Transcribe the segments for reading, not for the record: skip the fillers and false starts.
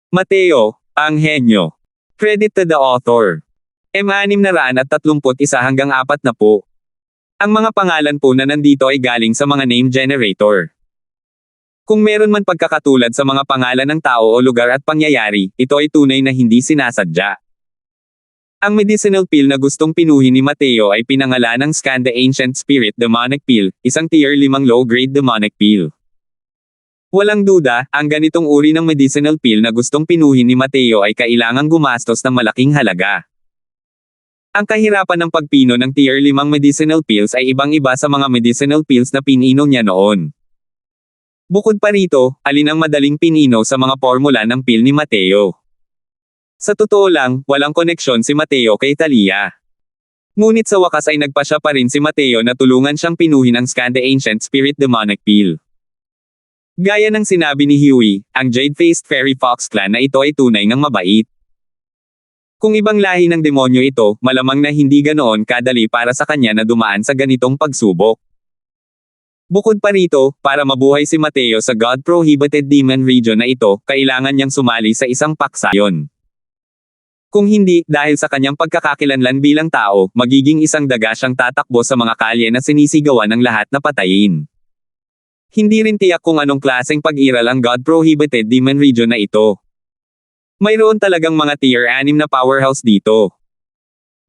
Mateo, ang henyo. Credit to the author. M631 hanggang 40. Ang mga pangalan po na nandito ay galing sa mga name generator. Kung meron man pagkakatulad sa mga pangalan ng tao o lugar at pangyayari, ito ay tunay na hindi sinasadya. Ang medicinal pill na gustong pinuhin ni Mateo ay pinangalan ng Skanda Ancient Spirit Demonic Pill, isang tier 5 low-grade demonic pill. Walang duda, ang ganitong uri ng medicinal pill na gustong pinuhin ni Mateo ay kailangang gumastos ng malaking halaga. Ang kahirapan ng pagpino ng tier 5 medicinal pills ay ibang-iba sa mga medicinal pills na pinino niya noon. Bukod pa rito, alin ang madaling pinino sa mga formula ng pill ni Mateo? Sa totoo lang, walang koneksyon si Mateo kay Talia. Ngunit sa wakas ay nagpasya pa rin si Mateo na tulungan siyang pinuhin ang Skanda Ancient Spirit Demonic Pill. Gaya ng sinabi ni Huey, ang Jade-Faced Fairy Fox Clan na ito ay tunay ngang mabait. Kung ibang lahi ng demonyo ito, malamang na hindi ganoon kadali para sa kanya na dumaan sa ganitong pagsubok. Bukod pa rito, para mabuhay si Mateo sa God-prohibited demon region na ito, kailangan niyang sumali sa isang paksayon. Kung hindi, dahil sa kanyang pagkakakilanlan bilang tao, magiging isang daga siyang tatakbo sa mga kalye na sinisigawan ng lahat na patayin. Hindi rin tiyak kung anong klaseng pag-iral ang God-prohibited demon region na ito. Mayroon talagang mga tier 6 na powerhouse dito.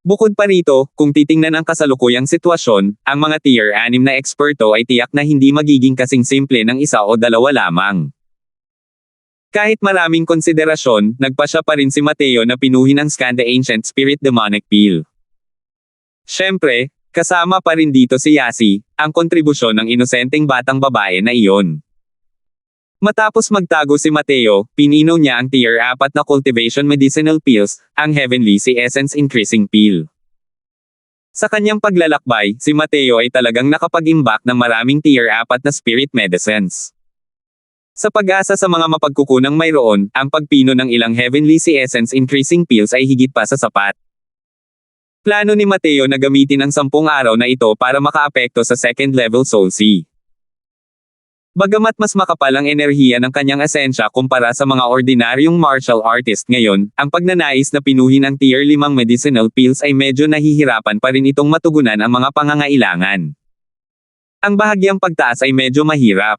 Bukod pa rito, kung titingnan ang kasalukuyang sitwasyon, ang mga tier 6 na eksperto ay tiyak na hindi magiging kasing simple ng isa o dalawa lamang. Kahit maraming konsiderasyon, nagpasya pa rin si Mateo na pinuhin ang Skanda Ancient Spirit Demonic Pill. Siyempre, kasama pa rin dito si Yasi, ang kontribusyon ng inosenteng batang babae na iyon. Matapos magtago si Mateo, pinino niya ang tier 4 na cultivation medicinal pills, ang Heavenly Sea Essence Increasing Pill. Sa kanyang paglalakbay, si Mateo ay talagang nakapag-imbak ng maraming tier 4 na spirit medicines. Sa pag-asa sa mga mapagkukunang mayroon, ang pagpino ng ilang Heavenly Sea Essence Increasing Pills ay higit pa sa sapat. Plano ni Mateo na gamitin ang 10 araw na ito para makaapekto sa second level Soul Sea. Bagamat mas makapal ang enerhiya ng kanyang esensya kumpara sa mga ordinaryong martial artist ngayon, ang pagnanais na pinuhin ang tier 5 medicinal pills ay medyo nahihirapan pa rin itong matugunan ang mga pangangailangan. Ang bahagyang pagtaas ay medyo mahirap.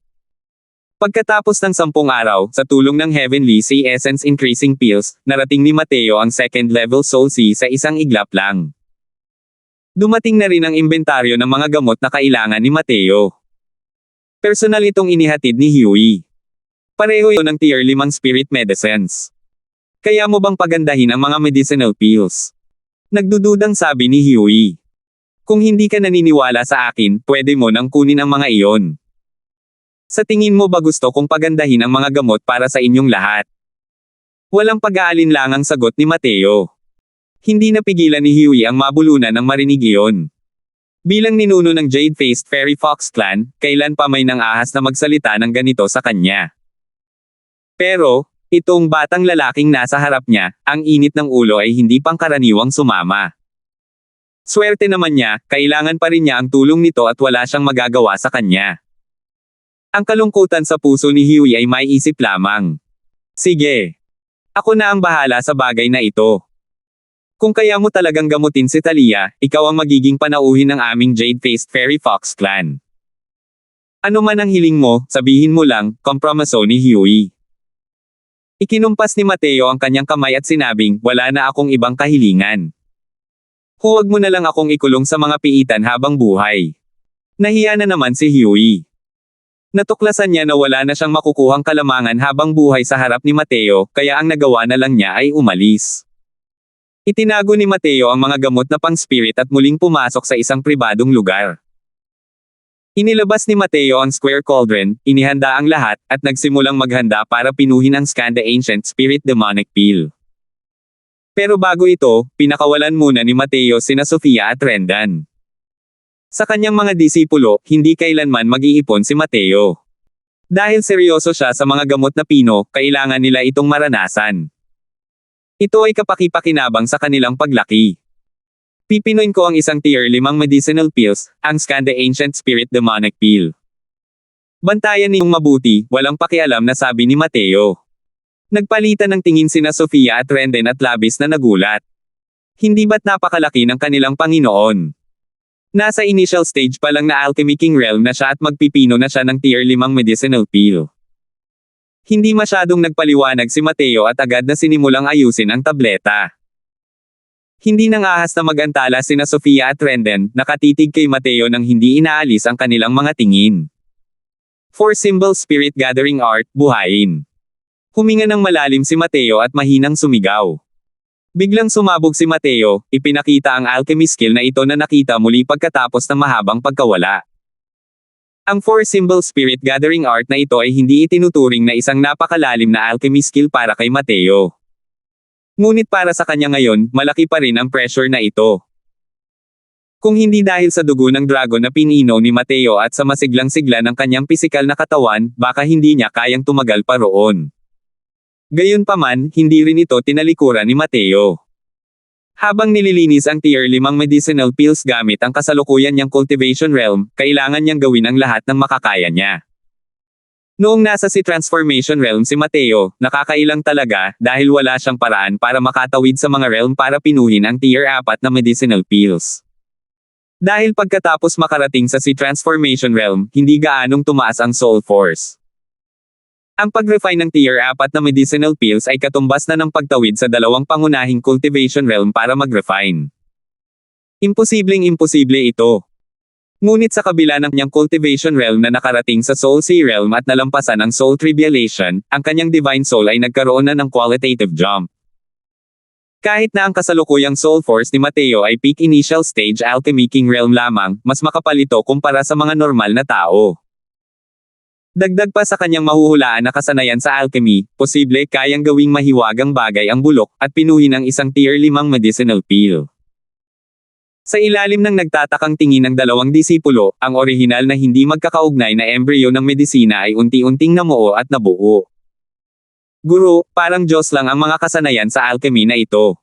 Pagkatapos ng 10 araw, sa tulong ng Heavenly Sea Essence Increasing Pills, narating ni Mateo ang second level Soul Sea sa isang iglap lang. Dumating na rin ang inventaryo ng mga gamot na kailangan ni Mateo. Personal itong inihatid ni Huey. Pareho ito ng tier 5 spirit medicines. Kaya mo bang pagandahin ang mga medicinal pills? Nagdududang sabi ni Huey. Kung hindi ka naniniwala sa akin, pwede mo nang kunin ang mga iyon. Sa tingin mo ba gusto kong pagandahin ang mga gamot para sa inyong lahat? Walang pag-aalinlangang sagot ni Mateo. Hindi napigilan ni Huey ang mabulunan ng marinig iyon. Bilang ninuno ng Jade-Faced Fairy Fox Clan, kailan pa may nang-ahas na magsalita ng ganito sa kanya. Pero, itong batang lalaking nasa harap niya, ang init ng ulo ay hindi pangkaraniwang sumama. Swerte naman niya, kailangan pa rin niya ang tulong nito at wala siyang magagawa sa kanya. Ang kalungkutan sa puso ni Huey ay may isip lamang. Sige. Ako na ang bahala sa bagay na ito. Kung kaya mo talagang gamutin si Talia, ikaw ang magiging panauhin ng aming Jade-Faced Fairy Fox Clan. Ano man ang hiling mo, sabihin mo lang, kompromiso ni Huey. Ikinumpas ni Mateo ang kanyang kamay at sinabing, wala na akong ibang kahilingan. Huwag mo na lang akong ikulong sa mga piitan habang buhay. Nahiya na naman si Huey. Natuklasan niya na wala na siyang makukuhang kalamangan habang buhay sa harap ni Mateo, kaya ang nagawa na lang niya ay umalis. Itinago ni Mateo ang mga gamot na pang-spirit at muling pumasok sa isang pribadong lugar. Inilabas ni Mateo ang square cauldron, inihanda ang lahat, at nagsimulang maghanda para pinuhin ang Skanda Ancient Spirit Demonic Pill. Pero bago ito, pinakawalan muna ni Mateo sina Sofia at Rendan. Sa kanyang mga disipulo, hindi kailanman mag-iipon si Mateo. Dahil seryoso siya sa mga gamot na pino, kailangan nila itong maranasan. Ito ay kapaki-pakinabang sa kanilang paglaki. Pipinuin ko ang isang tier 5 medicinal pills, ang Skanda Ancient Spirit Demonic Pill. Bantayan niyong mabuti, walang pakialam na sabi ni Mateo. Nagpalitan ng tingin sina Sofia at Renden at labis na nagulat. Hindi ba't napakalaki ng kanilang Panginoon? Nasa initial stage pa lang na Alchemy King Realm na siya at magpipino na siya ng tier 5 medicinal pill. Hindi masyadong nagpaliwanag si Mateo at agad na sinimulang ayusin ang tableta. Hindi nang ahas na magantala sina Sofia at Renden, nakatitig kay Mateo nang hindi inaalis ang kanilang mga tingin. 4 Symbol Spirit Gathering Art, buhayin. Huminga ng malalim si Mateo at mahinang sumigaw. Biglang sumabog si Mateo, ipinakita ang alchemy skill na ito na nakita muli pagkatapos ng mahabang pagkawala. Ang 4 Symbol Spirit Gathering Art na ito ay hindi itinuturing na isang napakalalim na alchemy skill para kay Mateo. Ngunit para sa kanya ngayon, malaki pa rin ang pressure na ito. Kung hindi dahil sa dugo ng dragon na pinino ni Mateo at sa masiglang-sigla ng kanyang pisikal na katawan, baka hindi niya kayang tumagal pa roon. Gayunpaman, hindi rin ito tinalikuran ni Mateo. Habang nililinis ang tier 5 medicinal pills gamit ang kasalukuyan niyang cultivation realm, kailangan niyang gawin ang lahat ng makakaya niya. Noong nasa si Transformation Realm si Mateo, nakakailang talaga, dahil wala siyang paraan para makatawid sa mga realm para pinuhin ang tier 4 na medicinal pills. Dahil pagkatapos makarating sa si Transformation Realm, hindi gaanong tumaas ang soul force. Ang pag-refine ng tier 4 na medicinal pills ay katumbas na ng pagtawid sa dalawang pangunahing cultivation realm para mag-refine. Imposibleng-imposible ito. Ngunit sa kabila ng kanyang cultivation realm na nakarating sa Soul Sea realm at nalampasan ang Soul Tribulation, ang kanyang Divine Soul ay nagkaroon na ng qualitative jump. Kahit na ang kasalukuyang Soul Force ni Mateo ay peak initial stage Alchemy King realm lamang, mas makapal ito kumpara sa mga normal na tao. Dagdag pa sa kanyang mahuhulaan na kasanayan sa alchemy, posible kayang gawing mahiwagang bagay ang bulok at pinuhin ang isang tier 5 medicinal pill. Sa ilalim ng nagtatakang tingin ng dalawang disipulo, ang orihinal na hindi magkakaugnay na embryo ng medisina ay unti-unting namuo at nabuo. Guro, parang Diyos lang ang mga kasanayan sa alchemy na ito.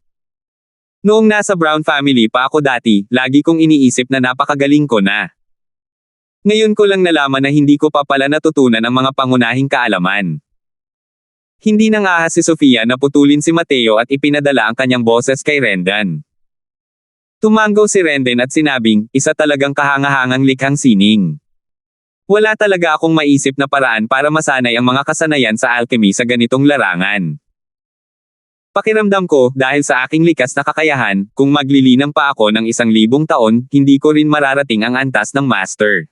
Noong nasa Brown family pa ako dati, lagi kong iniisip na napakagaling ko na. Ngayon ko lang nalaman na hindi ko pa pala natutunan ang mga pangunahing kaalaman. Hindi nang ahas si Sofia na putulin si Mateo at ipinadala ang kanyang boses kay Renden. Tumanggaw si Renden at sinabing, isa talagang kahangahangang likhang sining. Wala talaga akong maisip na paraan para masanay ang mga kasanayan sa alchemy sa ganitong larangan. Pakiramdam ko, dahil sa aking likas na kakayahan, kung maglilinang pa ako ng 1,000 taon, hindi ko rin mararating ang antas ng master.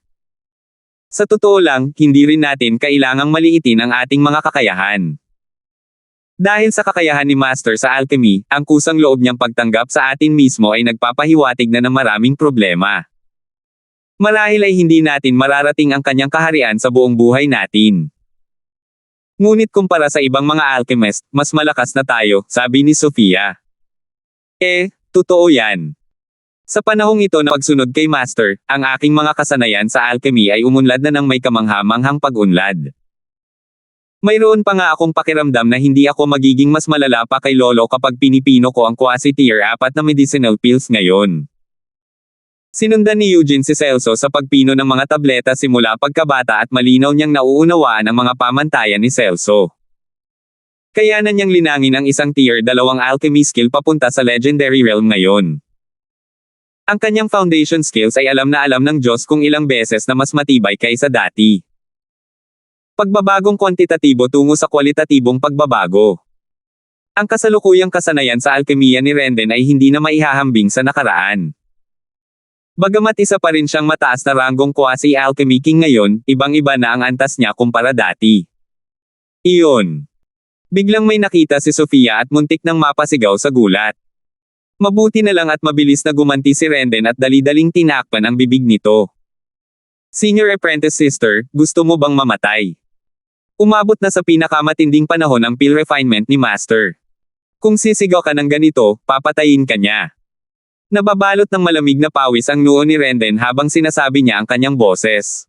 Sa totoo lang, hindi rin natin kailangang maliitin ang ating mga kakayahan. Dahil sa kakayahan ni Master sa alchemy, ang kusang loob niyang pagtanggap sa atin mismo ay nagpapahiwatig na ng maraming problema. Marahil ay hindi natin mararating ang kanyang kaharian sa buong buhay natin. Ngunit kumpara sa ibang mga alchemist, mas malakas na tayo, sabi ni Sofia. Totoo yan. Sa panahong ito na pagsunod kay Master, ang aking mga kasanayan sa alchemy ay umunlad na ng may kamangha-manghang pag-unlad. Mayroon pa nga akong pakiramdam na hindi ako magiging mas malala pa kay Lolo kapag pinipino ko ang quasi tier 4 na medicinal pills ngayon. Sinundan ni Eugene si Celso sa pagpino ng mga tableta simula pagkabata at malinaw niyang nauunawaan ang mga pamantayan ni Celso. Kaya na niyang linangin ang isang tier 2 alchemy skill papunta sa legendary realm ngayon. Ang kanyang foundation skills ay alam na alam ng Diyos kung ilang beses na mas matibay kaysa dati. Pagbabagong kwantitatibo tungo sa kwalitatibong pagbabago. Ang kasalukuyang kasanayan sa alkemiya ni Renden ay hindi na maihahambing sa nakaraan. Bagamat isa pa rin siyang mataas na ranggong quasi-alchemy king ngayon, ibang-iba na ang antas niya kumpara dati. Iyon. Biglang may nakita si Sofia at muntik nang mapasigaw sa gulat. Mabuti na lang at mabilis na gumanti si Renden at dali-daling tinakpan ang bibig nito. Senior Apprentice Sister, gusto mo bang mamatay? Umabot na sa pinakamatinding panahon ang pill refinement ni Master. Kung sisigaw ka ng ganito, papatayin ka niya. Nababalot ng malamig na pawis ang noo ni Renden habang sinasabi niya ang kanyang boses.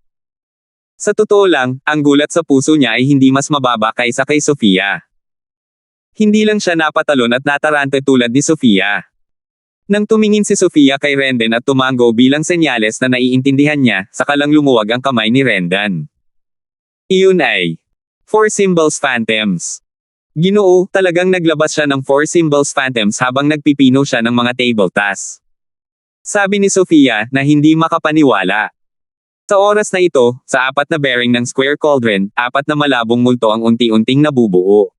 Sa totoo lang, ang gulat sa puso niya ay hindi mas mababa kaysa kay Sofia. Hindi lang siya napatalon at natarante tulad ni Sofia. Nang tumingin si Sofia kay Renden at tumanggo bilang senyales na naiintindihan niya, saka lang lumuwag ang kamay ni Renden. Iyon ay 4 Symbols Phantoms. Ginoo, talagang naglabas siya ng 4 symbols phantoms habang nagpipino siya ng mga table tasks. Sabi ni Sofia, na hindi makapaniwala. Sa oras na ito, sa apat na bearing ng square cauldron, apat na malabong multo ang unti-unting nabubuo.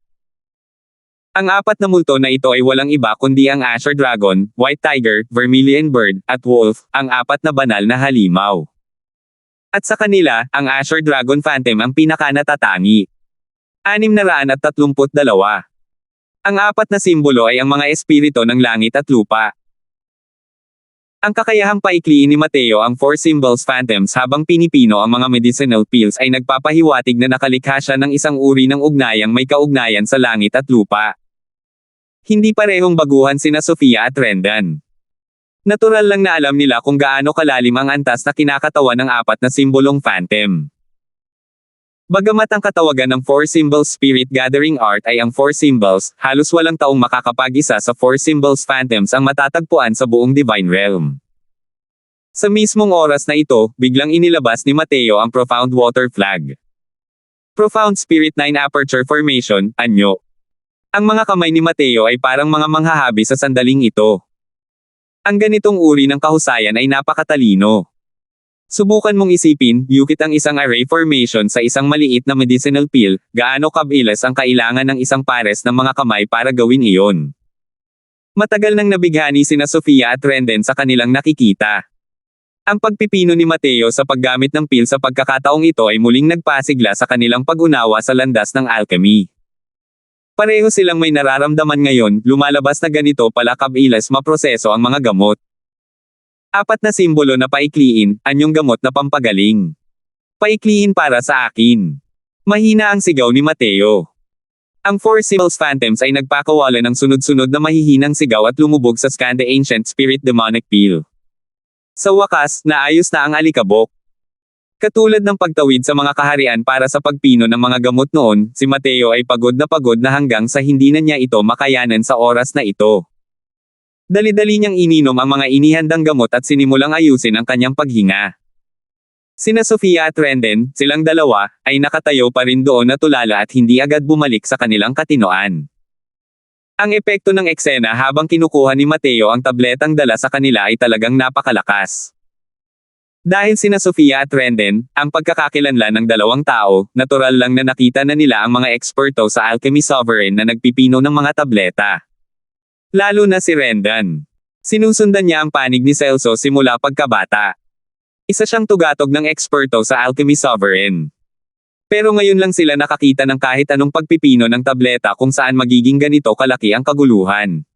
Ang apat na multo na ito ay walang iba kundi ang Azure Dragon, White Tiger, Vermilion Bird, at Wolf, ang apat na banal na halimaw. At sa kanila, ang Azure Dragon Phantom ang pinaka-natatangi. 632. Ang apat na simbolo ay ang mga espiritu ng langit at lupa. Ang kakayahang paikliin ni Mateo ang 4 symbols phantoms habang pinipino ang mga medicinal pills ay nagpapahiwatig na nakalikha siya ng isang uri ng ugnayang may kaugnayan sa langit at lupa. Hindi parehong baguhan sina Sofia at Rendan. Natural lang na alam nila kung gaano kalalim ang antas na kinakatawan ng apat na simbolong phantom. Bagamat ang katawagan ng 4 symbols spirit gathering art ay ang 4 symbols, halos walang taong makakapag-isa sa 4 symbols phantoms ang matatagpuan sa buong divine realm. Sa mismong oras na ito, biglang inilabas ni Mateo ang Profound Water Flag. Profound Spirit 9 Aperture Formation, anyo. Ang mga kamay ni Mateo ay parang mga manghahabi sa sandaling ito. Ang ganitong uri ng kahusayan ay napakatalino. Subukan mong isipin, yukit ang isang array formation sa isang maliit na medicinal pill, gaano kabilis ang kailangan ng isang pares ng mga kamay para gawin iyon. Matagal nang nabighani sina Sofia at Rendan sa kanilang nakikita. Ang pagpipino ni Mateo sa paggamit ng pill sa pagkakataong ito ay muling nagpasigla sa kanilang pag-unawa sa landas ng alchemy. Pareho silang may nararamdaman ngayon, lumalabas na ganito pala kabilis maproseso ang mga gamot. Apat na simbolo na paikliin, anyong gamot na pampagaling. Paikliin para sa akin. Mahina ang sigaw ni Mateo. Ang 4 symbols phantoms ay nagpakawala ng sunod-sunod na mahihinang sigaw at lumubog sa Skanda Ancient Spirit Demonic Pill. Sa wakas, naayos na ang alikabok. Katulad ng pagtawid sa mga kaharian para sa pagpino ng mga gamot noon, si Mateo ay pagod na hanggang sa hindi na niya ito makayanan sa oras na ito. Dali-dali niyang ininom ang mga inihandang gamot at sinimulang ayusin ang kanyang paghinga. Sina Sofia at Rendan, silang dalawa, ay nakatayo pa rin doon na tulala at hindi agad bumalik sa kanilang katinoan. Ang epekto ng eksena habang kinukuha ni Mateo ang tabletang dala sa kanila ay talagang napakalakas. Dahil sina Sofia at Rendan, ang pagkakakilanlan ng dalawang tao, natural lang na nakita na nila ang mga eksperto sa Alchemy Sovereign na nagpipino ng mga tableta. Lalo na si Rendan. Sinusundan niya ang panig ni Celso simula pagkabata. Isa siyang tugatog ng eksperto sa Alchemy Sovereign. Pero ngayon lang sila nakakita ng kahit anong pagpipino ng tableta kung saan magiging ganito kalaki ang kaguluhan.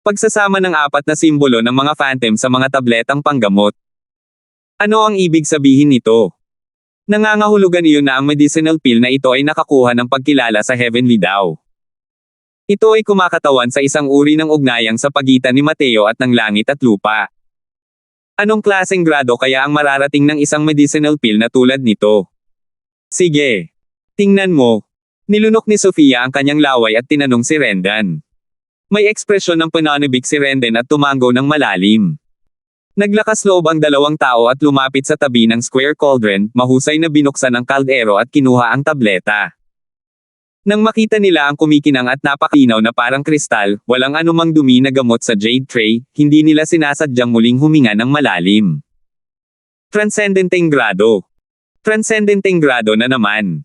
Pagsasama ng apat na simbolo ng mga phantom sa mga tabletang panggamot. Ano ang ibig sabihin nito? Nangangahulugan iyon na ang medicinal pill na ito ay nakakuha ng pagkilala sa Heavenly Daw. Ito ay kumakatawan sa isang uri ng ugnayang sa pagitan ni Mateo at ng langit at lupa. Anong klaseng grado kaya ang mararating ng isang medicinal pill na tulad nito? Sige. Tingnan mo. Nilunok ni Sofia ang kanyang laway at tinanong si Rendan. May ekspresyon ng pananabik si Rendan at tumango ng malalim. Naglakas loob ang dalawang tao at lumapit sa tabi ng square cauldron, mahusay na binuksan ang kaldero at kinuha ang tableta. Nang makita nila ang kumikinang at napakinaw na parang kristal, walang anumang dumi na gamot sa jade tray, hindi nila sinasadyang muling huminga ng malalim. Transcendenteng grado. Transcendenteng grado na naman.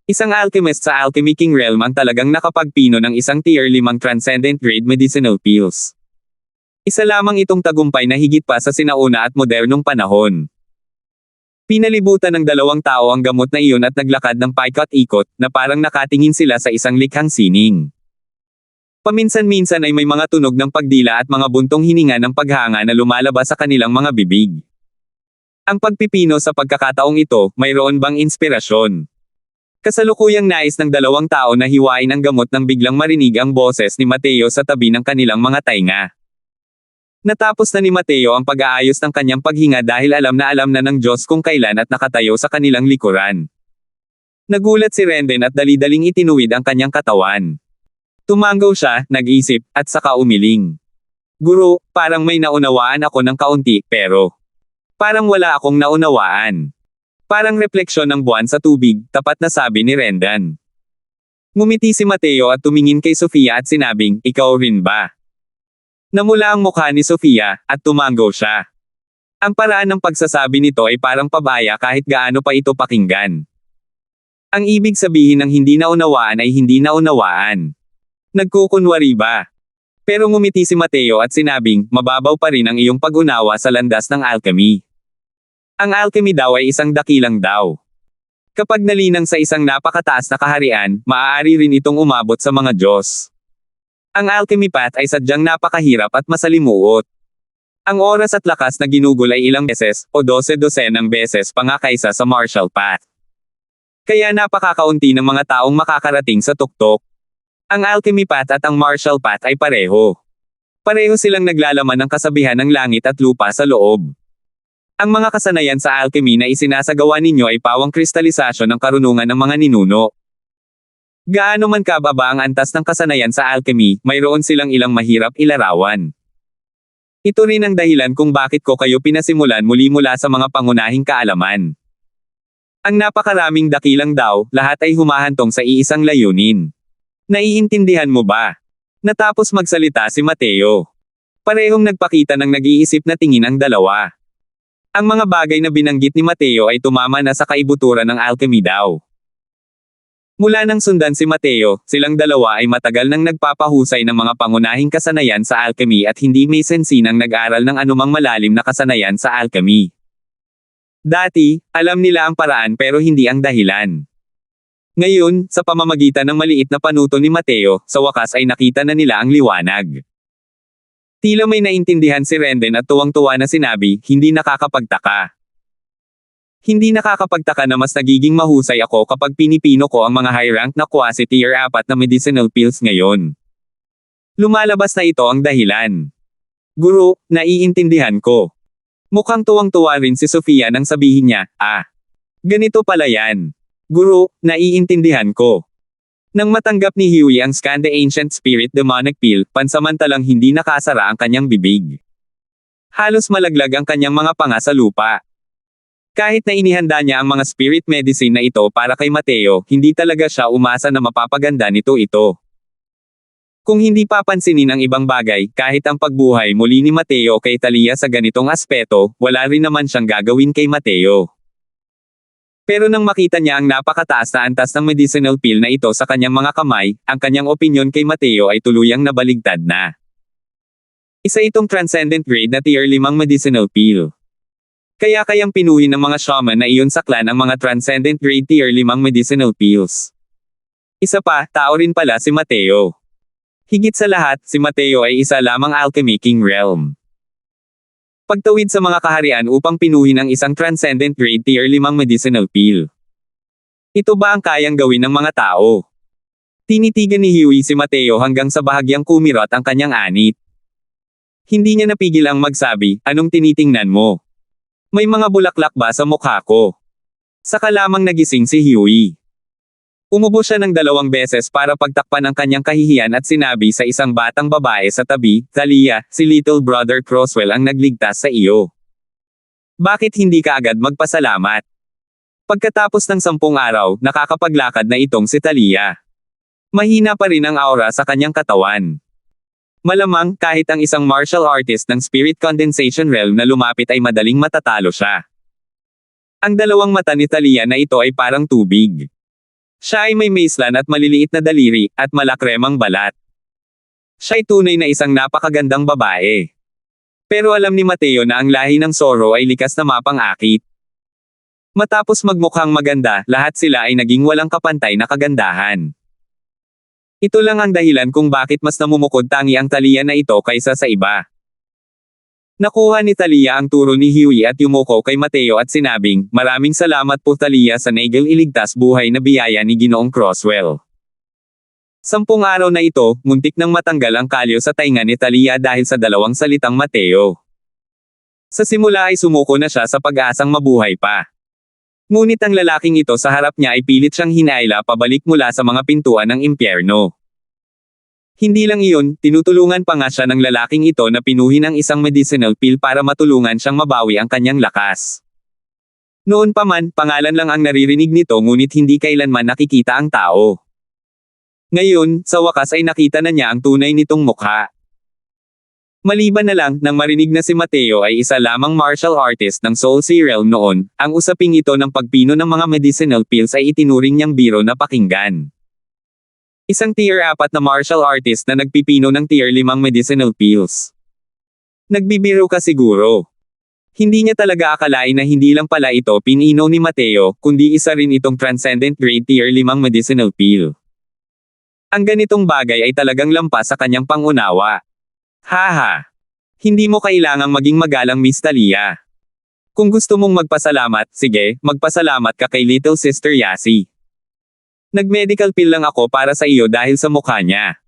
Isang alchemist sa Alchemy King Realm ang talagang nakapagpino ng isang tier 5 transcendent grade medicinal pills. Isa lamang itong tagumpay na higit pa sa sinauna at modernong panahon. Pinalibutan ng dalawang tao ang gamot na iyon at naglakad ng paikot-ikot, na parang nakatingin sila sa isang likhang sining. Paminsan-minsan ay may mga tunog ng pagdila at mga buntong hininga ng paghanga na lumalabas sa kanilang mga bibig. Ang pagpipino sa pagkakataong ito, mayroon bang inspirasyon? Kasalukuyang nais ng dalawang tao na hiwain ang gamot nang biglang marinig ang boses ni Mateo sa tabi ng kanilang mga tainga. Natapos na ni Mateo ang pag-aayos ng kanyang paghinga dahil alam na ng Diyos kung kailan at nakatayo sa kanilang likuran. Nagulat si Rendan at dali-daling itinuwid ang kanyang katawan. Tumanggaw siya, nag-isip, at saka umiling. Guro, parang may naunawaan ako ng kaunti, pero parang wala akong naunawaan. Parang refleksyon ng buwan sa tubig, tapat na sabi ni Rendan. Ngumiti si Mateo at tumingin kay Sofia at sinabing, ikaw rin ba? Namula ang mukha ni Sofia, at tumango siya. Ang paraan ng pagsasabi nito ay parang pabaya kahit gaano pa ito pakinggan. Ang ibig sabihin ng hindi naunawaan ay hindi naunawaan. Nagkukunwari ba? Pero ngumiti si Mateo at sinabing, mababaw pa rin ang iyong pag-unawa sa landas ng alchemy. Ang alchemy daw ay isang dakilang daw. Kapag nalinang sa isang napakataas na kaharian, maaari rin itong umabot sa mga Diyos. Ang alchemy path ay sadyang napakahirap at masalimuot. Ang oras at lakas na ginugol ay ilang beses, o 12-dosenang beses pa nga kaysa sa martial path. Kaya napakakaunti ng mga taong makakarating sa tuktok. Ang alchemy path at ang martial path ay pareho. Pareho silang naglalaman ng kasabihan ng langit at lupa sa loob. Ang mga kasanayan sa alchemy na isinasagawa ninyo ay pawang kristalisasyon ng karunungan ng mga ninuno. Gaano man kababa ang antas ng kasanayan sa alchemy, mayroon silang ilang mahirap ilarawan. Ito rin ang dahilan kung bakit ko kayo pinasimulan muli-mula sa mga pangunahing kaalaman. Ang napakaraming dakilang daw, lahat ay humahantong sa iisang layunin. Naiintindihan mo ba? Natapos magsalita si Mateo. Parehong nagpakita ng nag-iisip na tingin ang dalawa. Ang mga bagay na binanggit ni Mateo ay tumama na sa kaibuturan ng alchemy daw. Mula nang sundan si Mateo, silang dalawa ay matagal nang nagpapahusay ng mga pangunahing kasanayan sa alchemy at hindi may sensinang nag-aral ng anumang malalim na kasanayan sa alchemy. Dati, alam nila ang paraan pero hindi ang dahilan. Ngayon, sa pamamagitan ng maliit na panuto ni Mateo, sa wakas ay nakita na nila ang liwanag. Tila may naintindihan si Renden at tuwang-tuwa na sinabi, hindi nakakapagtaka. Hindi nakakapagtaka na mas nagiging mahusay ako kapag pinipino ko ang mga high-rank na quasi tier 4 na medicinal pills ngayon. Lumalabas na ito ang dahilan. Guro, naiintindihan ko. Mukhang tuwang-tuwa rin si Sofia nang sabihin niya, ganito pala yan. Guro, naiintindihan ko. Nang matanggap ni Huey ang Skande Ancient Spirit Demonic Pill, pansamantalang hindi nakasara ang kanyang bibig. Halos malaglag ang kanyang mga panga sa lupa. Kahit na inihanda niya ang mga spirit medicine na ito para kay Mateo, hindi talaga siya umasa na mapapaganda nito ito. Kung hindi papansinin ang ibang bagay, kahit ang pagbuhay muli ni Mateo kay Talia sa ganitong aspeto, wala rin naman siyang gagawin kay Mateo. Pero nang makita niya ang napakataas na antas ng medicinal pill na ito sa kanyang mga kamay, ang kanyang opinyon kay Mateo ay tuluyang nabaligtad na. Isa itong transcendent grade na tier 5 medicinal pill. Kaya kayang pinuhin ng mga shaman na iyon sa clan ang mga transcendent grade tier 5 medicinal pills. Isa pa, tao rin pala si Mateo. Higit sa lahat, si Mateo ay isa lamang alchemy king realm. Pagtawid sa mga kaharian upang pinuhin ang isang transcendent grade tier 5 medicinal pill. Ito ba ang kayang gawin ng mga tao? Tinitigan ni Huey si Mateo hanggang sa bahagyang kumirot ang kanyang anit. Hindi niya napigil ang magsabi, anong tinitingnan mo? May mga bulaklak ba sa mukha ko? Saka lamang nagising si Huey. Umubo siya ng 2 beses para pagtakpan ang kanyang kahihiyan at sinabi sa isang batang babae sa tabi, Talia, si Little Brother Croswell ang nagligtas sa iyo. Bakit hindi ka agad magpasalamat? Pagkatapos ng 10 araw, nakakapaglakad na itong si Talia. Mahina pa rin ang aura sa kanyang katawan. Malamang, kahit ang isang martial artist ng Spirit Condensation Realm na lumapit ay madaling matatalo siya. Ang 2 mata ni Talia na ito ay parang tubig. Siya ay may maislan at maliliit na daliri, at malakremang balat. Siya ay tunay na isang napakagandang babae. Pero alam ni Mateo na ang lahi ng Zorro ay likas na mapang-akit. Matapos magmukhang maganda, lahat sila ay naging walang kapantay na kagandahan. Ito lang ang dahilan kung bakit mas namumukod tangi ang Talia na ito kaysa sa iba. Nakuha ni Talia ang turo ni Huey at yumuko kay Mateo at sinabing, maraming salamat po Talia sa naigil iligtas buhay na biyaya ni Ginoong Croswell. 10 araw na ito, muntik nang matanggal ang kalyo sa tainga ni Talia dahil sa 2 salitang Mateo. Sa simula ay sumuko na siya sa pag-asang mabuhay pa. Ngunit ang lalaking ito sa harap niya ay pilit siyang hinaila pabalik mula sa mga pintuan ng impyerno. Hindi lang iyon, tinutulungan pa nga siya ng lalaking ito na pinuhin ang isang medicinal pill para matulungan siyang mabawi ang kanyang lakas. Noon pa man, pangalan lang ang naririnig nito ngunit hindi kailanman nakikita ang tao. Ngayon, sa wakas ay nakita na niya ang tunay nitong mukha. Maliban na lang, nang marinig na si Mateo ay isa lamang martial artist ng Soul Sea Realm noon, ang usaping ito ng pagpino ng mga medicinal pills ay itinuring niyang biro na pakinggan. Isang tier 4 na martial artist na nagpipino ng tier 5 medicinal pills. Nagbibiro ka siguro. Hindi niya talaga akalain na hindi lang pala ito pinino ni Mateo, kundi isa rin itong transcendent grade tier 5 medicinal pill. Ang ganitong bagay ay talagang lampas sa kanyang pangunawa. Haha. Hindi mo kailangang maging magalang, Miss Talia. Kung gusto mong magpasalamat, sige, magpasalamat ka kay Little Sister Yasi. Nag-medical pill lang ako para sa iyo dahil sa mukha niya.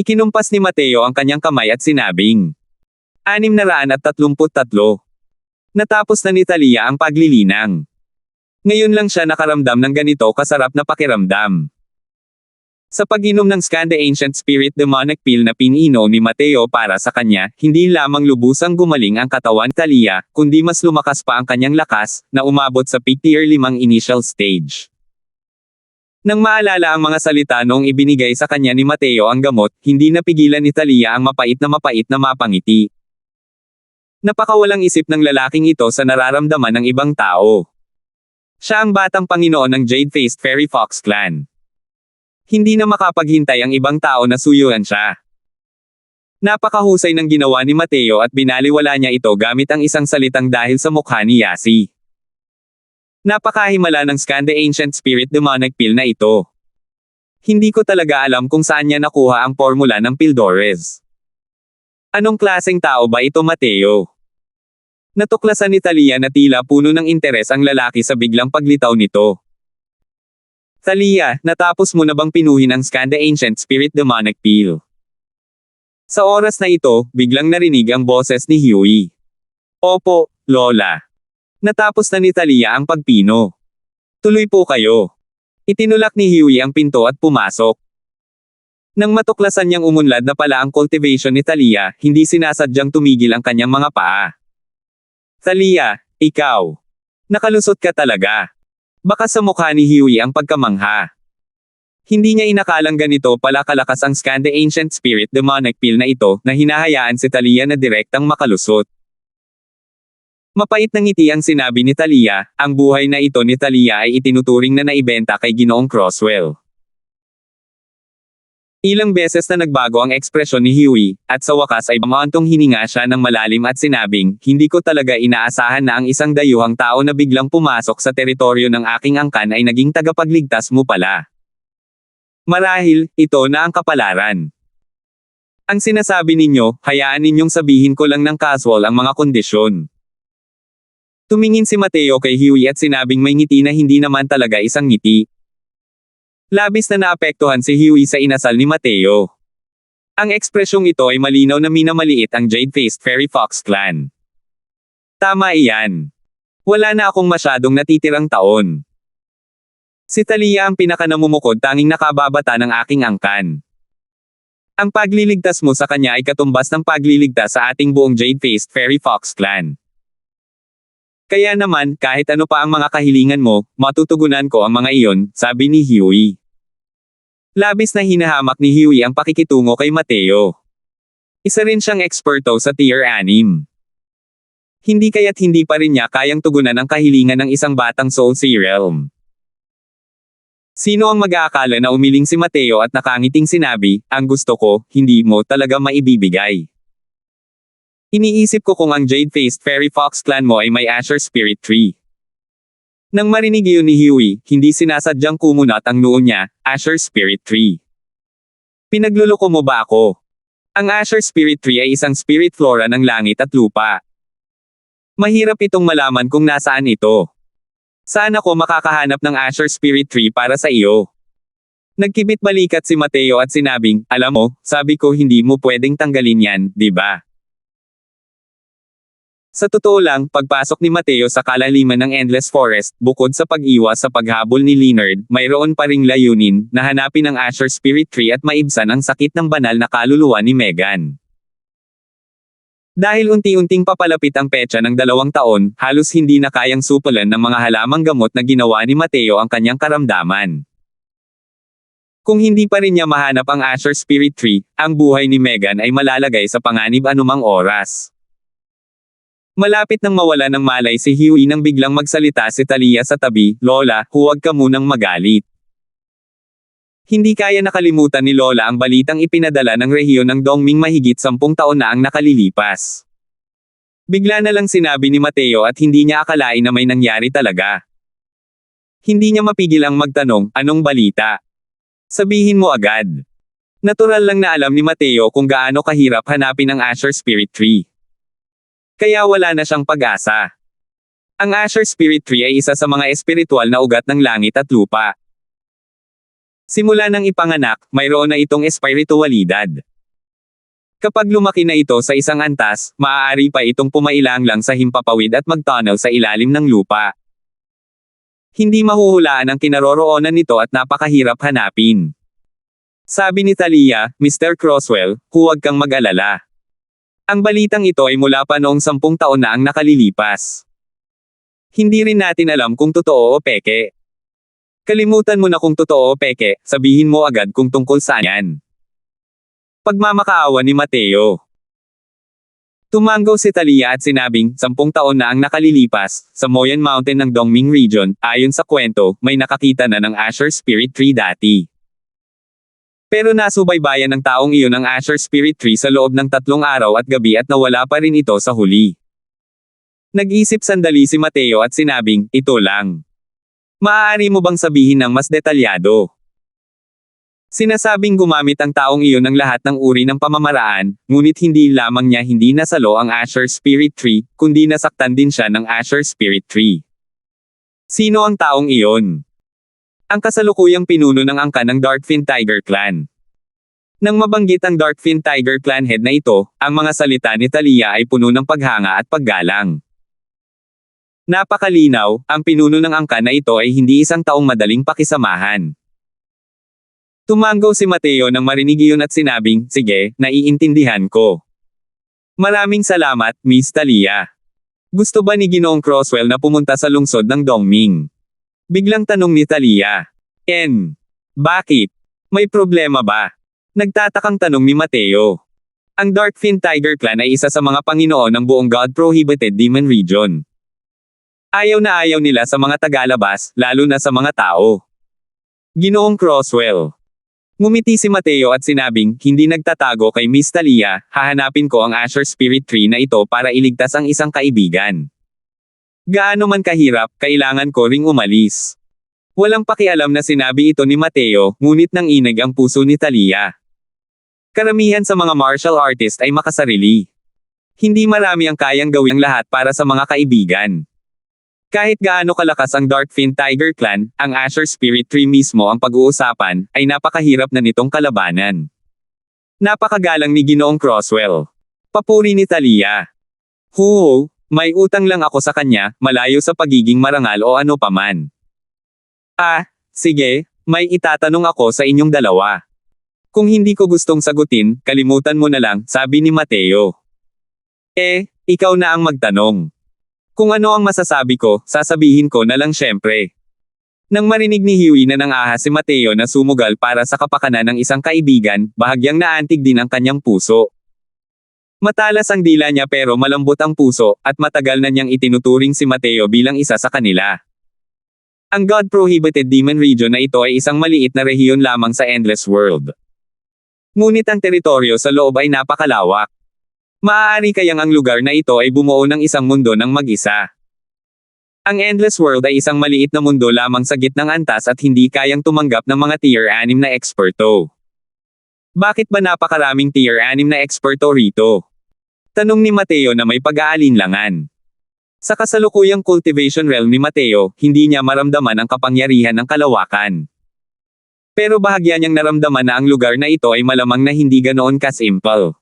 Ikinumpas ni Mateo ang kanyang kamay at sinabing, 633. Natapos na ni Talia ang paglilinang. Ngayon lang siya nakaramdam ng ganito kasarap na pakiramdam. Sa pag-inom ng Skanda Ancient Spirit Demonic Pill na pinino ni Mateo para sa kanya, hindi lamang lubusang gumaling ang katawan ni Talia, kundi mas lumakas pa ang kanyang lakas, na umabot sa peak tier 5 initial stage. Nang maalala ang mga salita noong ibinigay sa kanya ni Mateo ang gamot, hindi napigilan ni Talia ang mapait na mapangiti. Napakawalang isip ng lalaking ito sa nararamdaman ng ibang tao. Siya ang batang Panginoon ng Jade-Faced Fairy Fox Clan. Hindi na makapaghintay ang ibang tao na suyuan siya. Napakahusay ng ginawa ni Mateo at binaliwala niya ito gamit ang isang salitang dahil sa mukha ni Yasi. Napakahimala ng Skanda Ancient Spirit Demonic Pill na ito. Hindi ko talaga alam kung saan niya nakuha ang formula ng Pildores. Anong klaseng tao ba ito, Mateo? Natuklasan ni Talia na tila puno ng interes ang lalaki sa biglang paglitaw nito. Talia, natapos mo na bang pinuhin ang Skanda Ancient Spirit Demonic Pill? Sa oras na ito, biglang narinig ang boses ni Huey. Opo, Lola. Natapos na ni Talia ang pagpino. Tuloy po kayo. Itinulak ni Huey ang pinto at pumasok. Nang matuklasan niyang umunlad na pala ang cultivation ni Talia, hindi sinasadyang tumigil ang kanyang mga paa. Talia, ikaw. Nakalusot ka talaga. Baka sa mukha ni Huey ang pagkamangha. Hindi niya inakalang ganito pala kalakas ang Skanda Ancient Spirit Demonic Pill na ito, na hinahayaan si Talia na direktang makalusot. Mapait na ngiti ang sinabi ni Talia, ang buhay na ito ni Talia ay itinuturing na naibenta kay Ginoong Crosswell. Ilang beses na nagbago ang ekspresyon ni Huey, at sa wakas ay bumantong hininga siya ng malalim at sinabing, hindi ko talaga inaasahan na ang isang dayuhang tao na biglang pumasok sa teritoryo ng aking angkan ay naging tagapagligtas mo pala. Marahil, ito na ang kapalaran. Ang sinasabi ninyo, hayaan ninyong sabihin ko lang ng casual ang mga kondisyon. Tumingin si Mateo kay Huey at sinabing may ngiti na hindi naman talaga isang ngiti. Labis na naapektuhan si Huey sa inasal ni Mateo. Ang ekspresyong ito ay malinaw na minamaliit ang Jade-Faced Fairy Fox Clan. Tama iyan. Wala na akong masyadong natitirang taon. Si Talia ang pinakanamumukod tanging nakababata ng aking angkan. Ang pagliligtas mo sa kanya ay katumbas ng pagliligtas sa ating buong Jade-Faced Fairy Fox Clan. Kaya naman, kahit ano pa ang mga kahilingan mo, matutugunan ko ang mga iyon, sabi ni Huey. Labis na hinahamak ni Huey ang pakikitungo kay Mateo. Isa rin siyang eksperto sa tier 6. Hindi kaya't hindi pa rin niya kayang tugunan ang kahilingan ng isang batang Soul Sea Realm. Sino ang mag-aakala na umiling si Mateo at nakangiting sinabi, ang gusto ko, hindi mo talaga maibibigay. Iniisip ko kung ang Jade-Faced Fairy Fox Clan mo ay may Asher Spirit Tree. Nang marinig iyon ni Huey, hindi sinasadyang kumunat ang noo niya, Asher Spirit Tree. Pinagluloko mo ba ako? Ang Asher Spirit Tree ay isang spirit flora ng langit at lupa. Mahirap itong malaman kung nasaan ito. Saan ako makakahanap ng Asher Spirit Tree para sa iyo? Nagkibit balikat si Mateo at sinabing, alam mo, sabi ko hindi mo pwedeng tanggalin yan, di ba? Sa totoo lang, pagpasok ni Mateo sa kalaliman ng Endless Forest, bukod sa pag-iwas sa paghabol ni Leonard, mayroon pa ring layunin, na hanapin ang Asher Spirit Tree at maibsan ang sakit ng banal na kaluluwa ni Megan. Dahil unti-unting papalapit ang petsa ng 2 taon, halos hindi na kayang supulan ng mga halamang gamot na ginawa ni Mateo ang kanyang karamdaman. Kung hindi pa rin niya mahanap ang Asher Spirit Tree, ang buhay ni Megan ay malalagay sa panganib anumang oras. Malapit nang mawala ng malay si Huey nang biglang magsalita si Talia sa tabi, "Lola, huwag ka munang magalit." Hindi kaya nakalimutan ni Lola ang balitang ipinadala ng rehiyon ng Dongming mahigit 10 taon na ang nakalilipas. Bigla na lang sinabi ni Mateo at hindi niya akalain na may nangyari talaga. Hindi niya mapigil ang magtanong, "Anong balita? Sabihin mo agad." Natural lang na alam ni Mateo kung gaano kahirap hanapin ang Asher Spirit Tree. Kaya wala na siyang pag-asa. Ang Asher Spirit Tree ay isa sa mga espiritual na ugat ng langit at lupa. Simula nang ipanganak, mayroon na itong espiritualidad. Kapag lumaki na ito sa isang antas, maaari pa itong pumailang lang sa himpapawid at mag-tunnel sa ilalim ng lupa. Hindi mahuhulaan ang kinaroroonan nito at napakahirap hanapin. Sabi ni Talia, "Mr. Croswell, huwag kang mag-alala. Ang balitang ito ay mula pa noong 10 taon na ang nakalilipas. Hindi rin natin alam kung totoo o peke. Kalimutan mo na kung totoo o peke, sabihin mo agad kung tungkol saan yan." Pagmamakaawa ni Mateo. Tumanggaw si Talia at sinabing, 10 taon na ang nakalilipas, sa Moyan Mountain ng Dongming Region, ayon sa kwento, may nakakita na ng Asher Spirit Tree dati. Pero nasubaybayan ng taong iyon ang Asher Spirit Tree sa loob ng 3 araw at gabi at nawala pa rin ito sa huli. Nag-isip sandali si Mateo at sinabing, "Ito lang. Maaari mo bang sabihin ng mas detalyado?" Sinasabing gumamit ang taong iyon ng lahat ng uri ng pamamaraan, ngunit hindi lamang niya hindi nasalo ang Asher Spirit Tree, kundi nasaktan din siya ng Asher Spirit Tree. Sino ang taong iyon? Ang kasalukuyang pinuno ng angkan ng Darkfin Tiger Clan. Nang mabanggit ang Darkfin Tiger Clan head na ito, ang mga salita ni Talia ay puno ng paghanga at paggalang. Napakalinaw, ang pinuno ng angkan na ito ay hindi isang taong madaling pakisamahan. Tumanggaw si Mateo nang marinig iyon at sinabing, "Sige, naiintindihan ko. Maraming salamat, Miss Talia. Gusto ba ni Ginoong Croswell na pumunta sa lungsod ng Dongming?" Biglang tanong ni Talia. Bakit? May problema ba?" Nagtatakang tanong ni Mateo. Ang Darkfin Tiger Clan ay isa sa mga Panginoon ng buong God-prohibited Demon Region. Ayaw na ayaw nila sa mga tagalabas, lalo na sa mga tao. Ginoong Croswell. Ngumiti si Mateo at sinabing, "Hindi nagtatago kay Miss Talia, hahanapin ko ang Asher Spirit Tree na ito para iligtas ang isang kaibigan. Gaano man kahirap, kailangan ko ring umalis." Walang pakialam na sinabi ito ni Mateo, ngunit nanginig ang puso ni Talia. Karamihan sa mga martial artist ay makasarili. Hindi marami ang kayang gawin ang lahat para sa mga kaibigan. Kahit gaano kalakas ang Darkfin Tiger Clan, ang Asher Spirit Tree mismo ang pag-uusapan, ay napakahirap na nitong kalabanan. Napakagalang ni Ginoong Croswell. Papuri ni Talia. "Huho, may utang lang ako sa kanya, malayo sa pagiging marangal o ano paman." Sige, may itatanong ako sa inyong dalawa. Kung hindi ko gustong sagutin, kalimutan mo na lang, sabi ni Mateo. Ikaw na ang magtanong. Kung ano ang masasabi ko, sasabihin ko na lang syempre. Nang marinig ni Huey na nang-ahas si Mateo na sumugal para sa kapakanan ng isang kaibigan, bahagyang naantig din ang kanyang puso. Matalas ang dila niya pero malambot ang puso, at matagal na niyang itinuturing si Mateo bilang isa sa kanila. Ang God-prohibited Demon Region na ito ay isang maliit na rehiyon lamang sa Endless World. Ngunit ang teritoryo sa loob ay napakalawak. Maaari kayang ang lugar na ito ay bumuo ng isang mundo ng mag-isa. Ang Endless World ay isang maliit na mundo lamang sa gitnang antas at hindi kayang tumanggap ng mga Tier 6 na eksperto. Bakit ba napakaraming Tier 6 na eksperto rito? Tanong ni Mateo na may pag-aalinlangan. Sa kasalukuyang cultivation realm ni Mateo, hindi niya maramdaman ang kapangyarihan ng kalawakan. Pero bahagya niyang naramdaman na ang lugar na ito ay malamang na hindi ganoon ka-simple.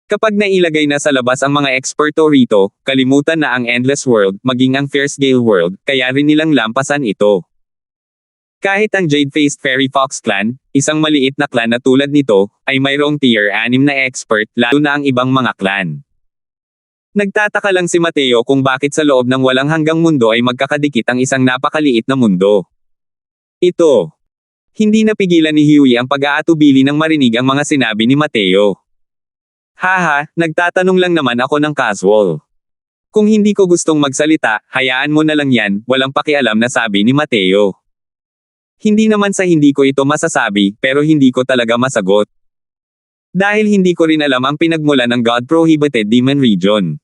Kapag nailagay na sa labas ang mga eksperto rito, kalimutan na ang Endless World, maging ang Fierce Gale World, kaya rin nilang lampasan ito. Kahit ang Jade-Faced Fairy Fox Clan, isang maliit na clan na tulad nito, ay mayroong Tier 6 na expert, lalo na ang ibang mga clan. Nagtataka lang si Mateo kung bakit sa loob ng walang hanggang mundo ay magkakadikit ang isang napakaliit na mundo. Ito. Hindi napigilan ni Huey ang pag-aatubili nang marinig ang mga sinabi ni Mateo. Haha, nagtatanong lang naman ako ng casual. Kung hindi ko gustong magsalita, hayaan mo na lang yan, walang pakialam na sabi ni Mateo. Hindi naman sa hindi ko ito masasabi, pero hindi ko talaga masagot. Dahil hindi ko rin alam ang pinagmulan ng God-prohibited demon region.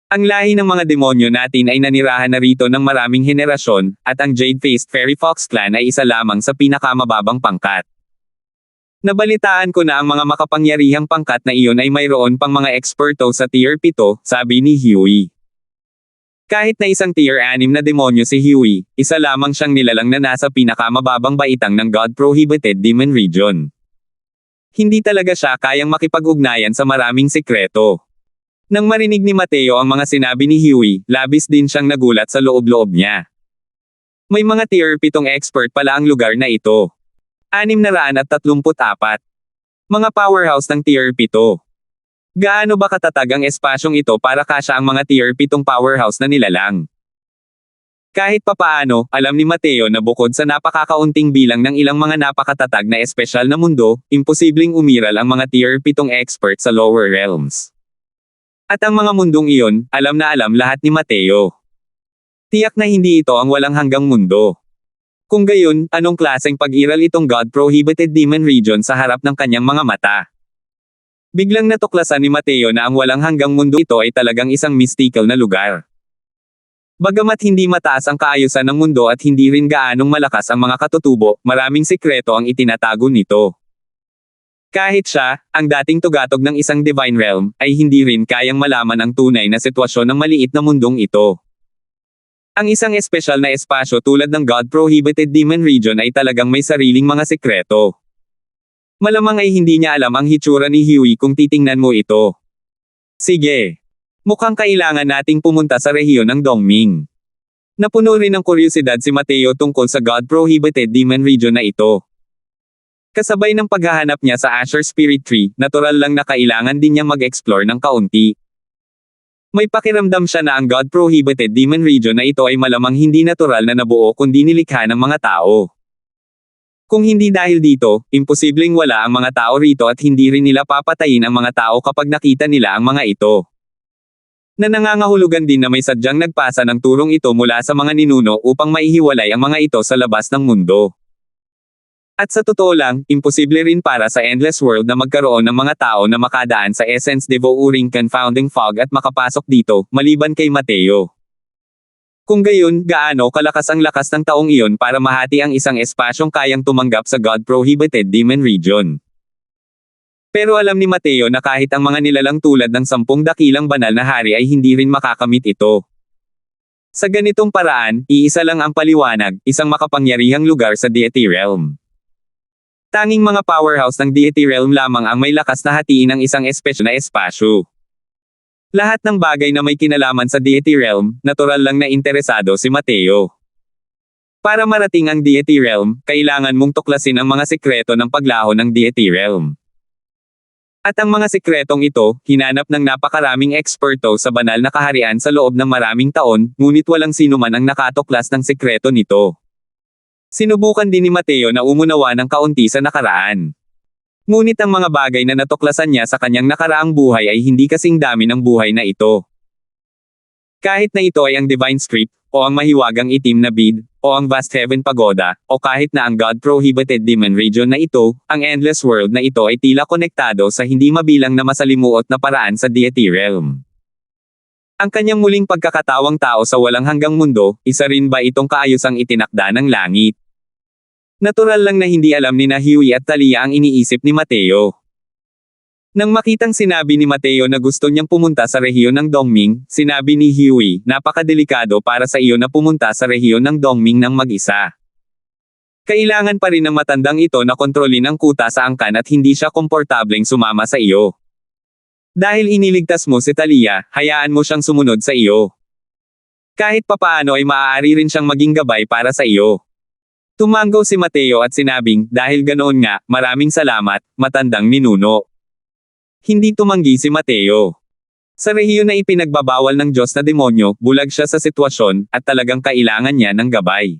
Ang lahi ng mga demonyo natin ay nanirahan na rito ng maraming henerasyon, at ang Jade-Faced Fairy Fox Clan ay isa lamang sa pinakamababang pangkat. Nabalitaan ko na ang mga makapangyarihang pangkat na iyon ay mayroon pang mga eksperto sa Tier 7, sabi ni Huey. Kahit na isang Tier 6 na demonyo si Huey, isa lamang siyang nilalang na nasa pinakamababang baitang ng God-prohibited demon region. Hindi talaga siya kayang makipag-ugnayan sa maraming sikreto. Nang marinig ni Mateo ang mga sinabi ni Huey, labis din siyang nagulat sa loob-loob niya. May mga Tier 7 expert pala ang lugar na ito. 634. Mga powerhouse ng Tier 7. Gaano ba katatag ang espasyong ito para kasya ang mga Tier 7 powerhouse na nilalang? Kahit papaano, alam ni Mateo na bukod sa napakakaunting bilang ng ilang mga napakatatag na espesyal na mundo, imposibleng umiral ang mga Tier 7 expert sa lower realms. At ang mga mundong iyon, alam na alam lahat ni Mateo. Tiyak na hindi ito ang walang hanggang mundo. Kung gayon, anong klaseng pag-iral itong God-prohibited demon region sa harap ng kanyang mga mata? Biglang natuklasan ni Mateo na ang walang hanggang mundo ito ay talagang isang mystical na lugar. Bagamat hindi mataas ang kaayusan ng mundo at hindi rin gaanong malakas ang mga katutubo, maraming sikreto ang itinatago nito. Kahit siya, ang dating tugatog ng isang divine realm, ay hindi rin kayang malaman ang tunay na sitwasyon ng maliit na mundong ito. Ang isang espesyal na espasyo tulad ng God-prohibited demon region ay talagang may sariling mga sikreto. Malamang ay hindi niya alam ang hitsura ni Huey kung titingnan mo ito. Sige. Mukhang kailangan nating pumunta sa rehiyon ng Dongming. Napuno rin ng kuryosidad si Mateo tungkol sa God-prohibited demon region na ito. Kasabay ng paghahanap niya sa Asher Spirit Tree, natural lang na kailangan din niya mag-explore ng kaunti. May pakiramdam siya na ang God-prohibited demon region na ito ay malamang hindi natural na nabuo kundi nilikha ng mga tao. Kung hindi dahil dito, imposibleng wala ang mga tao rito at hindi rin nila papatayin ang mga tao kapag nakita nila ang mga ito. Na nangangahulugan din na may sadyang nagpasa ng turong ito mula sa mga ninuno upang maihiwalay ang mga ito sa labas ng mundo. At sa totoo lang, imposible rin para sa Endless World na magkaroon ng mga tao na makadaan sa Essence Devouring Confounding Fog at makapasok dito, maliban kay Mateo. Kung gayon, gaano kalakas ang lakas ng taong iyon para mahati ang isang espasyong kayang tumanggap sa God-prohibited demon region. Pero alam ni Mateo na kahit ang mga nilalang tulad ng 10 dakilang banal na hari ay hindi rin makakamit ito. Sa ganitong paraan, iisa lang ang paliwanag, isang makapangyarihang lugar sa Deity Realm. Tanging mga powerhouse ng Deity Realm lamang ang may lakas na hatiin ang isang espesyal na espasyo. Lahat ng bagay na may kinalaman sa Deity Realm, natural lang na interesado si Mateo. Para marating ang Deity Realm, kailangan mong tuklasin ang mga sikreto ng paglaho ng Deity Realm. At ang mga sikretong ito, hinanap ng napakaraming eksperto sa banal na kaharian sa loob ng maraming taon, ngunit walang sino man ang nakatuklas ng sikreto nito. Sinubukan din ni Mateo na umunawa ng kaunti sa nakaraan. Ngunit ang mga bagay na natuklasan niya sa kanyang nakaraang buhay ay hindi kasing dami ng buhay na ito. Kahit na ito ay ang Divine Script, o ang mahiwagang itim na bead, o ang Vast Heaven Pagoda, o kahit na ang God-prohibited demon region na ito, ang Endless World na ito ay tila konektado sa hindi mabilang na masalimuot na paraan sa Deity Realm. Ang kanyang muling pagkakatawang tao sa walang hanggang mundo, isa rin ba itong kaayusang itinakda ng langit? Natural lang na hindi alam ni Huey at Talia ang iniisip ni Mateo. Nang makitang sinabi ni Mateo na gusto niyang pumunta sa rehiyon ng Dongming, sinabi ni Huey, napakadelikado para sa iyo na pumunta sa rehiyon ng Dongming ng mag-isa. Kailangan pa rin ng matandang ito na kontrolin ang kuta sa angkan at hindi siya komportableng sumama sa iyo. Dahil iniligtas mo si Talia, hayaan mo siyang sumunod sa iyo. Kahit papaano ay maaari rin siyang maging gabay para sa iyo. Tumanggaw si Mateo at sinabing, dahil ganoon nga, maraming salamat, matandang ninuno. Hindi tumanggi si Mateo. Sa rehiyon na ipinagbabawal ng Diyos na demonyo, bulag siya sa sitwasyon, at talagang kailangan niya ng gabay.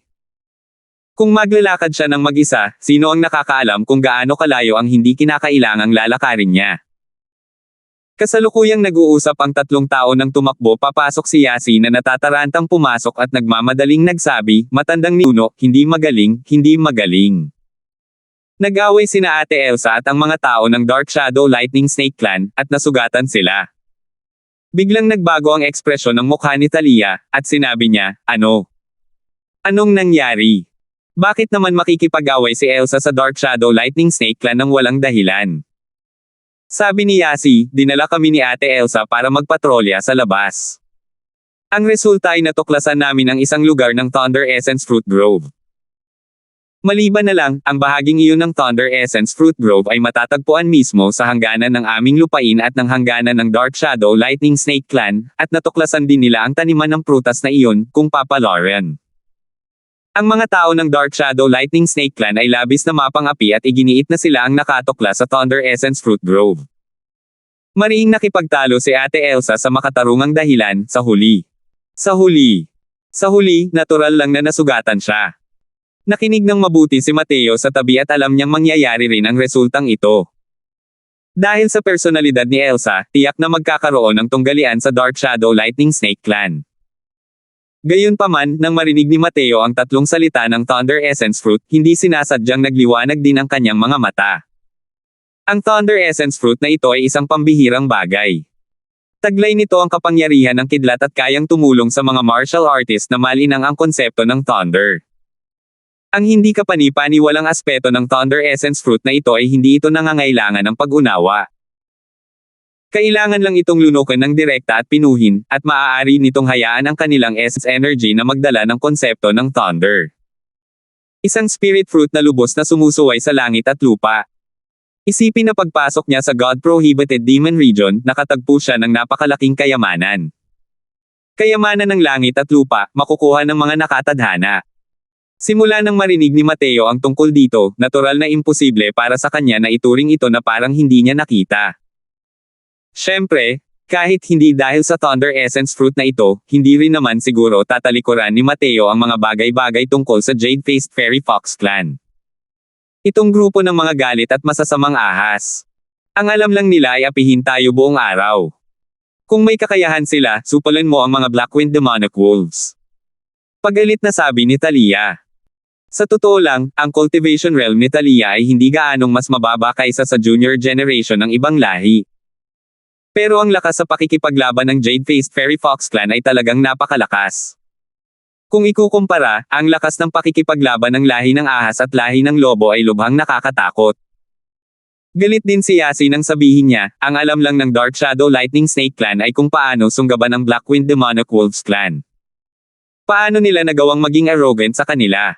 Kung maglalakad siya ng mag-isa, sino ang nakakaalam kung gaano kalayo ang hindi kinakailangang lalakarin niya? Kasalukuyang nag-uusap ang tatlong tao nang tumakbo papasok si Yasi na natatarantang pumasok at nagmamadaling nagsabi, matandang ninuno, hindi magaling, hindi magaling. Nag-away sina Ate Elsa at ang mga tao ng Dark Shadow Lightning Snake Clan, at nasugatan sila. Biglang nagbago ang ekspresyon ng mukha ni Thalia, at sinabi niya, ano? Anong nangyari? Bakit naman makikipag-away si Elsa sa Dark Shadow Lightning Snake Clan nang walang dahilan? Sabi ni Yasi, dinala kami ni Ate Elsa para magpatrolya sa labas. Ang resulta ay natuklasan namin ang isang lugar ng Thunder Essence Fruit Grove. Maliban na lang, ang bahaging iyon ng Thunder Essence Fruit Grove ay matatagpuan mismo sa hangganan ng aming lupain at ng hangganan ng Dark Shadow Lightning Snake Clan, at natuklasan din nila ang taniman ng prutas na iyon, kung Papa Lauren. Ang mga tao ng Dark Shadow Lightning Snake Clan ay labis na mapang-api at iginiit na sila ang nakatukla sa Thunder Essence Fruit Grove. Mariing nakipagtalo si Ate Elsa sa makatarungang dahilan, sa huli. Sa huli, natural lang na nasugatan siya. Nakinig ng mabuti si Mateo sa tabi at alam niyang mangyayari rin ang resultang ito. Dahil sa personalidad ni Elsa, tiyak na magkakaroon ng tunggalian sa Dark Shadow Lightning Snake Clan. Gayunpaman, nang marinig ni Mateo ang tatlong salita ng Thunder Essence Fruit, hindi sinasadyang nagliwanag din ang kanyang mga mata. Ang Thunder Essence Fruit na ito ay isang pambihirang bagay. Taglay nito ang kapangyarihan ng kidlat at kayang tumulong sa mga martial artist na malinang ang konsepto ng Thunder. Ang hindi kapani-paniwalang aspeto ng Thunder Essence Fruit na ito ay hindi ito nangangailangan ng pag-unawa. Kailangan lang itong lunukin ng direkta at pinuhin, at maaari nitong hayaan ang kanilang essence energy na magdala ng konsepto ng Thunder. Isang spirit fruit na lubos na sumusuway sa langit at lupa. Isipin na pagpasok niya sa God-prohibited demon region, nakatagpo siya ng napakalaking kayamanan. Kayamanan ng langit at lupa, makukuha ng mga nakatadhana. Simula nang marinig ni Mateo ang tungkol dito, natural na imposible para sa kanya na ituring ito na parang hindi niya nakita. Siyempre, kahit hindi dahil sa Thunder Essence Fruit na ito, hindi rin naman siguro tatalikuran ni Mateo ang mga bagay-bagay tungkol sa Jade-Faced Fairy Fox Clan. Itong grupo ng mga galit at masasamang ahas. Ang alam lang nila ay apihin tayo buong araw. Kung may kakayahan sila, supalan mo ang mga Blackwind Demonic Wolves. Pagalit na sabi ni Thalia. Sa totoo lang, ang cultivation realm ni Thalia ay hindi gaanong mas mababa kaysa sa junior generation ng ibang lahi. Pero ang lakas sa pakikipaglaban ng Jade-Faced Fairy Fox Clan ay talagang napakalakas. Kung ikukumpara, ang lakas ng pakikipaglaban ng lahi ng ahas at lahi ng lobo ay lubhang nakakatakot. Galit din si Yasi nang sabihin niya, ang alam lang ng Dark Shadow Lightning Snake Clan ay kung paano sunggaban ang Blackwind Demonic Wolves Clan. Paano nila nagawang maging arrogant sa kanila?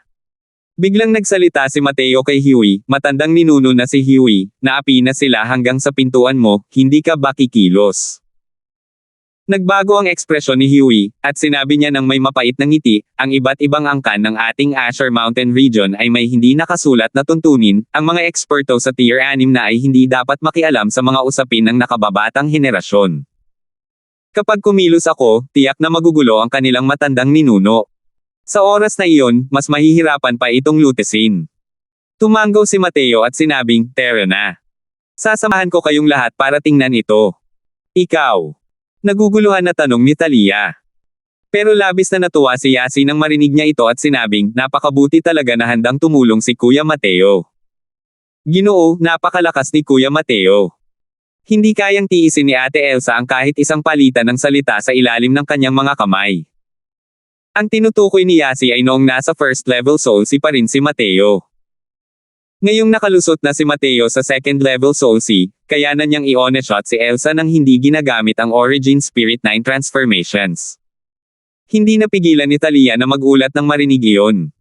Biglang nagsalita si Mateo kay Huey, matandang ninuno na si Huey, naapi na sila hanggang sa pintuan mo, hindi ka ba kikilos? Nagbago ang ekspresyon ni Huey, at sinabi niya ng may mapait na ngiti, ang iba't ibang angkan ng ating Asher Mountain region ay may hindi nakasulat na tuntunin, ang mga eksperto sa Tier 6 na ay hindi dapat makialam sa mga usapin ng nakababatang henerasyon. Kapag kumilos ako, tiyak na magugulo ang kanilang matandang ninuno. Sa oras na iyon, mas mahihirapan pa itong lutesin. Tumanggaw si Mateo at sinabing, tara na. Sasamahan ko kayong lahat para tingnan ito. Ikaw. Naguguluhan na tanong ni Thalia. Pero labis na natuwa si Yasi nang marinig niya ito at sinabing, napakabuti talaga na handang tumulong si Kuya Mateo. Ginoo, napakalakas ni Kuya Mateo. Hindi kayang tiisin ni Ate Elsa ang kahit isang palitan ng salita sa ilalim ng kanyang mga kamay. Ang tinutukoy ni Yasi ay noong nasa first level soul si pa rin si Mateo. Ngayong nakalusot na si Mateo sa second level soul si, kaya na niyang i-one-shot si Elsa nang hindi ginagamit ang Origin Spirit 9 transformations. Hindi napigilan ni Thalia na magulat nang marinig iyon.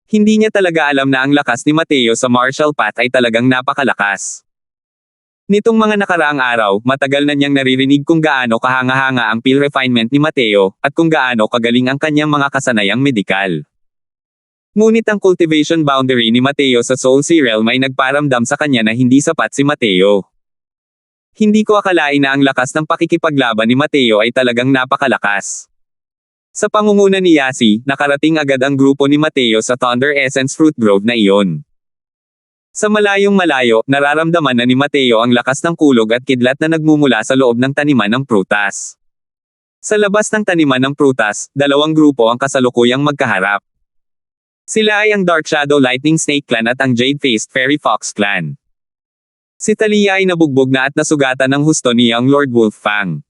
Hindi niya talaga alam na ang lakas ni Mateo sa martial path ay talagang napakalakas. Nitong mga nakaraang araw, matagal na niyang naririnig kung gaano kahanga-hanga ang pill refinement ni Mateo, at kung gaano kagaling ang kanyang mga kasanayang medikal. Ngunit ang cultivation boundary ni Mateo sa Soul Sea Realm ay nagparamdam sa kanya na hindi sapat si Mateo. Hindi ko akalain na ang lakas ng pakikipaglaban ni Mateo ay talagang napakalakas. Sa pangunguna ni Yasi, nakarating agad ang grupo ni Mateo sa Thunder Essence Fruit Grove na iyon. Sa malayong malayo, nararamdaman na ni Mateo ang lakas ng kulog at kidlat na nagmumula sa loob ng taniman ng prutas. Sa labas ng taniman ng prutas, dalawang grupo ang kasalukuyang magkaharap. Sila ay ang Dark Shadow Lightning Snake Clan at ang Jade-Faced Fairy Fox Clan. Si Thalia ay nabugbog na at nasugatan ng husto ni Young Lord Wolffang.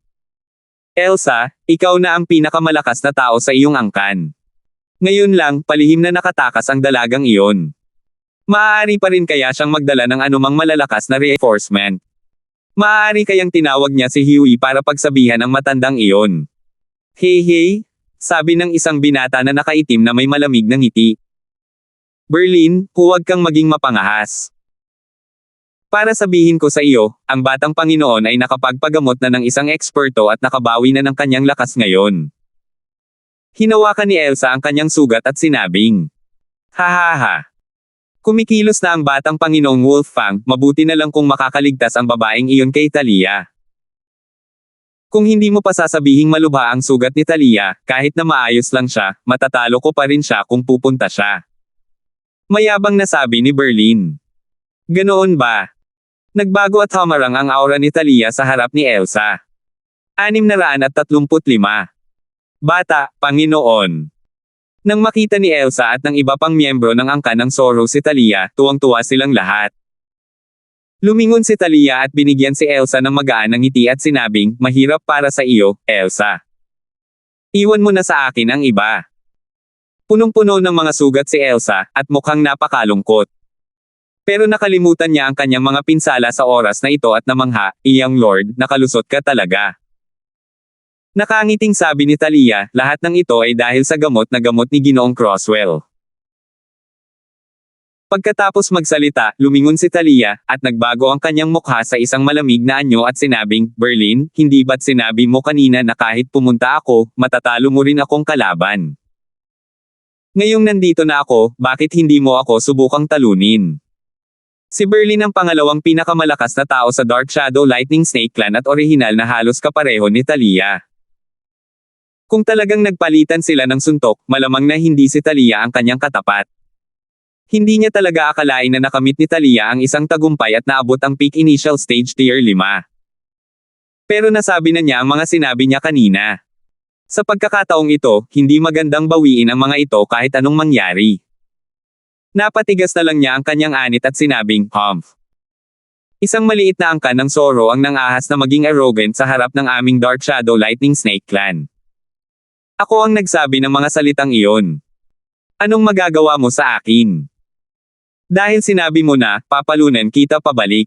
Elsa, ikaw na ang pinakamalakas na tao sa iyong angkan. Ngayon lang, palihim na nakatakas ang dalagang iyon. Maaari pa rin kaya siyang magdala ng anumang malalakas na reinforcement. Maaari kayang tinawag niya si Huey para pagsabihan ang matandang iyon. Hey hey, sabi ng isang binata na nakaitim na may malamig na ngiti. Berlin, huwag kang maging mapangahas. Para sabihin ko sa iyo, ang batang Panginoon ay nakapagpagamot na ng isang eksperto at nakabawi na ng kanyang lakas ngayon. Hinawakan ni Elsa ang kanyang sugat at sinabing, hahaha. Kumikilos na ang batang Panginoong Wolffang, mabuti na lang kung makakaligtas ang babaeng iyon kay Thalia. Kung hindi mo pa sasabihing malubha ang sugat ni Thalia, kahit na maayos lang siya, matatalo ko pa rin siya kung pupunta siya. Mayabang na sabi ni Berlin. Ganoon ba? Nagbago at hamarang ang aura ni Thalia sa harap ni Elsa. 635. Bata, Panginoon. Nang makita ni Elsa at ng iba pang miyembro ng angkan ng Zorro si Thalia, tuwang-tuwa silang lahat. Lumingon si Thalia at binigyan si Elsa ng magaan ng ngiti at sinabing, mahirap para sa iyo, Elsa. Iwan mo na sa akin ang iba. Punong-puno ng mga sugat si Elsa, at mukhang napakalungkot. Pero nakalimutan niya ang kanyang mga pinsala sa oras na ito at namangha, Young Lord, nakalusot ka talaga. Nakangiting sabi ni Thalia, lahat ng ito ay dahil sa gamot ni Ginoong Crosswell. Pagkatapos magsalita, lumingon si Thalia, at nagbago ang kanyang mukha sa isang malamig na anyo at sinabing, Berlin, hindi ba't sinabi mo kanina na kahit pumunta ako, matatalo mo rin akong kalaban? Ngayong nandito na ako, bakit hindi mo ako subukang talunin? Si Berlin ang pangalawang pinakamalakas na tao sa Dark Shadow Lightning Snake Clan at orihinal na halos kapareho ni Thalia. Kung talagang nagpalitan sila ng suntok, malamang na hindi si Thalia ang kanyang katapat. Hindi niya talaga akalain na nakamit ni Thalia ang isang tagumpay at naabot ang peak initial stage tier 5. Pero nasabi na niya ang mga sinabi niya kanina. Sa pagkakataong ito, hindi magandang bawiin ang mga ito kahit anong mangyari. Napatigas na lang niya ang kanyang anit at sinabing, humph. Isang maliit na angkan ng Zorro ang nangahas na maging arrogant sa harap ng aming Dark Shadow Lightning Snake Clan. Ako ang nagsabi ng mga salitang iyon. Anong magagawa mo sa akin? Dahil sinabi mo na, papalunan kita pabalik.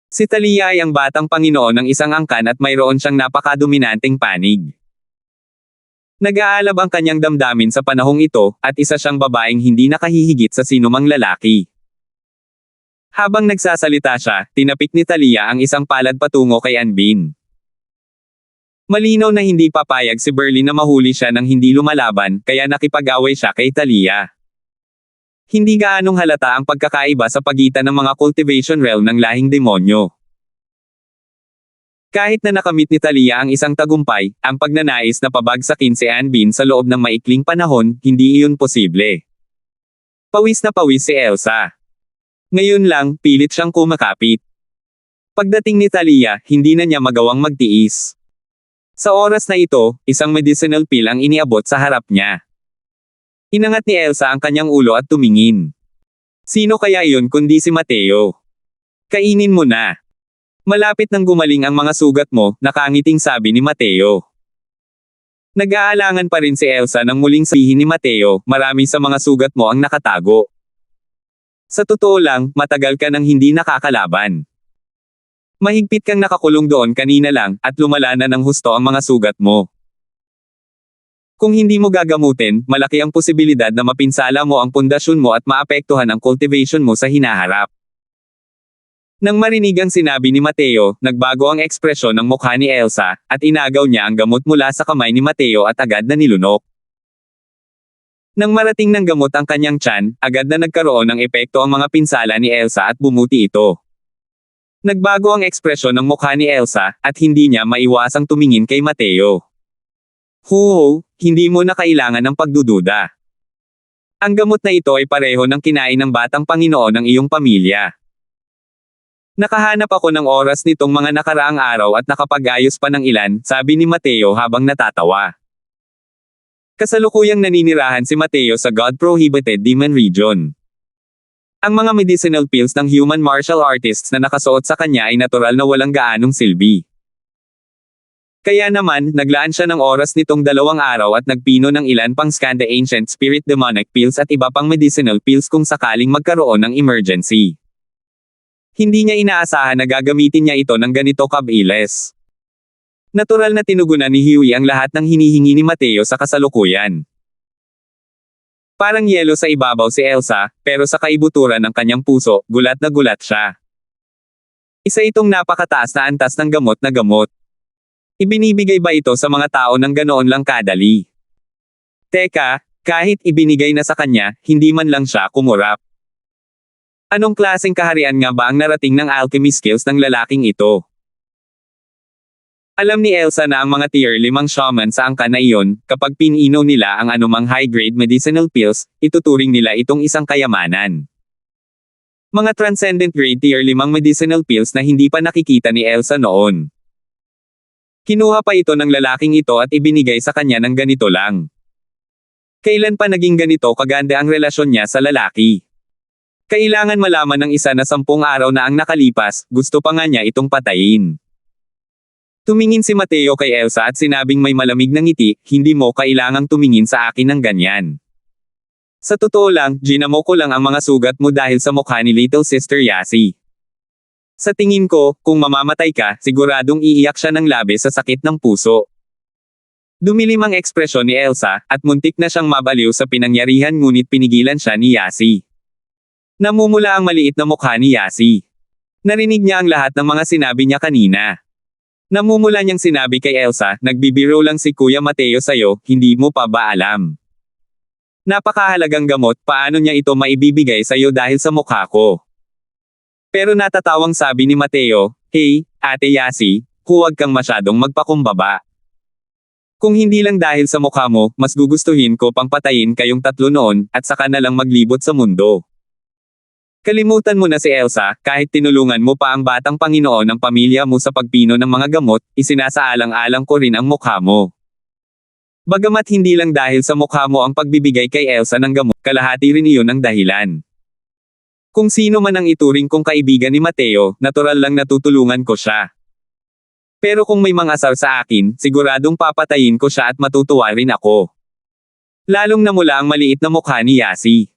Si Thalia ay ang batang Panginoon ng isang angkan at mayroon siyang napakadominanteng panig. Nag-aalab ang kanyang damdamin sa panahong ito, at isa siyang babaeng hindi nakahihigit sa sinumang lalaki. Habang nagsasalita siya, tinapik ni Thalia ang isang palad patungo kay Anbin. Malinaw na hindi papayag si Berlin na mahuli siya nang hindi lumalaban, kaya nakipag-away siya kay Thalia. Hindi gaanong halata ang pagkakaiba sa pagitan ng mga cultivation realm ng lahing demonyo. Kahit na nakamit ni Thalia ang isang tagumpay, ang pagnanais na pabagsakin si Anbin sa loob ng maikling panahon, hindi iyon posible. Pawis na pawis si Elsa. Ngayon lang, pilit siyang kumakapit. Pagdating ni Thalia, hindi na niya magawang magtiis. Sa oras na ito, isang medicinal pill ang iniabot sa harap niya. Inangat ni Elsa ang kanyang ulo at tumingin. Sino kaya iyon kundi si Mateo? Kainin mo na. Malapit nang gumaling ang mga sugat mo, nakangiting sabi ni Mateo. Nag-aalangan pa rin si Elsa nang muling sabihin ni Mateo, marami sa mga sugat mo ang nakatago. Sa totoo lang, matagal ka nang hindi nakakalaban. Mahigpit kang nakakulong doon kanina lang, at lumala na ng husto ang mga sugat mo. Kung hindi mo gagamutin, malaki ang posibilidad na mapinsala mo ang pundasyon mo at maapektuhan ang cultivation mo sa hinaharap. Nang marinig ang sinabi ni Mateo, nagbago ang ekspresyon ng mukha ni Elsa, at inagaw niya ang gamot mula sa kamay ni Mateo at agad na nilunok. Nang marating ng gamot ang kanyang tiyan, agad na nagkaroon ng epekto ang mga pinsala ni Elsa at bumuti ito. Nagbago ang ekspresyon ng mukha ni Elsa, at hindi niya maiwasang tumingin kay Mateo. Hindi mo na kailangan ng pagdududa. Ang gamot na ito ay pareho ng kinain ng batang Panginoon ng iyong pamilya. Nakahanap ako ng oras nitong mga nakaraang araw at nakapag-ayos pa ng ilan, sabi ni Mateo habang natatawa. Kasalukuyang naninirahan si Mateo sa God-prohibited demon region. Ang mga medicinal pills ng human martial artists na nakasuot sa kanya ay natural na walang gaanong silbi. Kaya naman, naglaan siya ng oras nitong 2 araw at nagpino ng ilan pang Skanda Ancient Spirit Demonic Pills at iba pang medicinal pills kung sakaling magkaroon ng emergency. Hindi niya inaasahan na gagamitin niya ito ng ganito kabilis. Natural na tinugunan ni Huey ang lahat ng hinihingi ni Mateo sa kasalukuyan. Parang yelo sa ibabaw si Elsa, pero sa kaibuturan ng kanyang puso, gulat na gulat siya. Isa itong napakataas na antas ng gamot na gamot. Ibinibigay ba ito sa mga tao ng ganoon lang kadali? Teka, kahit ibinigay na sa kanya, hindi man lang siya kumurap. Anong klaseng kaharian nga ba ang narating ng alchemy skills ng lalaking ito? Alam ni Elsa na ang mga tier 5 shaman sa angka na iyon, kapag piniinom nila ang anumang high-grade medicinal pills, ituturing nila itong isang kayamanan. Mga transcendent grade tier 5 medicinal pills na hindi pa nakikita ni Elsa noon. Kinuha pa ito ng lalaking ito at ibinigay sa kanya ng ganito lang. Kailan pa naging ganito kaganda ang relasyon niya sa lalaki? Kailangan malaman ng isa na 10 araw na ang nakalipas, gusto pa nga niya itong patayin. Tumingin si Mateo kay Elsa at sinabing may malamig na ngiti, hindi mo kailangang tumingin sa akin ng ganyan. Sa totoo lang, ginamo ko lang ang mga sugat mo dahil sa mukha ni Little Sister Yasi. Sa tingin ko, kung mamamatay ka, siguradong iiyak siya ng labis sa sakit ng puso. Dumilim ang ekspresyon ni Elsa, at muntik na siyang mabaliw sa pinangyarihan ngunit pinigilan siya ni Yasi. Namumula ang maliit na mukha ni Yasi. Narinig niya ang lahat ng mga sinabi niya kanina. Namumula niyang sinabi kay Elsa, nagbibiro lang si Kuya Mateo sa'yo, hindi mo pa ba alam? Napakahalagang gamot, paano niya ito maibibigay sa'yo dahil sa mukha ko? Pero natatawang sabi ni Mateo, hey, Ate Yasi, huwag kang masyadong magpakumbaba. Kung hindi lang dahil sa mukha mo, mas gugustuhin ko pang patayin kayong 3 noon, at saka na lang maglibot sa mundo. Kalimutan mo na si Elsa, kahit tinulungan mo pa ang batang Panginoon ng pamilya mo sa pagpino ng mga gamot, isinasaalang-alang ko rin ang mukha mo. Bagamat hindi lang dahil sa mukha mo ang pagbibigay kay Elsa ng gamot, kalahati rin iyon ang dahilan. Kung sino man ang ituring kong kaibigan ni Mateo, natural lang natutulungan ko siya. Pero kung may mangasar sa akin, siguradong papatayin ko siya at matutuwa rin ako. Lalong namula ang maliit na mukha ni Yasi.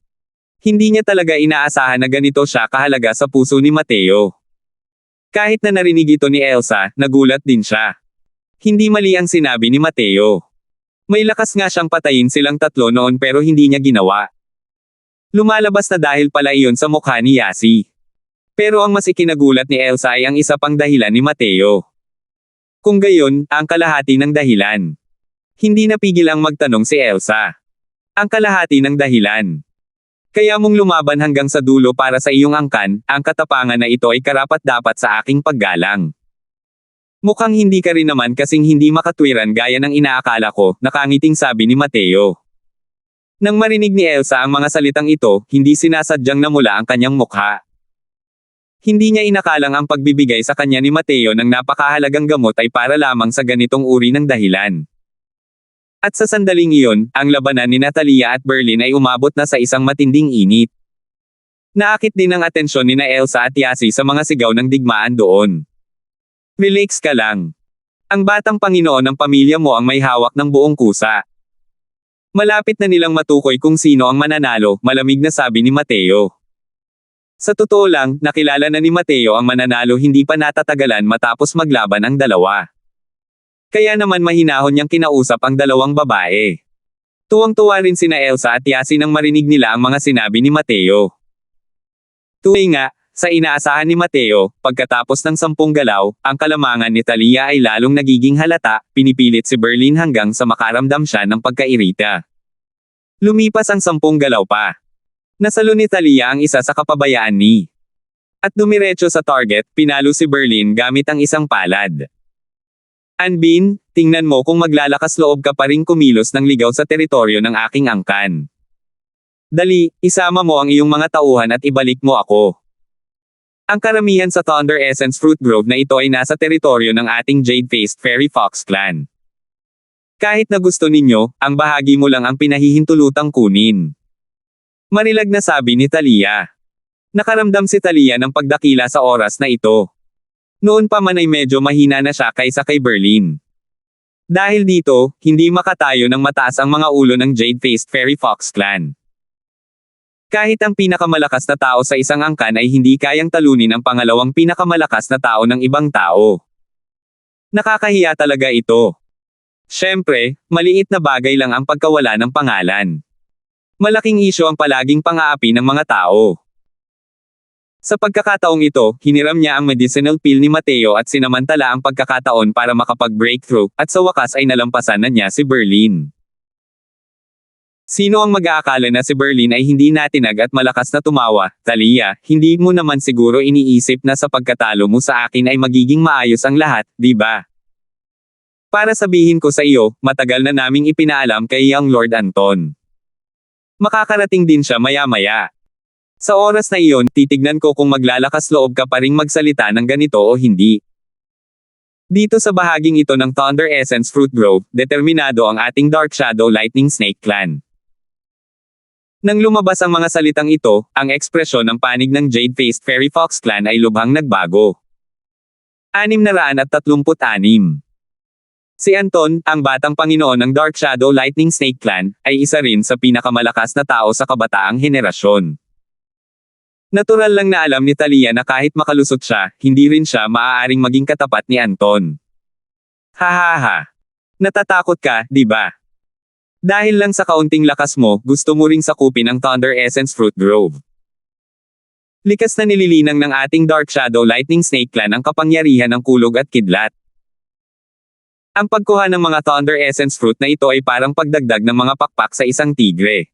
Hindi niya talaga inaasahan na ganito siya kahalaga sa puso ni Mateo. Kahit na narinig ito ni Elsa, nagulat din siya. Hindi mali ang sinabi ni Mateo. May lakas nga siyang patayin silang 3 noon pero hindi niya ginawa. Lumalabas na dahil pala iyon sa mukha ni Yasi. Pero ang mas ikinagulat ni Elsa ay ang isa pang dahilan ni Mateo. Kung gayon, ang kalahati ng dahilan. Hindi napigil ang magtanong si Elsa. Ang kalahati ng dahilan. Kaya mong lumaban hanggang sa dulo para sa iyong angkan, ang katapangan na ito ay karapat-dapat sa aking paggalang. Mukhang hindi ka rin naman kasing hindi makatwiran gaya ng inaakala ko, nakangiting sabi ni Mateo. Nang marinig ni Elsa ang mga salitang ito, hindi sinasadyang namula ang kanyang mukha. Hindi niya inakalang ang pagbibigay sa kanya ni Mateo ng napakahalagang gamot ay para lamang sa ganitong uri ng dahilan. At sa sandaling iyon, ang labanan ni Natalia at Berlin ay umabot na sa isang matinding init. Naakit din ang atensyon ni Elsa at Yasi sa mga sigaw ng digmaan doon. Relax ka lang. Ang batang Panginoon ng pamilya mo ang may hawak ng buong kusa. Malapit na nilang matukoy kung sino ang mananalo, malamig na sabi ni Mateo. Sa totoo lang, nakilala na ni Mateo ang mananalo hindi pa natatagalan matapos maglaban ang dalawa. Kaya naman mahinahon niyang kinausap ang 2 babae. Tuwang-tuwa rin sina Elsa at Yasi nang marinig nila ang mga sinabi ni Mateo. Tuwing nga, sa inaasahan ni Mateo, pagkatapos ng 10 galaw, ang kalamangan ni Talia ay lalong nagiging halata, pinipilit si Berlin hanggang sa makaramdam siya ng pagkairita. Lumipas ang 10 galaw pa. Nasalo ni Talia ang isa sa kapabayaan ni. At dumiretso sa target, pinalo si Berlin gamit ang isang palad. Anbin, tingnan mo kung maglalakas loob ka pa ring kumilos ng ligaw sa teritoryo ng aking angkan. Dali, isama mo ang iyong mga tauhan at ibalik mo ako. Ang karamihan sa Thunder Essence Fruit Grove na ito ay nasa teritoryo ng ating Jade-Faced Fairy Fox Clan. Kahit na gusto ninyo, ang bahagi mo lang ang pinahihintulutang kunin. Marilag na sabi ni Thalia. Nakaramdam si Thalia ng pagdakila sa oras na ito. Noon pa man ay medyo mahina na siya kaysa kay Berlin. Dahil dito, hindi makatayo ng mataas ang mga ulo ng Jade-Faced Fairy Fox Clan. Kahit ang pinakamalakas na tao sa isang angkan ay hindi kayang talunin ang pangalawang pinakamalakas na tao ng ibang tao. Nakakahiya talaga ito. Siyempre, maliit na bagay lang ang pagkawala ng pangalan. Malaking isyu ang palaging pang-aapi ng mga tao. Sa pagkakataong ito, hiniram niya ang medicinal pill ni Mateo at sinamantala ang pagkakataon para makapag-breakthrough, at sa wakas ay nalampasan na niya si Berlin. Sino ang mag-aakala na si Berlin ay hindi natinag at malakas na tumawa? Thalia, hindi mo naman siguro iniisip na sa pagkatalo mo sa akin ay magiging maayos ang lahat, di ba? Para sabihin ko sa iyo, matagal na naming ipinaalam kay Young Lord Anton. Makakarating din siya maya-maya. Sa oras na iyon, titignan ko kung maglalakas loob ka pa ring magsalita ng ganito o hindi. Dito sa bahaging ito ng Thunder Essence Fruit Grove, determinado ang ating Dark Shadow Lightning Snake Clan. Nang lumabas ang mga salitang ito, ang ekspresyon ng panig ng Jade-Faced Fairy Fox Clan ay lubhang nagbago. 636. Si Anton, ang batang Panginoon ng Dark Shadow Lightning Snake Clan, ay isa rin sa pinakamalakas na tao sa kabataang henerasyon. Natural lang na alam ni Thalia na kahit makalusot siya, hindi rin siya maaaring maging katapat ni Anton. Hahaha. Natatakot ka, di ba? Dahil lang sa kaunting lakas mo, gusto mo ring sakupin ang Thunder Essence Fruit Grove. Likas na nililinang ng ating Dark Shadow Lightning Snake Clan ang kapangyarihan ng kulog at kidlat. Ang pagkuha ng mga Thunder Essence Fruit na ito ay parang pagdagdag ng mga pakpak sa isang tigre.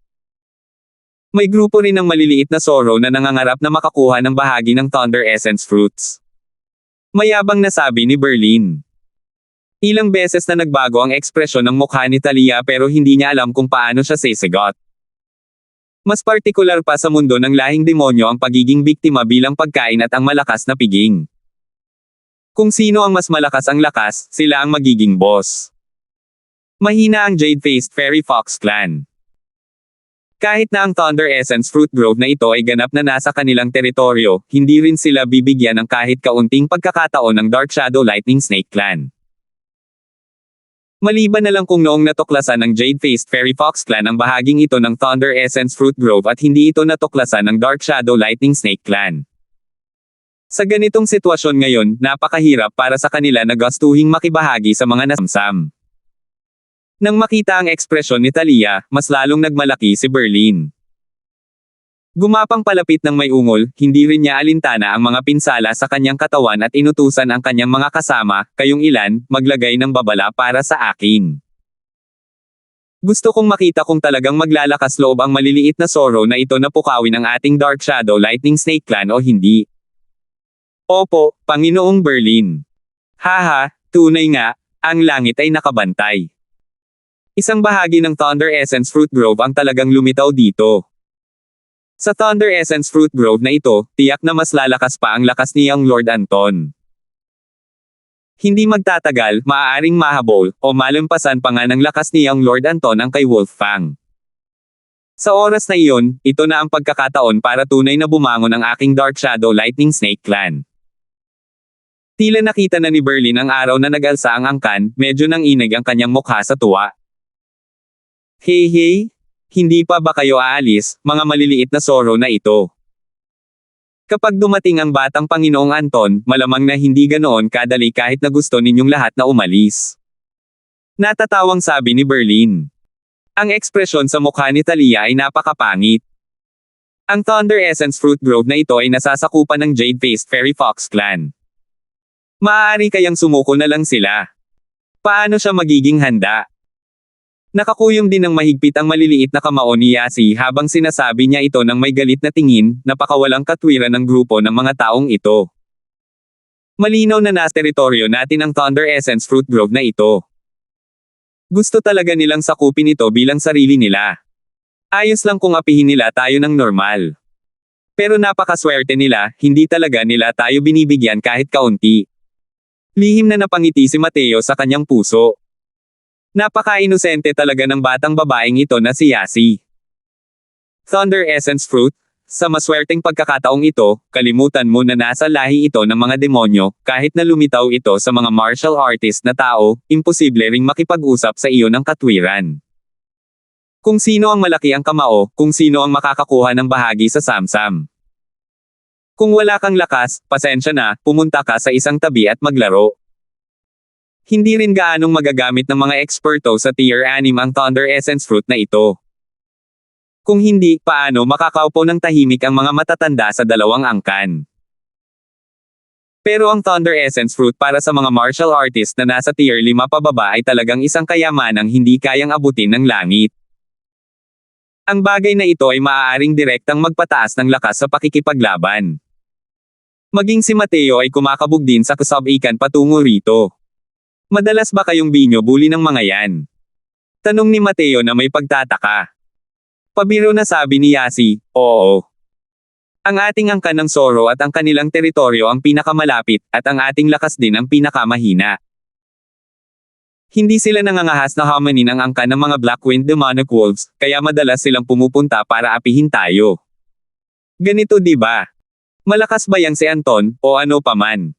May grupo rin ng maliliit na Zoro na nangangarap na makakuha ng bahagi ng Thunder Essence Fruits. Mayabang na sabi ni Berlin. Ilang beses na nagbago ang ekspresyon ng mukha ni Thalia pero hindi niya alam kung paano siya sisigot. Mas partikular pa sa mundo ng lahing demonyo ang pagiging biktima bilang pagkain at ang malakas na piging. Kung sino ang mas malakas ang lakas, sila ang magiging boss. Mahina ang Jade-Faced Fairy Fox Clan. Kahit na ang Thunder Essence Fruit Grove na ito ay ganap na nasa kanilang teritoryo, hindi rin sila bibigyan ng kahit kaunting pagkakataon ng Dark Shadow Lightning Snake Clan. Maliban na lang kung noong natuklasan ng Jade-Faced Fairy Fox Clan ang bahaging ito ng Thunder Essence Fruit Grove at hindi ito natuklasan ng Dark Shadow Lightning Snake Clan. Sa ganitong sitwasyon ngayon, napakahirap para sa kanila na gustuhing makibahagi sa mga nasamsam. Nang makita ang ekspresyon ni Thalia, mas lalong nagmalaki si Berlin. Gumapang palapit ng may ungol, hindi rin niya alintana ang mga pinsala sa kanyang katawan at inutusan ang kanyang mga kasama, kayong ilan, maglagay ng babala para sa akin. Gusto kong makita kung talagang maglalakas loob ang maliliit na Zoro na ito na pukawin ang ating Dark Shadow Lightning Snake Clan o hindi. Opo, Panginoong Berlin. Haha, tunay nga, ang langit ay nakabantay. Isang bahagi ng Thunder Essence Fruit Grove ang talagang lumitaw dito. Sa Thunder Essence Fruit Grove na ito, tiyak na mas lalakas pa ang lakas ni Young Lord Anton. Hindi magtatagal, maaaring mahabol, o malampasan pa nga ng lakas ni Young Lord Anton ang kay Wolfang. Sa oras na iyon, ito na ang pagkakataon para tunay na bumangon ang aking Dark Shadow Lightning Snake Clan. Tila nakita na ni Berlin ang araw na nag-alsa ang angkan, medyo nang inig ang kanyang mukha sa tuwa. Hey, hindi pa ba kayo aalis, mga maliliit na Zoro na ito? Kapag dumating ang batang Panginoong Anton, malamang na hindi ganoon kadali kahit na gusto ninyong lahat na umalis. Natatawang sabi ni Berlin. Ang ekspresyon sa mukha ni Thalia ay napakapangit. Ang Thunder Essence Fruit Grove na ito ay nasasakupan ng Jade-Faced Fairy Fox Clan. Maaari kayang sumuko na lang sila. Paano siya magiging handa? Nakakuyom din ng mahigpit ang maliliit na kamao ni Yasi habang sinasabi niya ito ng may galit na tingin, napakawalang katwiran ng grupo ng mga taong ito. Malinaw na nasa teritoryo natin ang Thunder Essence Fruit Grove na ito. Gusto talaga nilang sakupin ito bilang sarili nila. Ayos lang kung apihin nila tayo ng normal. Pero napakaswerte nila, hindi talaga nila tayo binibigyan kahit kaunti. Lihim na napangiti si Mateo sa kanyang puso. Napaka-inosente talaga ng batang babaeng ito na si Yasi. Thunder Essence Fruit, sa maswerteng pagkakataong ito, kalimutan mo na nasa lahi ito ng mga demonyo, kahit na lumitaw ito sa mga martial artist na tao, imposible ring makipag-usap sa iyo ng katwiran. Kung sino ang malaki ang kamao, kung sino ang makakakuha ng bahagi sa samsam. Kung wala kang lakas, pasensya na, pumunta ka sa isang tabi at maglaro. Hindi rin gaanong magagamit ng mga eksperto sa Tier 6 ang Thunder Essence Fruit na ito. Kung hindi, paano makakaupo ng tahimik ang mga matatanda sa dalawang angkan? Pero ang Thunder Essence Fruit para sa mga martial artist na nasa Tier 5 pababa ay talagang isang kayamanang hindi kayang abutin ng langit. Ang bagay na ito ay maaaring direktang magpataas ng lakas sa pakikipaglaban. Maging si Mateo ay kumakabog din sa kasabikan patungo rito. Madalas ba kayong binyo-bully ng mga yan? Tanong ni Mateo na may pagtataka. Pabiro na sabi ni Yasi, oo. Ang ating angkan ng Zoro at ang kanilang teritoryo ang pinakamalapit, at ang ating lakas din ang pinakamahina. Hindi sila nangangahas na hamanin ang angkan ng mga Blackwind Demonic Wolves, kaya madalas silang pumupunta para apihin tayo. Ganito di ba? Malakas ba yang si Anton, o ano paman?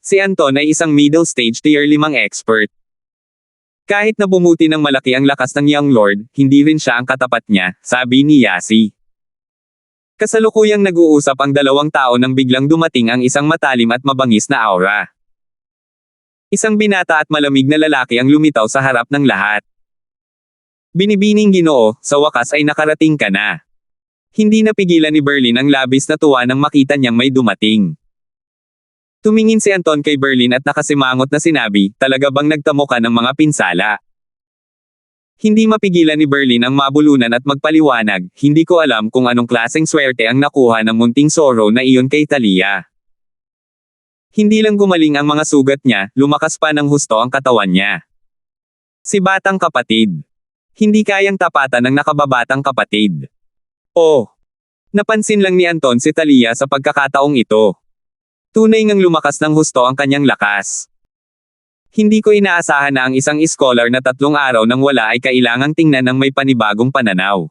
Si Anton ay isang middle stage tier 5 expert. Kahit na bumuti ng malaki ang lakas ng Young Lord, hindi rin siya ang katapat niya, sabi ni Yasi. Kasalukuyang nag-uusap ang dalawang tao nang biglang dumating ang isang matalim at mabangis na aura. Isang binata at malamig na lalaki ang lumitaw sa harap ng lahat. Binibining Ginoo, sa wakas ay nakarating ka na. Hindi napigilan ni Berlin ang labis na tuwa nang makita niyang may dumating. Tumingin si Anton kay Berlin at nakasimangot na sinabi, talaga bang nagtamo ka ng mga pinsala? Hindi mapigilan ni Berlin ang mabulunan at magpaliwanag, hindi ko alam kung anong klaseng swerte ang nakuha ng munting Zoro na iyon kay Thalia. Hindi lang gumaling ang mga sugat niya, lumakas pa ng husto ang katawan niya. Si batang kapatid. Hindi kayang tapatan ng nakababatang kapatid. Oh! Napansin lang ni Anton si Thalia sa pagkakataong ito. Tunay ngang lumakas ng husto ang kanyang lakas. Hindi ko inaasahan na ang isang scholar na 3 araw nang wala ay kailangang tingnan ng may panibagong pananaw.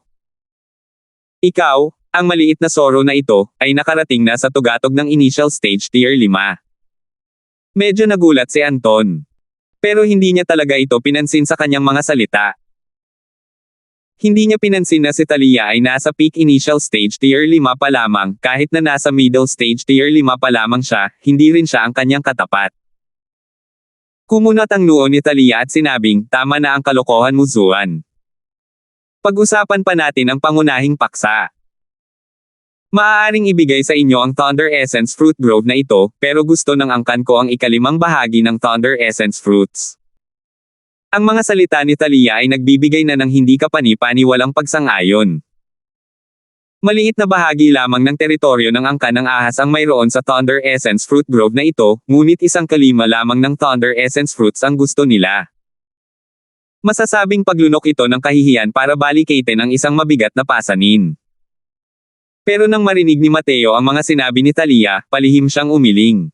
Ikaw, ang maliit na Zoro na ito, ay nakarating na sa tugatog ng initial stage tier 5. Medyo nagulat si Anton. Pero hindi niya talaga ito pinansin sa kanyang mga salita. Hindi niya pinansin na si Thalia ay nasa peak initial stage tier 5 pa lamang, kahit na nasa middle stage tier 5 pa lamang siya, hindi rin siya ang kanyang katapat. Kumunat ang noo ni Thalia at sinabing, tama na ang kalokohan mo Zuan. Pag-usapan pa natin ang pangunahing paksa. Maaaring ibigay sa inyo ang Thunder Essence Fruit Grove na ito, pero gusto ng angkan ko ang ikalimang bahagi ng Thunder Essence Fruits. Ang mga salita ni Thalia ay nagbibigay na ng hindi kapani-paniwalang pagsang-ayon. Maliit na bahagi lamang ng teritoryo ng angkan ng ahas ang mayroon sa Thunder Essence Fruit Grove na ito, ngunit 1/5 lamang ng Thunder Essence Fruits ang gusto nila. Masasabing paglunok ito ng kahihiyan para balikatin ang isang mabigat na pasanin. Pero nang marinig ni Mateo ang mga sinabi ni Thalia, palihim siyang umiling.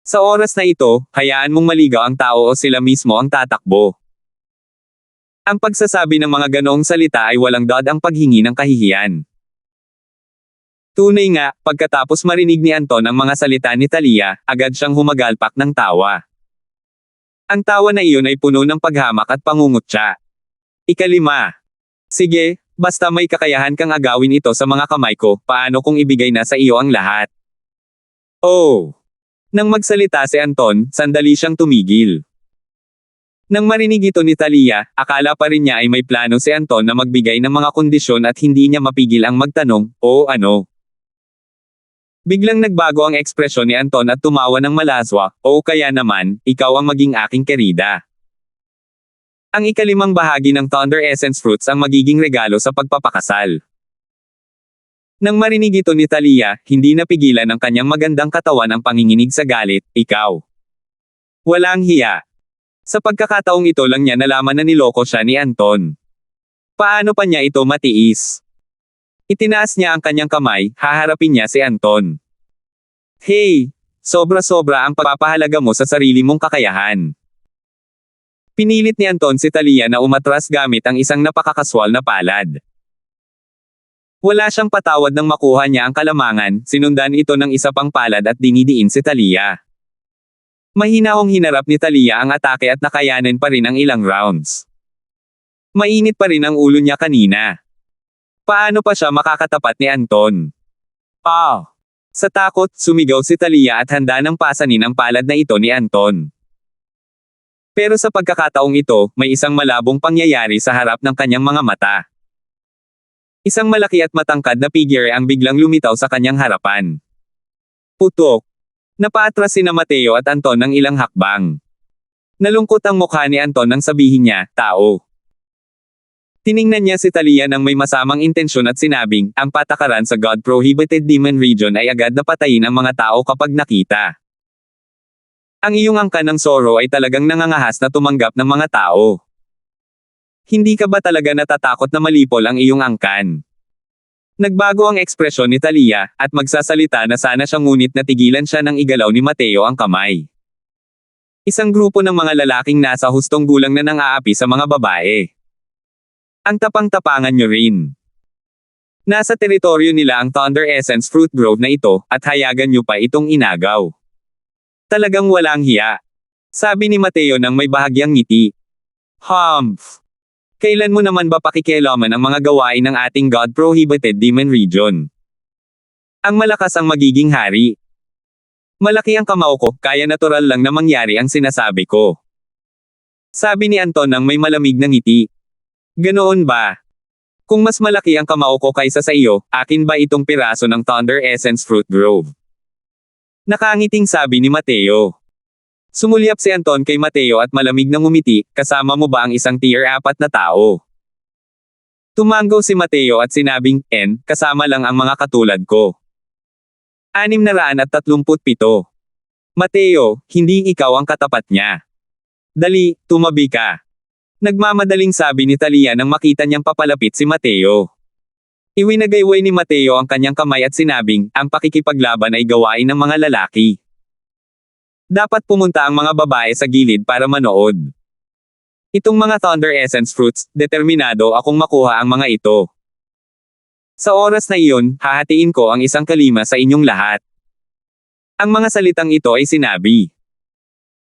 Sa oras na ito, hayaan mong maligaw ang tao o sila mismo ang tatakbo. Ang pagsasabi ng mga ganoong salita ay walang dod ang paghingi ng kahihiyan. Tunay nga, pagkatapos marinig ni Anton ang mga salita ni Thalia, agad siyang humagalpak ng tawa. Ang tawa na iyon ay puno ng paghamak at pangungutya. 5. Sige, basta may kakayahan kang agawin ito sa mga kamay ko, paano kung ibigay na sa iyo ang lahat? Oh! Nang magsalita si Anton, sandali siyang tumigil. Nang marinig ito ni Thalia, akala pa rin niya ay may plano si Anton na magbigay ng mga kondisyon at hindi niya mapigil ang magtanong, o ano? Biglang nagbago ang ekspresyon ni Anton at tumawa ng malaswa, o kaya naman, ikaw ang maging aking kerida. Ang ikalimang bahagi ng Thunder Essence Fruits ang magiging regalo sa pagpapakasal. Nang marinig ito ni Thalia, hindi napigilan ng kanyang magandang katawan ang panginginig sa galit, ikaw. Walang hiya. Sa pagkakataong ito lang niya nalaman na niloko siya ni Anton. Paano pa niya ito matiis? Itinaas niya ang kanyang kamay, haharapin niya si Anton. Hey! Sobra-sobra ang pagpapahalaga mo sa sarili mong kakayahan. Pinilit ni Anton si Thalia na umatras gamit ang isang napakakaswal na palad. Wala siyang patawad nang makuha niya ang kalamangan, sinundan ito ng isa pang palad at dinidiin si Thalia. Mahinahong hinarap ni Thalia ang atake at nakayanan pa rin ang ilang rounds. Mainit pa rin ang ulo niya kanina. Paano pa siya makakatapat ni Anton? Sa takot, sumigaw si Thalia at handa nang pasanin ang palad na ito ni Anton. Pero sa pagkakataong ito, may isang malabong pangyayari sa harap ng kanyang mga mata. Isang malaki at matangkad na figure ang biglang lumitaw sa kanyang harapan. Putok. Napaatras sina Mateo at Anton ng ilang hakbang. Nalungkot ang mukha ni Anton nang sabihin niya, tao. Tiningnan niya si Thalia nang may masamang intensyon at sinabing, ang patakaran sa God-prohibited demon region ay agad na patayin ang mga tao kapag nakita. Ang iyong angkan ng Zoro ay talagang nangangahas na tumanggap ng mga tao. Hindi ka ba talaga natatakot na malipol ang iyong angkan? Nagbago ang ekspresyon ni Thalia, at magsasalita na sana siya ngunit natigilan siya nang igalaw ni Mateo ang kamay. Isang grupo ng mga lalaking nasa hustong gulang na nang-aapi sa mga babae. Ang tapang-tapangan nyo rin. Nasa teritoryo nila ang Thunder Essence Fruit Grove na ito, at hayagan nyo pa itong inagaw. Talagang walang hiya. Sabi ni Mateo nang may bahagyang ngiti. Humph! Kailan mo naman ba pakikialaman ang mga gawain ng ating God-prohibited demon region? Ang malakas ang magiging hari. Malaki ang kamao ko, kaya natural lang na mangyari ang sinasabi ko. Sabi ni Anton nang may malamig na ngiti. Ganoon ba? Kung mas malaki ang kamao ko kaysa sa iyo, akin ba itong piraso ng Thunder Essence Fruit Grove? Nakangiting sabi ni Mateo. Sumulyap si Anton kay Mateo at malamig na ngumiti, kasama mo ba ang isang tier 4 na tao? Tumango si Mateo at sinabing, kasama lang ang mga katulad ko. 637. Mateo, hindi ikaw ang katapat niya. Dali, tumabi ka. Nagmamadaling sabi ni Thalia nang makita niyang papalapit si Mateo. Iwinagayway ni Mateo ang kanyang kamay at sinabing, ang pakikipaglaban ay gawain ng mga lalaki. Dapat pumunta ang mga babae sa gilid para manood. Itong mga Thunder Essence Fruits, determinado akong makuha ang mga ito. Sa oras na iyon, hahatiin ko ang 1/5 sa inyong lahat. Ang mga salitang ito ay sinabi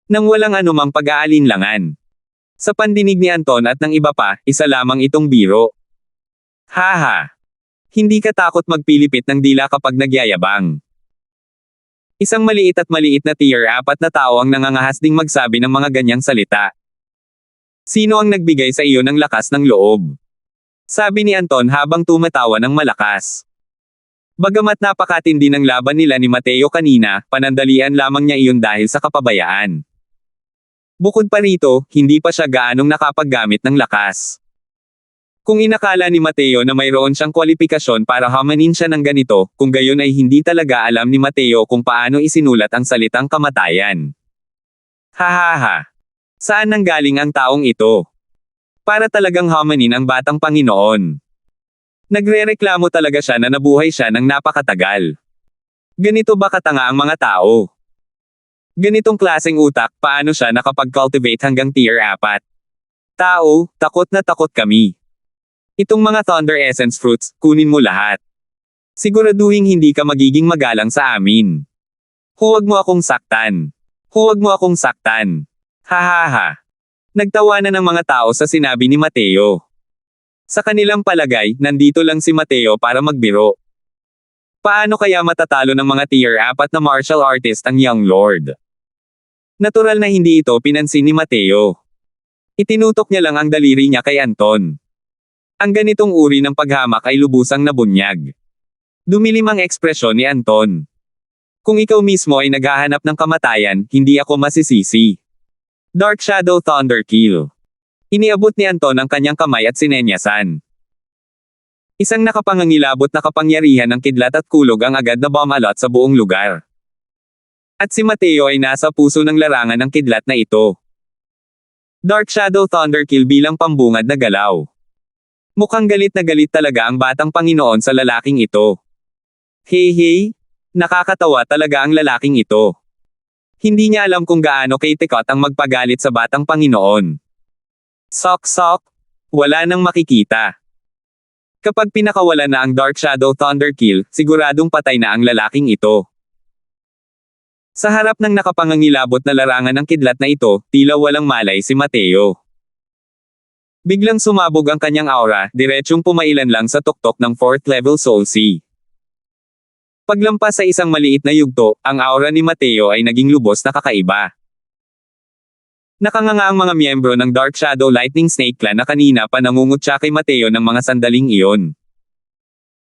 nang walang anumang pag-aalinlangan. Sa pandinig ni Anton at ng iba pa, isa lamang itong biro. Haha! Hindi ka takot magpilipit ng dila kapag nagyayabang. Isang maliit na tier 4 na tao ang nangangahas ding magsabi ng mga ganyang salita. Sino ang nagbigay sa iyo ng lakas ng loob? Sabi ni Anton habang tumatawa ng malakas. Bagamat napakatindi ng laban nila ni Mateo kanina, panandalian lamang niya iyon dahil sa kapabayaan. Bukod pa rito, hindi pa siya gaanong nakapaggamit ng lakas. Kung inakala ni Mateo na mayroon siyang kwalifikasyon para hamanin siya ng ganito, kung gayon ay hindi talaga alam ni Mateo kung paano isinulat ang salitang kamatayan. Hahaha! Saan nanggaling ang taong ito? Para talagang hamanin ang batang Panginoon. Nagrereklamo talaga siya na nabuhay siya ng napakatagal. Ganito ba katanga ang mga tao? Ganitong klaseng utak, paano siya nakapag-cultivate hanggang tier 4? Tao, takot na takot kami. Itong mga Thunder Essence Fruits, kunin mo lahat. Siguraduhin hindi ka magiging magalang sa amin. Huwag mo akong saktan. Huwag mo akong saktan. Hahaha. Nagtawanan ng mga tao sa sinabi ni Mateo. Sa kanilang palagay, nandito lang si Mateo para magbiro. Paano kaya matatalo ng mga tier 4 na martial artist ang Young Lord? Natural na hindi ito pinansin ni Mateo. Itinutok niya lang ang daliri niya kay Anton. Ang ganitong uri ng paghamak ay lubusang nabunyag. Dumilim ang ekspresyon ni Anton. Kung ikaw mismo ay naghahanap ng kamatayan, hindi ako masisisi. Dark Shadow Thunder Kill. Iniabot ni Anton ang kanyang kamay at sinenyasan. Isang nakapangangilabot na kapangyarihan ng kidlat at kulog ang agad na bumalot sa buong lugar. At si Mateo ay nasa puso ng larangan ng kidlat na ito. Dark Shadow Thunderkill bilang pambungad na galaw. Mukhang galit na galit talaga ang batang Panginoon sa lalaking ito. Hey, nakakatawa talaga ang lalaking ito. Hindi niya alam kung gaano kaitikot ang magpagalit sa batang Panginoon. Sok, wala nang makikita. Kapag pinakawalan na ang Dark Shadow Thunderkill, siguradong patay na ang lalaking ito. Sa harap ng nakapangangilabot na larangan ng kidlat na ito, tila walang malay si Mateo. Biglang sumabog ang kanyang aura, diretsyong pumailan lang sa tuktok ng 4th level Soul Sea. Paglampas sa isang maliit na yugto, ang aura ni Mateo ay naging lubos na kakaiba. Nakanganga ang mga miyembro ng Dark Shadow Lightning Snake Clan na kanina pa nangungutya kay Mateo ng mga sandaling iyon.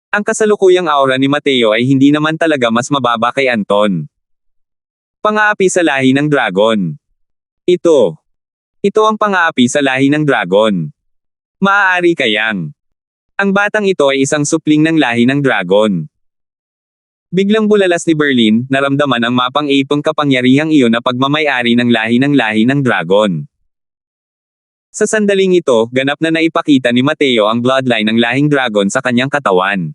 Ang kasalukuyang aura ni Mateo ay hindi naman talaga mas mababa kay Anton. Pang-aapi sa lahi ng dragon. Ito ang pang-aapi sa lahi ng dragon. Maaari kayang ang batang ito ay isang supling ng lahi ng dragon. Biglang bulalas ni Berlin, naramdaman ang mapang-ipong kapangyarihang iyon na pagmamay-ari ng lahi ng dragon. Sa sandaling ito, ganap na naipakita ni Mateo ang bloodline ng lahing dragon sa kanyang katawan.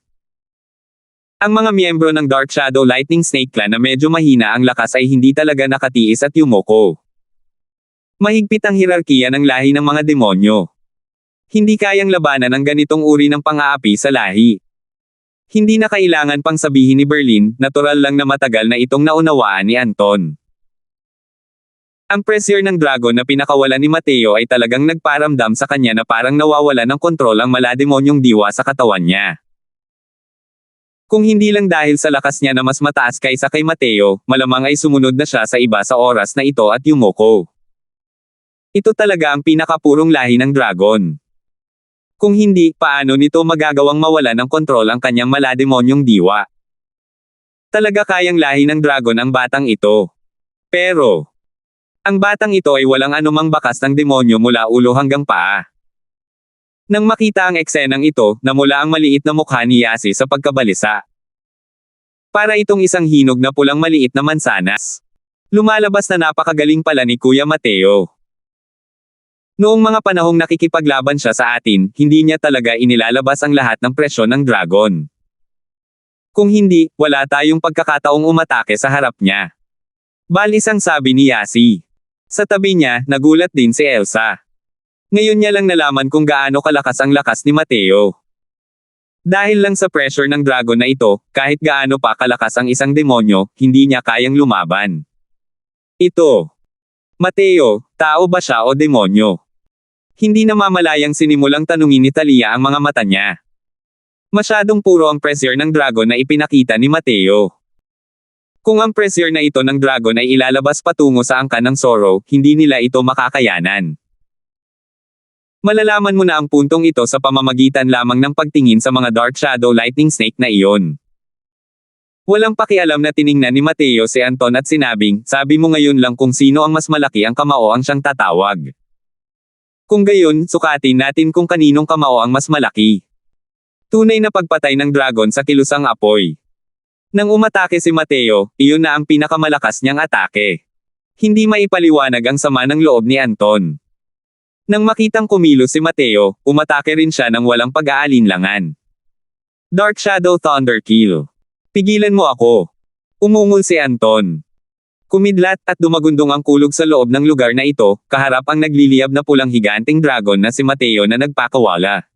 Ang mga miyembro ng Dark Shadow Lightning Snake Clan na medyo mahina ang lakas ay hindi talaga nakatiis at yumoko. Mahigpit ang hierarkiya ng lahi ng mga demonyo. Hindi kayang labanan ang ganitong uri ng pang-aapi sa lahi. Hindi na kailangan pang sabihin ni Berlin, natural lang na matagal na itong naunawaan ni Anton. Ang pressure ng dragon na pinakawalan ni Mateo ay talagang nagparamdam sa kanya na parang nawawala ng kontrol ang malademonyong diwa sa katawan niya. Kung hindi lang dahil sa lakas niya na mas mataas kaysa kay Mateo, malamang ay sumunod na siya sa iba sa oras na ito at yumoko. Ito talaga ang pinakapurong lahi ng dragon. Kung hindi, paano nito magagawang mawala ng kontrol ang kanyang malademonyong diwa? Talaga kayang lahi ng dragon ang batang ito. Pero, ang batang ito ay walang anumang bakas ng demonyo mula ulo hanggang paa. Nang makita ang eksenang ito, namula ang maliit na mukha ni Yasi sa pagkabalisa. Para itong isang hinog na pulang maliit na mansanas. Lumalabas na napakagaling pala ni Kuya Mateo. Noong mga panahong nakikipaglaban siya sa atin, hindi niya talaga inilalabas ang lahat ng presyon ng dragon. Kung hindi, wala tayong pagkakataong umatake sa harap niya. Balisang sabi ni Yasi. Sa tabi niya, nagulat din si Elsa. Ngayon niya lang nalaman kung gaano kalakas ang lakas ni Mateo. Dahil lang sa pressure ng dragon na ito, kahit gaano pa kalakas ang isang demonyo, hindi niya kayang lumaban. Ito. Mateo, tao ba siya o demonyo? Hindi namamalayang sinimulang tanungin ni Talia ang mga mata niya. Masyadong puro ang pressure ng dragon na ipinakita ni Mateo. Kung ang pressure na ito ng dragon ay ilalabas patungo sa angkan ng Zoro, hindi nila ito makakayanan. Malalaman mo na ang puntong ito sa pamamagitan lamang ng pagtingin sa mga Dark Shadow Lightning Snake na iyon. Walang pakialam na tiningnan ni Mateo si Anton at sinabing, sabi mo ngayon lang kung sino ang mas malaki ang kamao ang siyang tatawag. Kung gayon, sukatin natin kung kaninong kamao ang mas malaki. Tunay na pagpatay ng dragon sa kilusang apoy. Nang umatake si Mateo, iyon na ang pinakamalakas niyang atake. Hindi maipaliwanag ang sama ng loob ni Anton. Nang makitang kumilos si Mateo, umatake rin siya ng walang pag-aalinlangan. Dark Shadow Thunderkill. Pigilan mo ako. Umungol si Anton. Kumidlat at dumagundong ang kulog sa loob ng lugar na ito, kaharap ang nagliliyab na pulang higanting dragon na si Mateo na nagpakawala.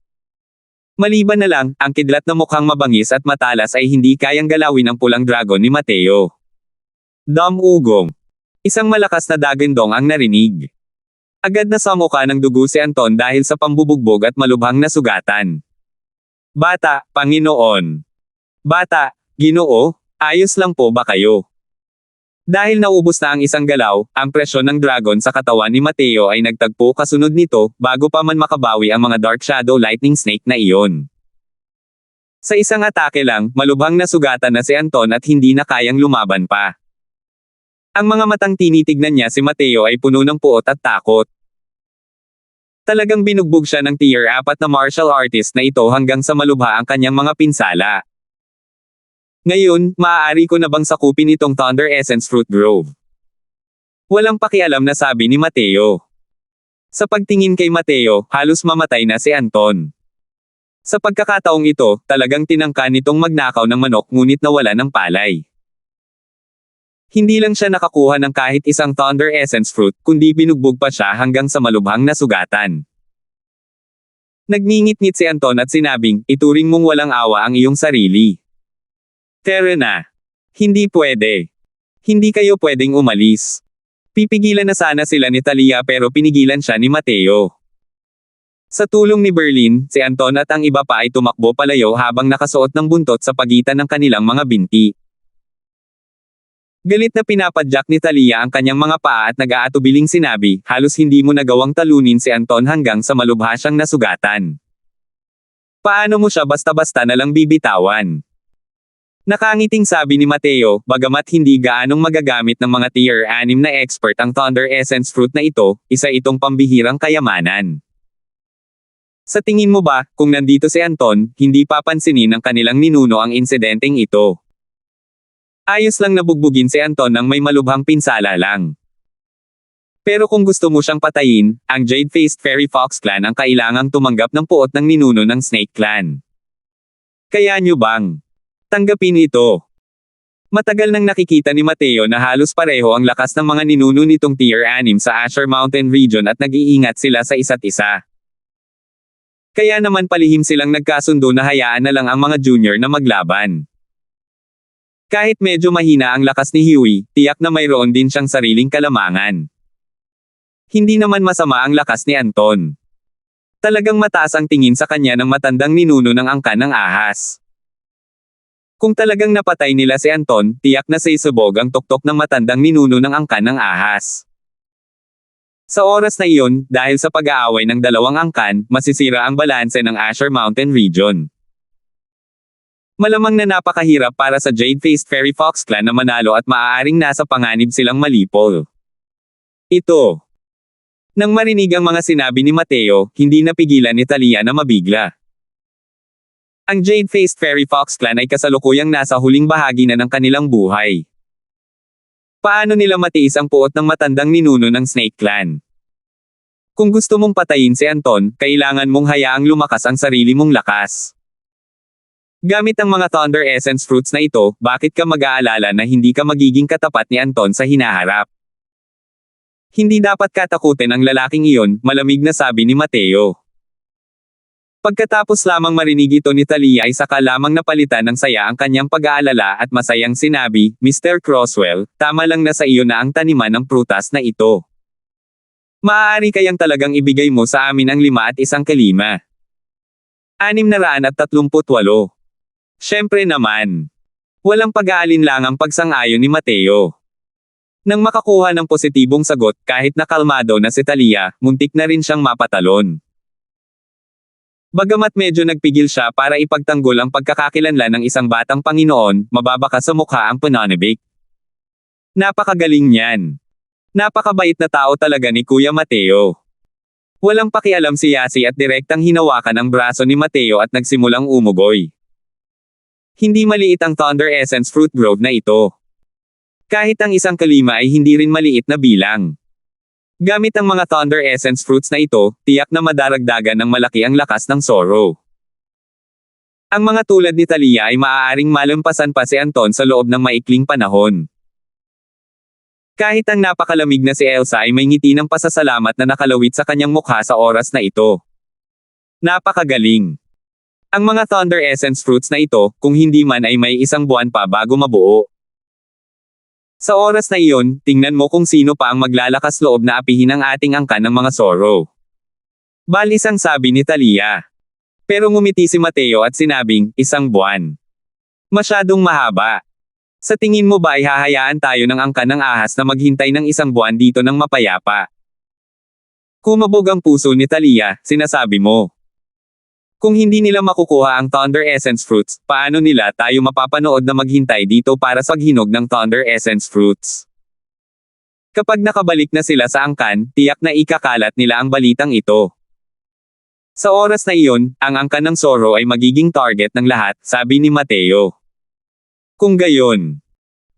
Maliban na lang, ang kidlat na mukhang mabangis at matalas ay hindi kayang galawin ang pulang dragon ni Mateo. Ugong. Isang malakas na dagandong ang narinig. Agad na samuka ng dugo si Anton dahil sa pambubugbog at malubhang na sugatan. Bata, Panginoon. Bata, Ginoo, ayos lang po ba kayo? Dahil naubos na ang isang galaw, ang presyon ng dragon sa katawan ni Mateo ay nagtagpo kasunod nito, bago pa man makabawi ang mga Dark Shadow Lightning Snake na iyon. Sa isang atake lang, malubhang nasugatan na si Anton at hindi na kayang lumaban pa. Ang mga matang tinitignan niya si Mateo ay puno ng puot at takot. Talagang binugbog siya ng tier 4 na martial artist na ito hanggang sa malubha ang kanyang mga pinsala. Ngayon, maaari ko na bang sakupin itong Thunder Essence Fruit Grove? Walang pakialam na sabi ni Mateo. Sa pagtingin kay Mateo, halos mamatay na si Anton. Sa pagkakataong ito, talagang tinangka nitong magnakaw ng manok ngunit nawala ng palay. Hindi lang siya nakakuha ng kahit isang Thunder Essence Fruit, kundi binugbog pa siya hanggang sa malubhang nasugatan. Nagngingit-ngit si Anton at sinabing, ituring mong walang awa ang iyong sarili. Tara na. Hindi pwede. Hindi kayo pwedeng umalis. Pipigilan na sana sila ni Talia pero pinigilan siya ni Mateo. Sa tulong ni Berlin, si Anton at ang iba pa ay tumakbo palayo habang nakasuot ng buntot sa pagitan ng kanilang mga binti. Galit na pinapadyak ni Talia ang kanyang mga paa at nag-aatubiling sinabi, halos hindi mo nagawang talunin si Anton hanggang sa malubha siyang nasugatan. Paano mo siya basta-basta na lang bibitawan? Nakangiting sabi ni Mateo, bagamat hindi gaanong magagamit ng mga tier 6 na expert ang Thunder Essence Fruit na ito, isa itong pambihirang kayamanan. Sa tingin mo ba, kung nandito si Anton, hindi papansinin ng kanilang ninuno ang insidenteng ito? Ayos lang nabugbugin si Anton nang may malubhang pinsala lang. Pero kung gusto mo siyang patayin, ang Jade-Faced Fairy Fox Clan ang kailangang tumanggap ng puot ng ninuno ng Snake Clan. Kaya nyo bang tanggapin ito? Matagal nang nakikita ni Mateo na halos pareho ang lakas ng mga ninuno nitong tier 6 sa Asher Mountain region at nag-iingat sila sa isa't isa. Kaya naman palihim silang nagkasundo na hayaan na lang ang mga junior na maglaban. Kahit medyo mahina ang lakas ni Huey, tiyak na mayroon din siyang sariling kalamangan. Hindi naman masama ang lakas ni Anton. Talagang mataas ang tingin sa kanya ng matandang ninuno ng angkan ng ahas. Kung talagang napatay nila si Anton, tiyak na sisubog ang tuktok ng matandang ninuno ng angkan ng ahas. Sa oras na iyon, dahil sa pag-aaway ng dalawang angkan, masisira ang balanse ng Asher Mountain region. Malamang na napakahirap para sa Jade-Faced Fairy Fox Clan na manalo at maaaring nasa panganib silang malipol. Ito. Nang marinig ang mga sinabi ni Mateo, hindi napigilan ni Talia na mabigla. Ang Jade-Faced Fairy Fox Clan ay kasalukuyang nasa huling bahagi na ng kanilang buhay. Paano nila matiis ang puot ng matandang ninuno ng Snake Clan? Kung gusto mong patayin si Anton, kailangan mong hayaang lumakas ang sarili mong lakas. Gamit ang mga Thunder Essence Fruits na ito, bakit ka mag-aalala na hindi ka magiging katapat ni Anton sa hinaharap? Hindi dapat katakutin ang lalaking iyon, malamig na sabi ni Mateo. Pagkatapos lamang marinig ito ni Talia ay saka lamang napalitan ng saya ang kanyang pag-aalala at masayang sinabi, Mr. Crosswell, tama lang na sa iyo na ang taniman ng prutas na ito. Maaari kayang talagang ibigay mo sa amin ang 5 at 1 kalima. 638. Siyempre naman. Walang pag-aalinlangang pagsang-ayon ni Mateo. Nang makakuha ng positibong sagot, kahit nakalmado na si Talia, muntik na rin siyang mapatalon. Bagamat medyo nagpigil siya para ipagtanggol ang pagkakakilanlan ng isang batang Panginoon, mababaka sa mukha ang pananabik. Napakagaling niyan. Napakabait na tao talaga ni Kuya Mateo. Walang pakialam si Yasi at direktang hinawakan ang braso ni Mateo at nagsimulang umugoy. Hindi maliit ang Thunder Essence Fruit Grove na ito. Kahit ang 1 kalima ay hindi rin maliit na bilang. Gamit ang mga Thunder Essence Fruits na ito, tiyak na madaragdagan ng malaki ang lakas ng Zoro. Ang mga tulad ni Talia ay maaaring malampasan pa si Anton sa loob ng maikling panahon. Kahit ang napakalamig na si Elsa ay may ngiti ng pasasalamat na nakalawit sa kanyang mukha sa oras na ito. Napakagaling. Ang mga Thunder Essence Fruits na ito, kung hindi man ay may 1 buwan pa bago mabuo. Sa oras na iyon, tingnan mo kung sino pa ang maglalakas loob na apihin ang ating angkan ng mga Zoro. Balis ang sabi ni Talia. Pero ngumiti si Mateo at sinabing, 1 buwan. Masyadong mahaba. Sa tingin mo ba ay hahayaan tayo ng angkan ng ahas na maghintay ng 1 buwan dito ng mapayapa? Kumabog ang puso ni Talia, sinasabi mo. Kung hindi nila makukuha ang Thunder Essence Fruits, paano nila tayo mapapanood na maghintay dito para sa paghinog ng Thunder Essence Fruits? Kapag nakabalik na sila sa angkan, tiyak na ikakalat nila ang balitang ito. Sa oras na iyon, ang angkan ng Zoro ay magiging target ng lahat, sabi ni Mateo. Kung gayon,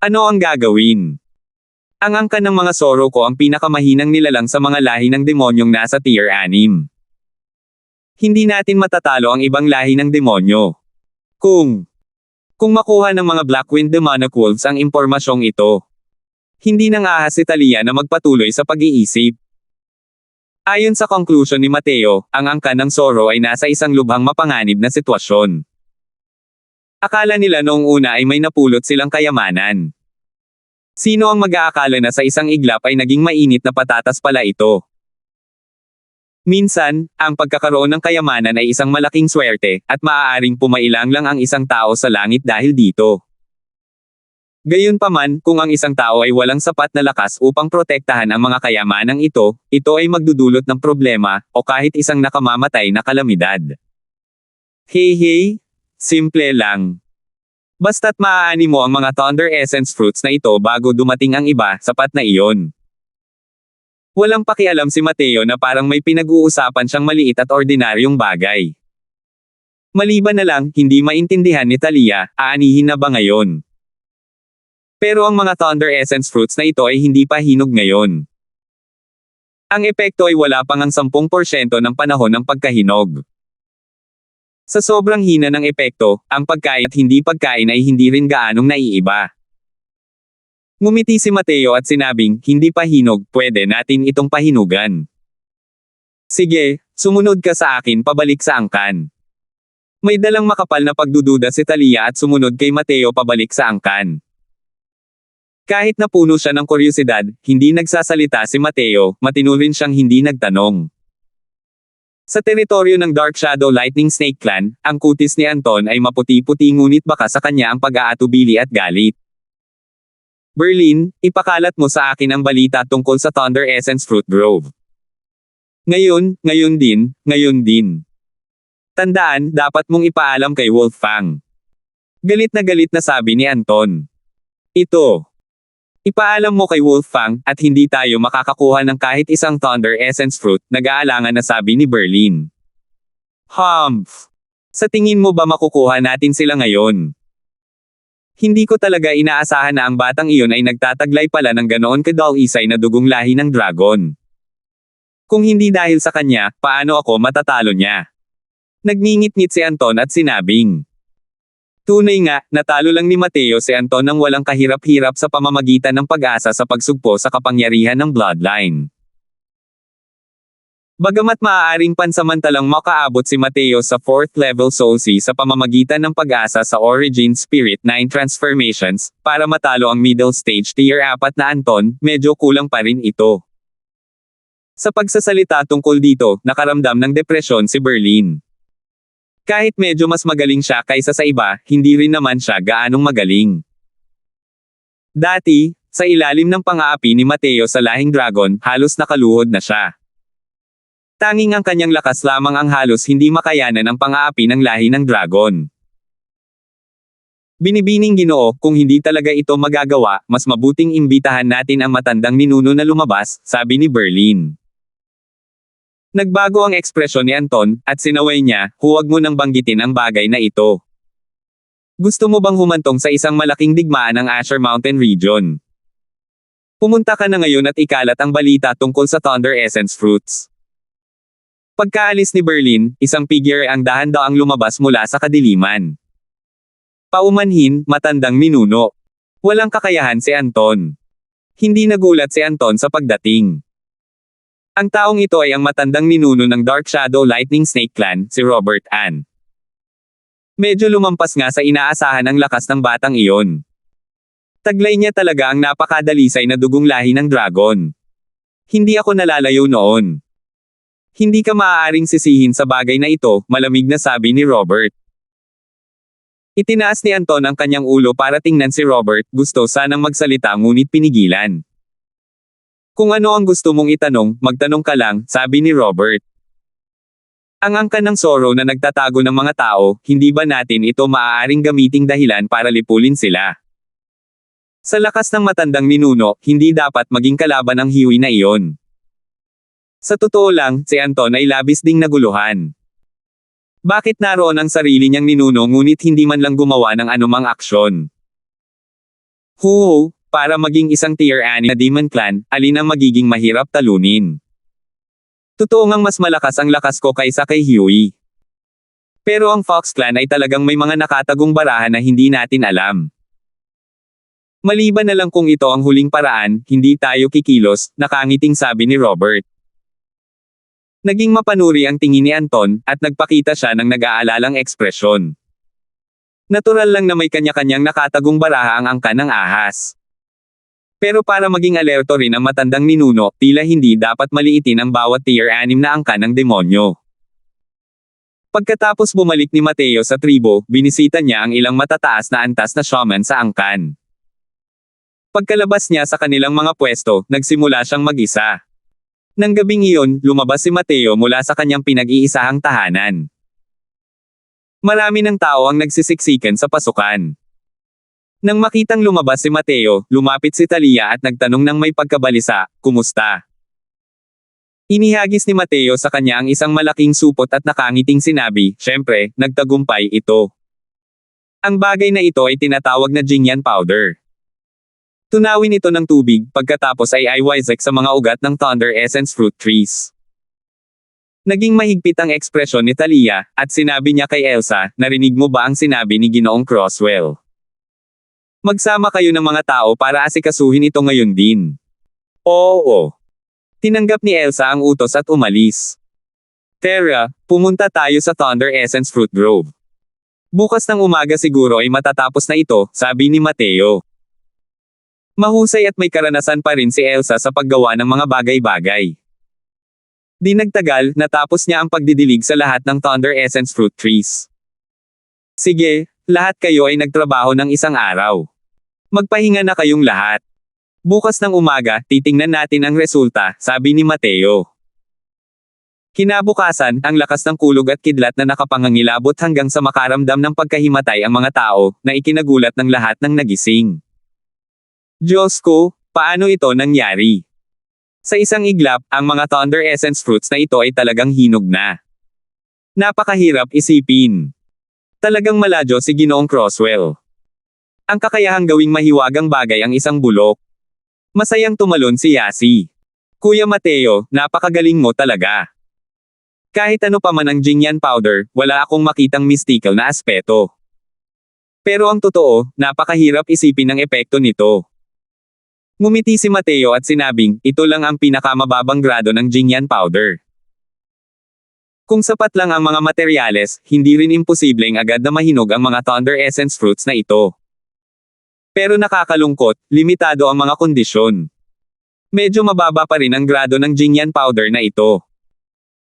ano ang gagawin? Ang angkan ng mga Zoro ko ang pinakamahinang nilalang sa mga lahi ng demonyong nasa tier 6. Hindi natin matatalo ang ibang lahi ng demonyo. Kung makuha ng mga Blackwind Demonic Wolves ang impormasyong ito, hindi nang ahas si Thalia na magpatuloy sa pag-iisip. Ayon sa conclusion ni Mateo, ang angkan ng Zoro ay nasa isang lubhang mapanganib na sitwasyon. Akala nila noong una ay may napulot silang kayamanan. Sino ang mag-aakala na sa isang iglap ay naging mainit na patatas pala ito? Minsan, ang pagkakaroon ng kayamanan ay isang malaking swerte, at maaaring pumailang lang ang isang tao sa langit dahil dito. Gayunpaman, kung ang isang tao ay walang sapat na lakas upang protektahan ang mga kayamanang ito ay magdudulot ng problema, o kahit isang nakamamatay na kalamidad. Hey, simple lang. Basta't maaani mo ang mga Thunder Essence Fruits na ito bago dumating ang iba, sapat na iyon. Walang pakialam si Mateo na parang may pinag-uusapan siyang maliit at ordinaryong bagay. Maliban na lang, hindi maintindihan ni Thalia, aanihin na ba ngayon? Pero ang mga Thunder Essence Fruits na ito ay hindi pa hinog ngayon. Ang epekto ay wala pang ang 10% ng panahon ng pagkahinog. Sa sobrang hina ng epekto, ang pagkain at hindi pagkain ay hindi rin gaanong naiiba. Ngumiti si Mateo at sinabing, hindi pa hinog, pwede natin itong pahinugan. Sige, sumunod ka sa akin pabalik sa angkan. May dalang makapal na pagdududa si Thalia at sumunod kay Mateo pabalik sa angkan. Kahit na puno siya ng kuryosidad, hindi nagsasalita si Mateo, matino rin siyang hindi nagtanong. Sa teritoryo ng Dark Shadow Lightning Snake Clan, ang kutis ni Anton ay maputi-puti ngunit baka sa kanya ang pag-aatubili at galit. Berlin, ipakalat mo sa akin ang balita tungkol sa Thunder Essence Fruit Grove. Ngayon din. Tandaan, dapat mong ipaalam kay Wolfgang. Galit na sabi ni Anton. Ipaalam mo kay Wolfgang, at hindi tayo makakakuha ng kahit isang Thunder Essence Fruit, nag-aalangan na sabi ni Berlin. Humph! Sa tingin mo ba makukuha natin sila ngayon? Hindi ko talaga inaasahan na ang batang iyon ay nagtataglay pala ng ganoon kadal-isay na dugong lahi ng dragon. Kung hindi dahil sa kanya, paano ako matatalo niya? Nagngingit-ngit si Anton at sinabing. Tunay nga, natalo lang ni Mateo si Anton nang walang kahirap-hirap sa pamamagitan ng pag-asa sa pagsugpo sa kapangyarihan ng bloodline. Bagamat maaaring pansamantalang makaabot si Mateo sa 4th level Soul Sea sa pamamagitan ng pag-asa sa Origin Spirit 9 Transformations, para matalo ang middle stage tier 4 na Anton, medyo kulang pa rin ito. Sa pagsasalita tungkol dito, nakaramdam ng depresyon si Berlin. Kahit medyo mas magaling siya kaysa sa iba, hindi rin naman siya gaanong magaling. Dati, sa ilalim ng pang-aapi ni Mateo sa lahing dragon, halos nakaluhod na siya. Tanging ang kanyang lakas lamang ang halos hindi makayanan ng pang-aapi ng lahi ng dragon. Binibining Ginoo, kung hindi talaga ito magagawa, mas mabuting imbitahan natin ang matandang ninuno na lumabas, sabi ni Berlin. Nagbago ang ekspresyon ni Anton, at sinaway niya, huwag mo nang banggitin ang bagay na ito. Gusto mo bang humantong sa isang malaking digmaan ng Asher Mountain region? Pumunta ka na ngayon at ikalat ang balita tungkol sa Thunder Essence Fruits. Pagkaalis ni Berlin, isang figure ang dahan-daang lumabas mula sa kadiliman. Paumanhin, matandang ninuno. Walang kakayahan si Anton. Hindi nagulat si Anton sa pagdating. Ang taong ito ay ang matandang ninuno ng Dark Shadow Lightning Snake Clan, si Robert Ann. Medyo lumampas nga sa inaasahan ang lakas ng batang iyon. Taglay niya talaga ang napakadalisay na dugong lahi ng dragon. Hindi ako nalalayo noon. Hindi ka maaaring sisihin sa bagay na ito, malamig na sabi ni Robert. Itinaas ni Anton ang kanyang ulo para tingnan si Robert, gusto sanang magsalita ngunit pinigilan. Kung ano ang gusto mong itanong, magtanong ka lang, sabi ni Robert. Ang angkan ng Zoro na nagtatago ng mga tao, hindi ba natin ito maaaring gamiting dahilan para lipulin sila? Sa lakas ng matandang ninuno, hindi dapat maging kalaban ang hiwi na iyon. Sa totoo lang, si Anton ay labis ding naguluhan. Bakit naroon ang sarili niyang ninuno ngunit hindi man lang gumawa ng anumang aksyon? Para maging isang tier 6 na Demon Clan, alin ang magiging mahirap talunin? Totoo ngang mas malakas ang lakas ko kaysa kay Huey. Pero ang Fox Clan ay talagang may mga nakatagong barahan na hindi natin alam. Maliban na lang kung ito ang huling paraan, hindi tayo kikilos, nakangiting sabi ni Robert. Naging mapanuri ang tingin ni Anton, at nagpakita siya ng nag-aalalang ekspresyon. Natural lang na may kanya-kanyang nakatagong baraha ang angkan ng ahas. Pero para maging alerto rin ang matandang ninuno, tila hindi dapat maliitin ang bawat tier 6 na angkan ng demonyo. Pagkatapos bumalik ni Mateo sa tribo, binisita niya ang ilang matataas na antas na shaman sa angkan. Pagkalabas niya sa kanilang mga pwesto, nagsimula siyang mag-isa. Nang gabing iyon, lumabas si Mateo mula sa kanyang pinag-iisahang tahanan. Marami ng tao ang nagsisiksikan sa pasukan. Nang makitang lumabas si Mateo, lumapit si Talia at nagtanong ng may pagkabalisa, "Kumusta?" Inihagis ni Mateo sa kanya ang isang malaking supot at nakangiting sinabi, "Syempre, nagtagumpay ito." Ang bagay na ito ay tinatawag na Jingyan powder. Tunawin ito ng tubig, pagkatapos ay iwisek sa mga ugat ng Thunder Essence fruit trees. Naging mahigpit ang ekspresyon ni Talia, at sinabi niya kay Elsa, "Narinig mo ba ang sinabi ni Ginoong Crosswell? Magsama kayo ng mga tao para asikasuhin ito ngayon din." Oo. Tinanggap ni Elsa ang utos at umalis. "Terra, pumunta tayo sa Thunder Essence Fruit Grove. Bukas ng umaga siguro ay matatapos na ito," sabi ni Mateo. Mahusay at may karanasan pa rin si Elsa sa paggawa ng mga bagay-bagay. Di nagtagal, natapos niya ang pagdidilig sa lahat ng Thunder Essence fruit trees. "Sige, lahat kayo ay nagtrabaho ng isang araw. Magpahinga na kayong lahat. Bukas ng umaga, titingnan natin ang resulta," sabi ni Mateo. Kinabukasan, ang lakas ng kulog at kidlat na nakapangangilabot hanggang sa makaramdam ng pagkahimatay ang mga tao, na ikinagulat ng lahat ng nagising. Diyos ko, paano ito nangyari? Sa isang iglap, ang mga Thunder Essence fruits na ito ay talagang hinog na. Napakahirap isipin. Talagang maladyo si Ginoong Crosswell. Ang kakayahang gawing mahiwagang bagay ang isang bulok. Masayang tumalon si Yasi. "Kuya Mateo, napakagaling mo talaga. Kahit ano pa man ang Jingyan powder, wala akong makitang mystical na aspeto. Pero ang totoo, napakahirap isipin ang epekto nito." Ngumiti si Mateo at sinabing, "Ito lang ang pinakamababang grado ng Jingyan powder. Kung sapat lang ang mga materyales, hindi rin imposibleng agad na mahinog ang mga Thunder Essence fruits na ito. Pero nakakalungkot, limitado ang mga kondisyon. Medyo mababa pa rin ang grado ng Jingyan powder na ito.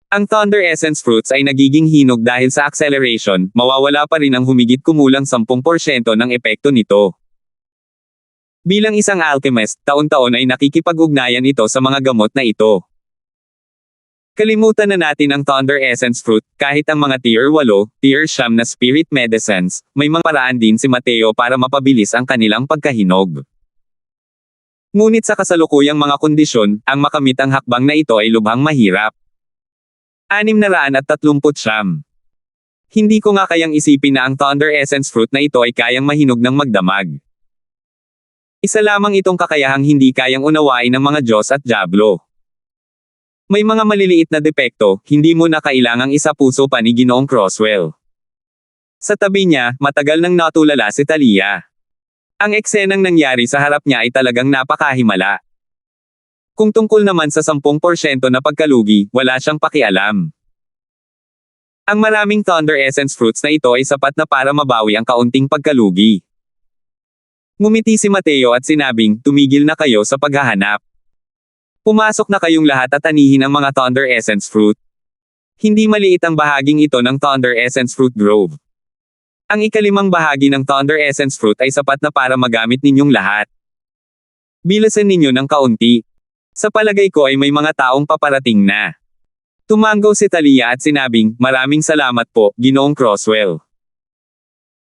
Ang Thunder Essence fruits ay nagiging hinog dahil sa acceleration, mawawala pa rin ang humigit kumulang 10% ng epekto nito. Bilang isang alchemist, taon-taon ay nakikipag-ugnayan ito sa mga gamot na ito. Kalimutan na natin ang Thunder Essence fruit, kahit ang mga tier 8, tier 9 na spirit medicines, may mga paraan din si Mateo para mapabilis ang kanilang pagkahinog. Ngunit sa kasalukuyang mga kondisyon, ang makamit ang hakbang na ito ay lubhang mahirap. 639. Hindi ko nga kayang isipin na ang Thunder Essence fruit na ito ay kayang mahinog ng magdamag. Isa lamang itong kakayahang hindi kayang unawain ng mga Diyos at Diablo. May mga maliliit na depekto, hindi mo na kailangang isapuso pa ni Ginoong Crosswell. Sa tabi niya, matagal nang natulala si Talia. Ang eksenang nangyari sa harap niya ay talagang napakahimala. Kung tungkol naman sa 10% na pagkalugi, wala siyang pakialam. Ang maraming Thunder Essence fruits na ito ay sapat na para mabawi ang kaunting pagkalugi. Ngumiti si Mateo at sinabing, "Tumigil na kayo sa paghahanap. Pumasok na kayong lahat at anihin ang mga Thunder Essence fruit. Hindi maliit ang bahaging ito ng Thunder Essence Fruit Grove. Ang ikalimang bahagi ng Thunder Essence fruit ay sapat na para magamit ninyong lahat. Bilasan ninyo ng kaunti. Sa palagay ko ay may mga taong paparating na." Tumanggaw si Talia at sinabing, "Maraming salamat po, Ginoong Crosswell."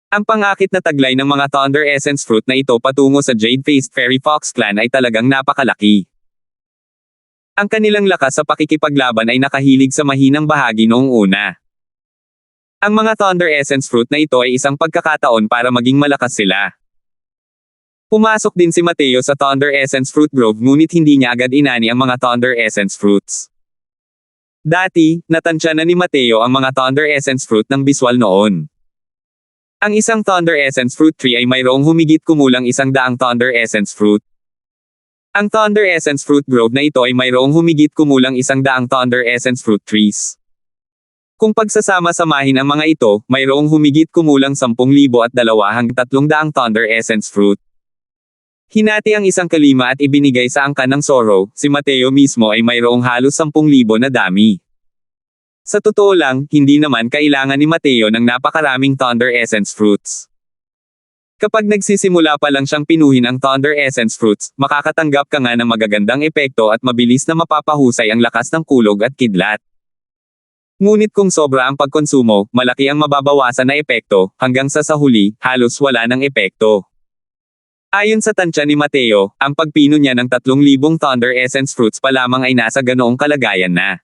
Ang pangakit na taglay ng mga Thunder Essence fruit na ito patungo sa Jade-Faced Fairy Fox Clan ay talagang napakalaki. Ang kanilang lakas sa pakikipaglaban ay nakahilig sa mahinang bahagi noong una. Ang mga Thunder Essence Fruit na ito ay isang pagkakataon para maging malakas sila. Pumasok din si Mateo sa Thunder Essence Fruit Grove ngunit hindi niya agad inani ang mga Thunder Essence Fruits. Dati, natansya na ni Mateo ang mga Thunder Essence Fruit ng biswal noon. Ang isang Thunder Essence Fruit tree ay mayroong humigit kumulang 100 Thunder Essence Fruit. Ang Thunder Essence Fruit Grove na ito ay mayroong humigit kumulang 100 Thunder Essence Fruit trees. Kung pagsasama-samahin ang mga ito, mayroong humigit kumulang 10,000 at 200 Thunder Essence Fruit. Hinati ang isang kalima at ibinigay sa angkan ng Sorrow, si Mateo mismo ay mayroong halos 10,000 na dami. Sa totoo lang, hindi naman kailangan ni Mateo ng napakaraming Thunder Essence Fruits. Kapag nagsisimula pa lang siyang pinuhin ang Thunder Essence Fruits, makakatanggap ka nga ng magagandang epekto at mabilis na mapapahusay ang lakas ng kulog at kidlat. Ngunit kung sobra ang pagkonsumo, malaki ang mababawasan na epekto, hanggang sa huli, halos wala ng epekto. Ayon sa tansya ni Mateo, ang pagpino niya ng 3,000 Thunder Essence Fruits pa lamang ay nasa ganoong kalagayan na.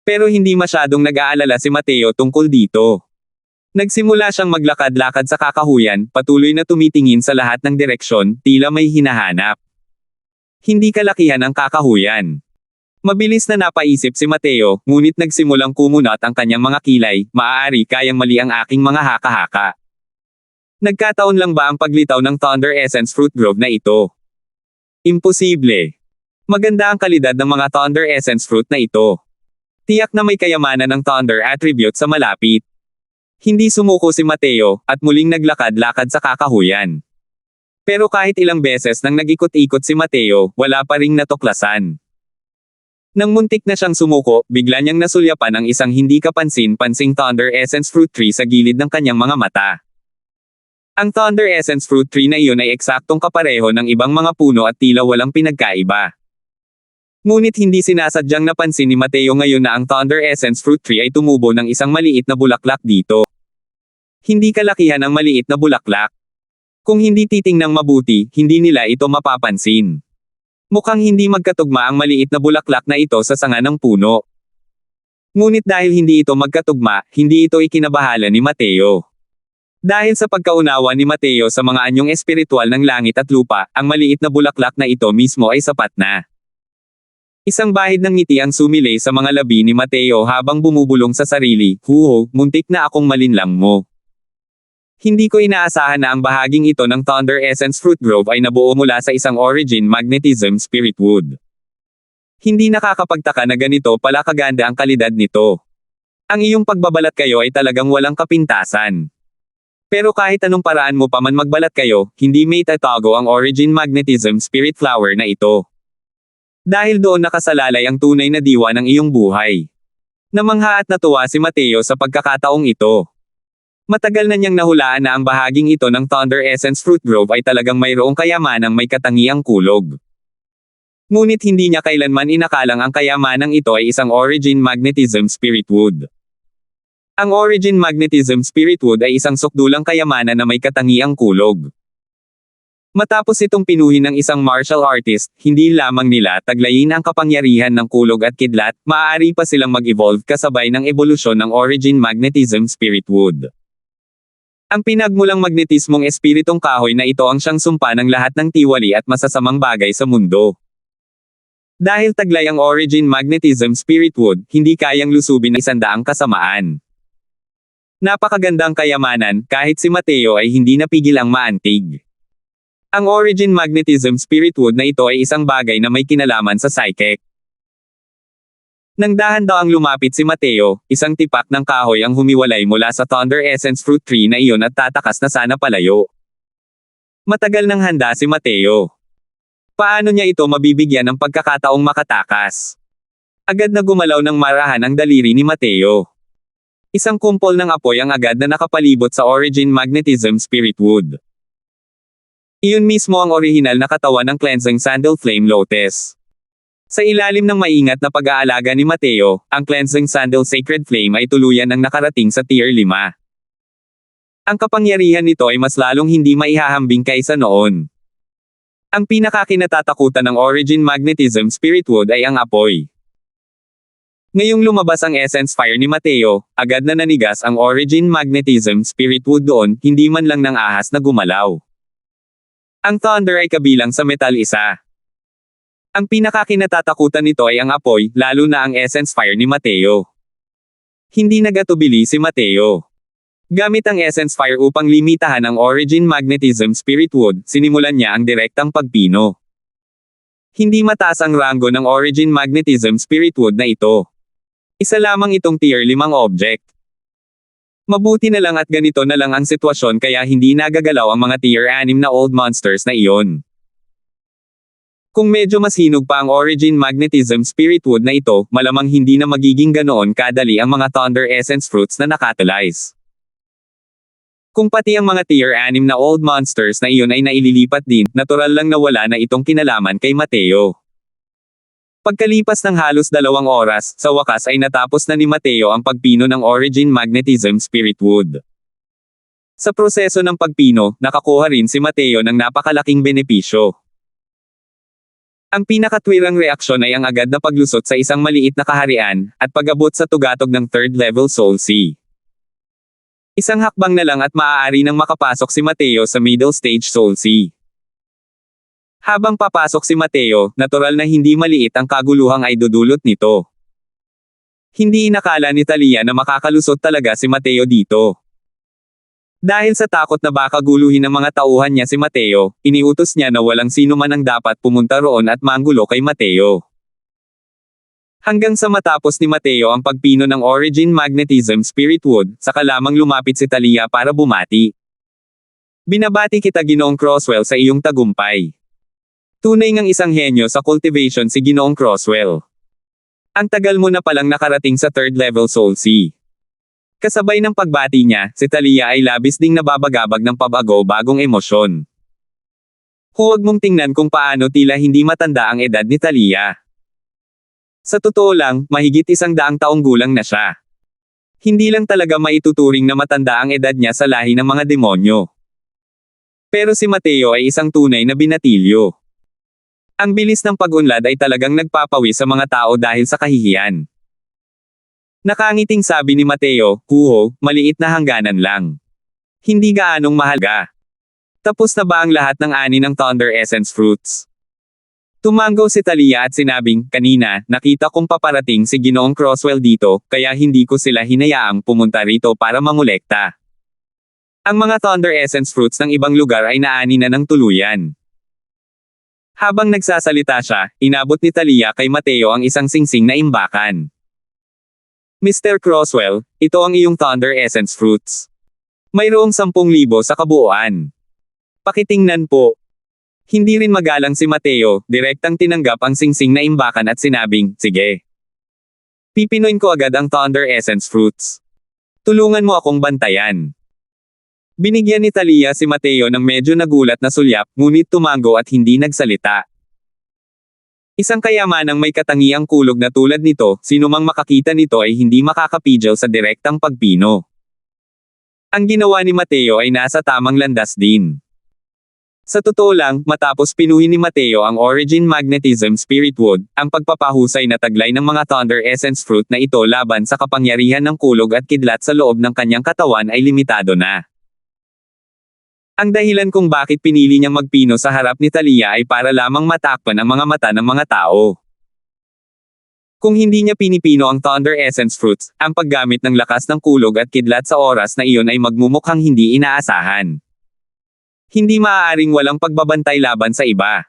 Pero hindi masyadong nag-aalala si Mateo tungkol dito. Nagsimula siyang maglakad-lakad sa kakahuyan, patuloy na tumitingin sa lahat ng direksyon, tila may hinahanap. Hindi kalakihan ang kakahuyan. Mabilis na napaisip si Mateo, ngunit nagsimulang kumunat ang kanyang mga kilay, maaari kayang mali ang aking mga haka-haka. Nagkataon lang ba ang paglitaw ng Thunder Essence Fruit Grove na ito? Imposible. Maganda ang kalidad ng mga Thunder Essence Fruit na ito. Tiyak na may kayamanan ng Thunder attribute sa malapit. Hindi sumuko si Mateo, at muling naglakad-lakad sa kakahuyan. Pero kahit ilang beses nang nag-ikot-ikot si Mateo, wala pa ring natuklasan. Nang muntik na siyang sumuko, bigla niyang nasulyapan ang isang hindi kapansin-pansing Thunder Essence Fruit Tree sa gilid ng kanyang mga mata. Ang Thunder Essence Fruit Tree na iyon ay eksaktong kapareho ng ibang mga puno at tila walang pinagkaiba. Ngunit hindi sinasadyang napansin ni Mateo ngayon na ang Thunder Essence Fruit Tree ay tumubo ng isang maliit na bulaklak dito. Hindi kalakihan ang maliit na bulaklak. Kung hindi titingnang mabuti, hindi nila ito mapapansin. Mukhang hindi magkatugma ang maliit na bulaklak na ito sa sanga ng puno. Ngunit dahil hindi ito magkatugma, hindi ito ikinabahala ni Mateo. Dahil sa pagkaunawa ni Mateo sa mga anyong espiritual ng langit at lupa, ang maliit na bulaklak na ito mismo ay sapat na. Isang bahid ng ngiti ang sumilay sa mga labi ni Mateo habang bumubulong sa sarili, "Huho, muntik na akong malinlang mo." Hindi ko inaasahan na ang bahaging ito ng Thunder Essence Fruit Grove ay nabuo mula sa isang Origin Magnetism Spirit Wood. Hindi nakakapagtaka na ganito pala kaganda ang kalidad nito. Ang iyong pagbabalat kayo ay talagang walang kapintasan. Pero kahit anong paraan mo pa man magbalat kayo, hindi may tatago ang Origin Magnetism Spirit Flower na ito. Dahil doon nakasalalay ang tunay na diwa ng iyong buhay. Namangha at natuwa si Mateo sa pagkakataong ito. Matagal na niyang nahulaan na ang bahaging ito ng Thunder Essence Fruit Grove ay talagang mayroong kayamanang may katangiang kulog. Ngunit hindi niya kailanman inakalang ang kayamanang ito ay isang Origin Magnetism Spirit Wood. Ang Origin Magnetism Spirit Wood ay isang sukdulang kayamanan na may katangiang kulog. Matapos itong pinuhin ng isang martial artist, hindi lamang nila taglayin ang kapangyarihan ng kulog at kidlat, maaari pa silang mag-evolve kasabay ng ebolusyon ng Origin Magnetism Spirit Wood. Ang pinagmulang magnetismong espiritong kahoy na ito ang siyang sumpa ng lahat ng tiwali at masasamang bagay sa mundo. Dahil taglay ang Origin Magnetism Spirit Wood, hindi kayang lusubin ng 100 kasamaan. Napakagandang kayamanan, kahit si Mateo ay hindi napigil ang maantig. Ang Origin Magnetism Spirit Wood na ito ay isang bagay na may kinalaman sa psychic. Nang dahan-daang lumapit si Mateo, isang tipak ng kahoy ang humiwalay mula sa Thunder Essence Fruit Tree na iyon at tatakas na sana palayo. Matagal nang handa si Mateo. Paano niya ito mabibigyan ng pagkakataong makatakas? Agad na gumalaw ng marahan ang daliri ni Mateo. Isang kumpol ng apoy ang agad na nakapalibot sa Origin Magnetism Spirit Wood. Iyon mismo ang orihinal na katawan ng Cleansing Sandal Flame Lotus. Sa ilalim ng maingat na pag-aalaga ni Mateo, ang Cleansing Sandal Sacred Flame ay tuluyan ng nakarating sa Tier 5. Ang kapangyarihan nito ay mas lalong hindi maihahambing kaysa noon. Ang pinakakinatatakutan ng Origin Magnetism Spirit Wood ay ang apoy. Ngayong lumabas ang Essence Fire ni Mateo, agad na nanigas ang Origin Magnetism Spirit Wood doon, hindi man lang ng ahas na gumalaw. Ang Thunder ay kabilang sa Metal 1. Ang pinakakinatatakutan nito ay ang apoy, lalo na ang Essence Fire ni Mateo. Hindi nagatubili si Mateo. Gamit ang Essence Fire upang limitahan ang Origin Magnetism Spirit Wood, sinimulan niya ang direktang pagpino. Hindi mataas ang rango ng Origin Magnetism Spirit Wood na ito. Isa lamang itong tier 5 object. Mabuti na lang at ganito na lang ang sitwasyon kaya hindi nagagalaw ang mga tier 6 na old monsters na iyon. Kung medyo mas hinog pa ang Origin Magnetism Spirit Wood na ito, malamang hindi na magiging ganoon kadali ang mga Thunder Essence Fruits na nakatalyze. Kung pati ang mga tier 6 na old monsters na iyon ay naililipat din, natural lang na wala na itong kinalaman kay Mateo. Pagkalipas ng halos 2 oras, sa wakas ay natapos na ni Mateo ang pagpino ng Origin Magnetism Spirit Wood. Sa proseso ng pagpino, nakakuha rin si Mateo ng napakalaking benepisyo. Ang pinakatwirang reaksyon ay ang agad na paglusot sa isang maliit na kaharian, at pag-abot sa tugatog ng 3rd level Soul Sea. Isang hakbang na lang at maaari nang makapasok si Mateo sa middle stage Soul Sea. Habang papasok si Mateo, natural na hindi maliit ang kaguluhang ay dudulot nito. Hindi inakala ni Talia na makakalusot talaga si Mateo dito. Dahil sa takot na baka guluhin ng mga tauhan niya si Mateo, iniutos niya na walang sino man ang dapat pumunta roon at manggulo kay Mateo. Hanggang sa matapos ni Mateo ang pagpino ng Origin Magnetism Spirit Wood, saka lamang lumapit si Talia para bumati. Binabati kita Ginoong Crosswell sa iyong tagumpay. Tunay ngang isang henyo sa cultivation si Ginoong Crosswell. Ang tagal mo na palang nakarating sa 3rd level Soul Sea. Kasabay ng pagbati niya, si Talia ay labis ding nababagabag ng pabago-bagong emosyon. Huwag mong tingnan kung paano tila hindi matanda ang edad ni Talia. Sa totoo lang, mahigit 100 taong gulang na siya. Hindi lang talaga maituturing na matanda ang edad niya sa lahi ng mga demonyo. Pero si Mateo ay isang tunay na binatilyo. Ang bilis ng pag-unlad ay talagang nagpapawi sa mga tao dahil sa kahihiyan. Nakangiting sabi ni Mateo, "Kuho, maliit na hangganan lang. Hindi gaanong mahalaga. Tapos na ba ang lahat ng 6 ng Thunder Essence Fruits?" Tumango si Talia at sinabing, "Kanina, nakita kong paparating si Ginoong Crosswell dito, kaya hindi ko sila hinayaang pumunta rito para mangolekta. Ang mga Thunder Essence Fruits ng ibang lugar ay naani na ng tuluyan." Habang nagsasalita siya, inabot ni Talia kay Mateo ang isang singsing na imbakan. "Mr. Crosswell, ito ang iyong Thunder Essence Fruits. Mayroong 10,000 sa kabuuan. Pakitingnan po." Hindi rin magalang si Mateo, direktang tinanggap ang singsing na imbakan at sinabing, "Sige. Pipinoin ko agad ang Thunder Essence Fruits. Tulungan mo akong bantayan." Binigyan ni Talia si Mateo ng medyo nagulat na sulyap, ngunit tumango at hindi nagsalita. Isang kayamanang may katangiang kulog na tulad nito, sinumang makakita nito ay hindi makakapigil sa direktang pagpino. Ang ginawa ni Mateo ay nasa tamang landas din. Sa totoo lang, matapos pinuhin ni Mateo ang Origin Magnetism Spirit Wood, ang pagpapahusay na taglay ng mga Thunder Essence Fruit na ito laban sa kapangyarihan ng kulog at kidlat sa loob ng kanyang katawan ay limitado na. Ang dahilan kung bakit pinili niyang magpino sa harap ni Talia ay para lamang matakpan ang mga mata ng mga tao. Kung hindi niya pinipino ang Thunder Essence Fruits, ang paggamit ng lakas ng kulog at kidlat sa oras na iyon ay magmumukhang hindi inaasahan. Hindi maaaring walang pagbabantay laban sa iba.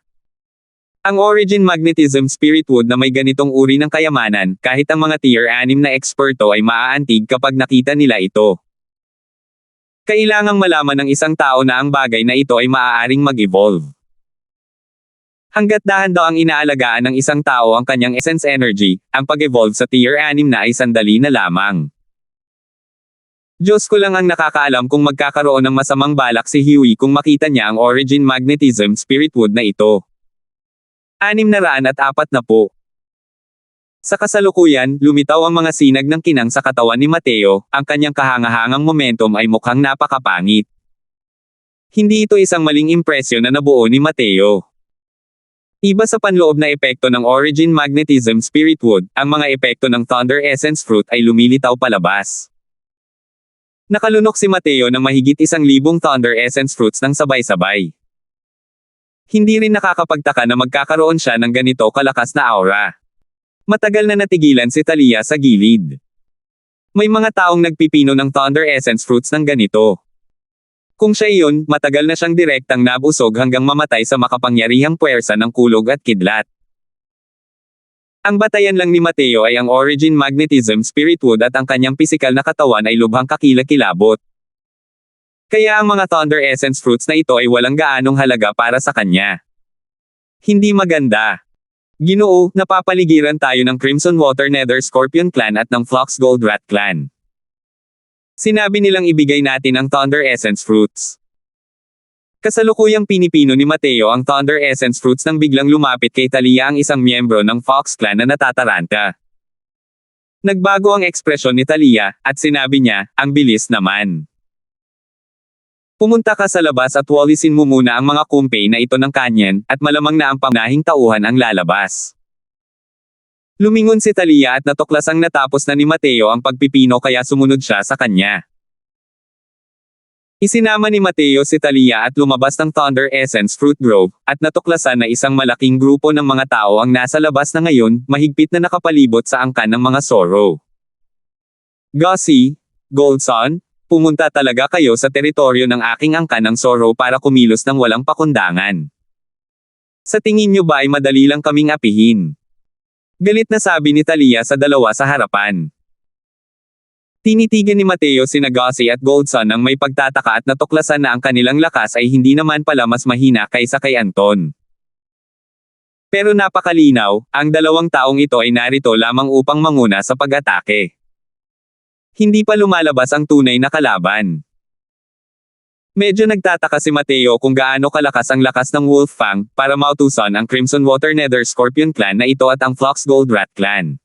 Ang Origin Magnetism Spirit Wood na may ganitong uri ng kayamanan, kahit ang mga tier 6 na eksperto ay maaantig kapag nakita nila ito. Kailangang malaman ng isang tao na ang bagay na ito ay maaaring mag-evolve. Hanggat dahan-daw ang inaalagaan ng isang tao ang kanyang essence energy, ang pag-evolve sa tier 6 na ay sandali na lamang. Diyos ko lang ang nakakaalam kung magkakaroon ng masamang balak si Huey kung makita niya ang Origin Magnetism Spirit Wood na ito. 640 na po. Sa kasalukuyan, lumitaw ang mga sinag ng kinang sa katawan ni Mateo, ang kanyang kahangahangang momentum ay mukhang napakapangit. Hindi ito isang maling impresyon na nabuo ni Mateo. Iba sa panloob na epekto ng Origin Magnetism Spirit Wood, ang mga epekto ng Thunder Essence Fruit ay lumilitaw palabas. Nakalunok si Mateo ng mahigit 1,000 Thunder Essence Fruits ng sabay-sabay. Hindi rin nakakapagtaka na magkakaroon siya ng ganito kalakas na aura. Matagal na natigilan si Thalia sa gilid. May mga taong nagpipino ng Thunder Essence Fruits ng ganito. Kung siya iyon, matagal na siyang direktang nabusog hanggang mamatay sa makapangyarihang puwersa ng kulog at kidlat. Ang batayan lang ni Mateo ay ang Origin Magnetism Spirit Wood at ang kanyang pisikal na katawan ay lubhang kakilakilabot. Kaya ang mga Thunder Essence Fruits na ito ay walang gaanong halaga para sa kanya. Hindi maganda. Ginoo, napapaligiran tayo ng Crimson Water Nether Scorpion Clan at ng Flux Gold Rat Clan. Sinabi nilang ibigay natin ang Thunder Essence Fruits. Kasalukuyang pinipino ni Mateo ang Thunder Essence Fruits nang biglang lumapit kay Thalia ang isang miyembro ng Fox Clan na natataranta. Nagbago ang ekspresyon ni Thalia, at sinabi niya, ang bilis naman. Pumunta ka sa labas at walisin mo muna ang mga kumpay na ito ng kanyen, at malamang na ang pangunahing tauhan ang lalabas. Lumingon si Thalia at natuklasang natapos na ni Mateo ang pagpipino kaya sumunod siya sa kanya. Isinama ni Mateo si Thalia at lumabas ng Thunder Essence Fruit Grove, at natuklasan na isang malaking grupo ng mga tao ang nasa labas na ngayon, mahigpit na nakapalibot sa angkan ng mga Sorrow. Gussie, Goldson, pumunta talaga kayo sa teritoryo ng aking angkan ng Sorrow para kumilos ng walang pakundangan. Sa tingin niyo ba ay madali lang kaming apihin? Galit na sabi ni Thalia sa dalawa sa harapan. Tinitigan ni Mateo sina Gussie at Goldson nang may pagtataka at natuklasan na ang kanilang lakas ay hindi naman pala mas mahina kaysa kay Anton. Pero napakalinaw, ang dalawang taong ito ay narito lamang upang manguna sa pag-atake. Hindi pa lumalabas ang tunay na kalaban. Medyo nagtataka si Mateo kung gaano kalakas ang lakas ng Wolffang para mautusan ang Crimson Water Nether Scorpion Clan na ito at ang Flux Gold Rat Clan.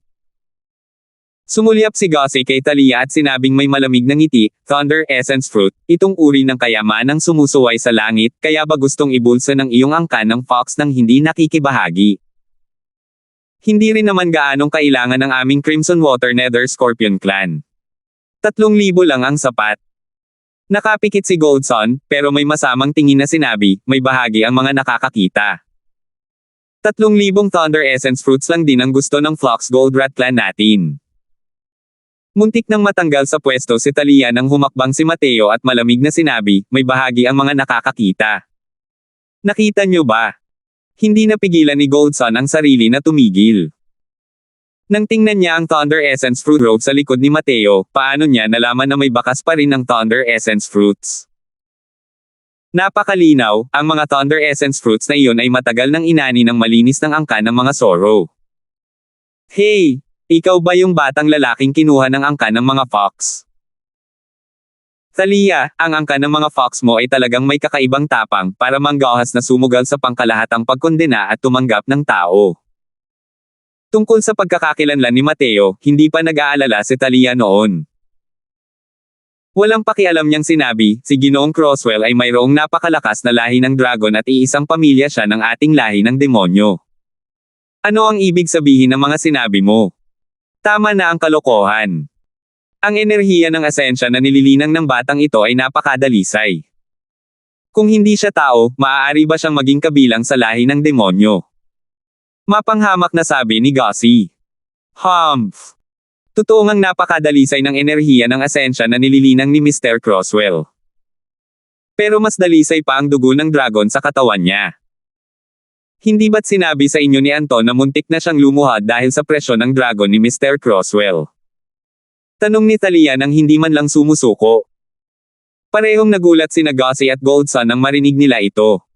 Sumulyap si Gussie kay Thalia at sinabing may malamig na ngiti, Thunder Essence Fruit, itong uri ng kayamanang sumusuway sa langit, kaya ba gustong ibulsa ng iyong angkan ng Fox nang hindi nakikibahagi? Hindi rin naman gaanong kailangan ng aming Crimson Water Nether Scorpion Clan. 3,000 lang ang sapat. Nakapikit si Goldson, pero may masamang tingin na sinabi, may bahagi ang mga nakakakita. 3,000 Thunder Essence Fruits lang din ang gusto ng Flux Gold Rat Clan natin. Muntik nang matanggal sa pwesto si Thalia nang humakbang si Mateo at malamig na sinabi, may bahagi ang mga nakakakita. Nakita niyo ba? Hindi napigilan ni Goldson ang sarili na tumigil. Nang tingnan niya ang Thunder Essence Fruit Grove sa likod ni Mateo, paano niya nalaman na may bakas pa rin ang Thunder Essence Fruits? Napakalinaw, ang mga Thunder Essence Fruits na iyon ay matagal nang inani ng malinis ng angkan ng mga Sorrow. Hey! Ikaw ba yung batang lalaking kinuha ng angkan ng mga Fox? Thalia, ang angkan ng mga Fox mo ay talagang may kakaibang tapang para manggahas na sumugal sa pangkalahatang pagkondena at tumanggap ng tao. Tungkol sa pagkakakilanlan ni Mateo, hindi pa nag-aalala si Thalia noon. Walang pakialam niyang sinabi, si Ginoong Crosswell ay mayroong napakalakas na lahi ng dragon at iisang pamilya siya ng ating lahi ng demonyo. Ano ang ibig sabihin ng mga sinabi mo? Tama na ang kalokohan. Ang enerhiya ng asensya na nililinang ng batang ito ay napakadalisay. Kung hindi siya tao, maaari ba siyang maging kabilang sa lahi ng demonyo? Mapanghamak na sabi ni Gussie. Humph! Totoo ngang napakadalisay ng enerhiya ng asensya na nililinang ni Mr. Crosswell. Pero mas dalisay pa ang dugo ng dragon sa katawan niya. Hindi ba't sinabi sa inyo ni Anton na muntik na siyang lumuhad dahil sa presyon ng dragon ni Mr. Crosswell? Tanong ni Thalia nang hindi man lang sumusuko. Parehong nagulat sina Gussie at Goldson nang marinig nila ito.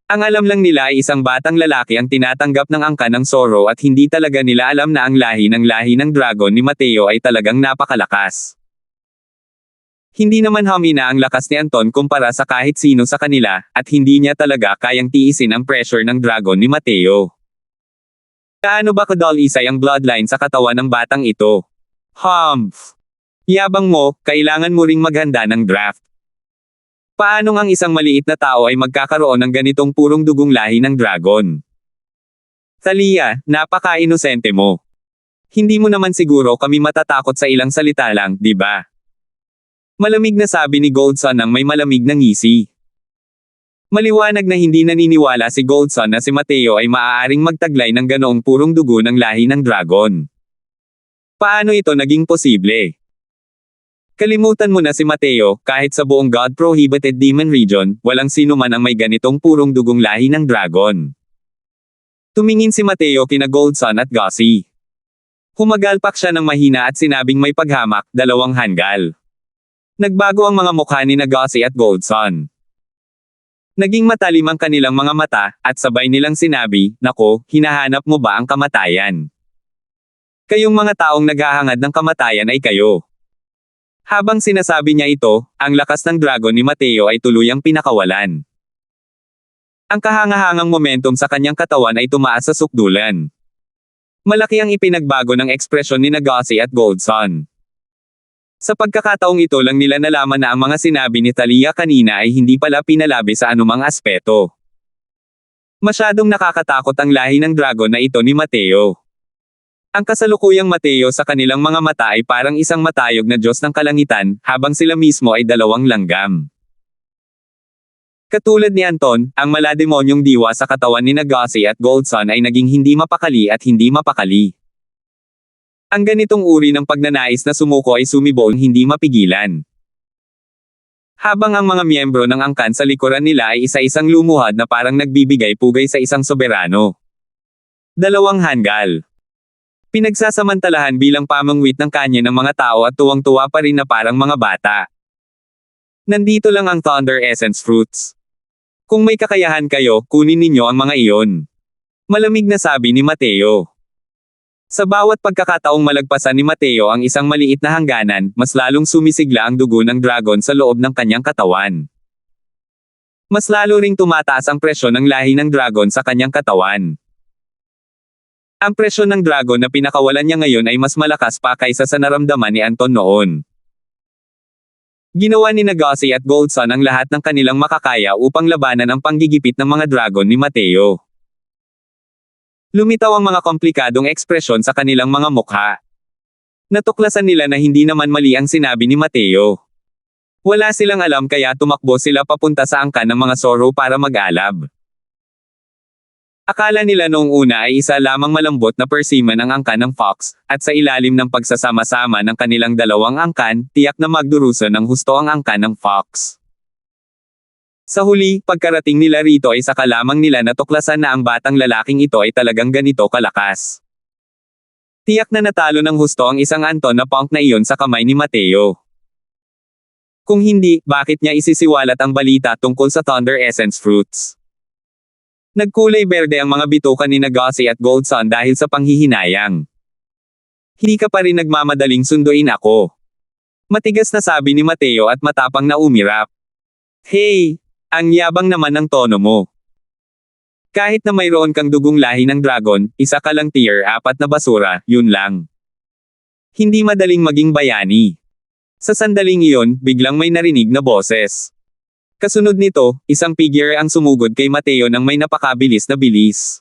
Ang alam lang nila ay isang batang lalaki ang tinatanggap ng angkan ng Sorrow at hindi talaga nila alam na ang lahi ng dragon ni Mateo ay talagang napakalakas. Hindi naman humina ang lakas ni Anton kumpara sa kahit sino sa kanila, at hindi niya talaga kayang tiisin ang pressure ng dragon ni Mateo. Kaano ba kadalisay ang bloodline sa katawan ng batang ito? Humph! Yabang mo, kailangan mo ring maghanda ng draft. Paanong ang isang maliit na tao ay magkakaroon ng ganitong purong dugong lahi ng dragon? Thalia, napaka-inosente mo. Hindi mo naman siguro kami matatakot sa ilang salita lang, di ba? Malamig na sabi ni Goldson nang may malamig na ngisi. Maliwanag na hindi naniniwala si Goldson na si Mateo ay maaaring magtaglay ng ganoong purong dugo ng lahi ng dragon. Paano ito naging posible? Kalimutan mo na si Mateo, kahit sa buong God-prohibited demon region, walang sino man ang may ganitong purong dugong lahi ng dragon. Tumingin si Mateo kina Goldson at Gussie. Humagalpak siya ng mahina at sinabing may paghamak, dalawang hanggal. Nagbago ang mga mukha ni Gussie at Goldson. Naging matalim ang kanilang mga mata, at sabay nilang sinabi, "Nako, hinahanap mo ba ang kamatayan? Kayong mga taong naghahangad ng kamatayan ay kayo." Habang sinasabi niya ito, ang lakas ng dragon ni Mateo ay tuluyang pinakawalan. Ang kahangahangang momentum sa kanyang katawan ay tumaas sa sukdulan. Malaki ang ipinagbago ng ekspresyon ni Gussie at Goldson. Sa pagkakataong ito lang nila nalaman na ang mga sinabi ni Thalia kanina ay hindi pala pinalabi sa anumang aspeto. Masyadong nakakatakot ang lahi ng dragon na ito ni Mateo. Ang kasalukuyang Mateo sa kanilang mga mata ay parang isang matayog na Diyos ng kalangitan, habang sila mismo ay dalawang langgam. Katulad ni Anton, ang malademonyong diwa sa katawan ni Gussie at Goldson ay naging hindi mapakali at hindi mapakali. Ang ganitong uri ng pagnanais na sumuko ay sumibol hindi mapigilan. Habang ang mga miyembro ng angkan sa likuran nila ay isa-isang lumuhad na parang nagbibigay pugay sa isang soberano. Dalawang hanggal. Pinagsasamantalahan bilang pamangwit ng kanya ng mga tao at tuwang-tuwa pa rin na parang mga bata. Nandito lang ang Thunder Essence Fruits. Kung may kakayahan kayo, kunin ninyo ang mga iyon. Malamig na sabi ni Mateo. Sa bawat pagkakataong malagpasan ni Mateo ang isang maliit na hangganan, mas lalong sumisigla ang dugo ng dragon sa loob ng kanyang katawan. Mas lalo ring tumataas ang presyon ng lahi ng dragon sa kanyang katawan. Ang presyon ng dragon na pinakawalan niya ngayon ay mas malakas pa kaysa sa naramdaman ni Anton noon. Ginawa ni Gussie at Goldson ang lahat ng kanilang makakaya upang labanan ang panggigipit ng mga dragon ni Mateo. Lumitaw ang mga komplikadong ekspresyon sa kanilang mga mukha. Natuklasan nila na hindi naman mali ang sinabi ni Mateo. Wala silang alam kaya tumakbo sila papunta sa angkan ng mga Zorro para mag-alab. Akala nila noong una ay isa lamang malambot na persimmon ang angkan ng Fox, at sa ilalim ng pagsasama-sama ng kanilang dalawang angkan, tiyak na magdurusa ng husto ang angkan ng Fox. Sa huli, pagkarating nila rito ay saka lamang nila natuklasan na ang batang lalaking ito ay talagang ganito kalakas. Tiyak na natalo ng husto ang isang Anton na punk na iyon sa kamay ni Mateo. Kung hindi, bakit niya isisiwalat ang balita tungkol sa Thunder Essence Fruits? Nagkulay berde ang mga bituka ni Gussie at Goldson dahil sa panghihinayang. Hindi ka pa rin nagmamadaling sunduin ako. Matigas na sabi ni Mateo at matapang na umirap. Hey! Ang yabang naman ng tono mo. Kahit na mayroon kang dugong lahi ng dragon, isa ka lang tier 4 na basura, yun lang. Hindi madaling maging bayani. Sa sandaling iyon, biglang may narinig na boses. Kasunod nito, isang figure ang sumugod kay Mateo ng may napakabilis na bilis.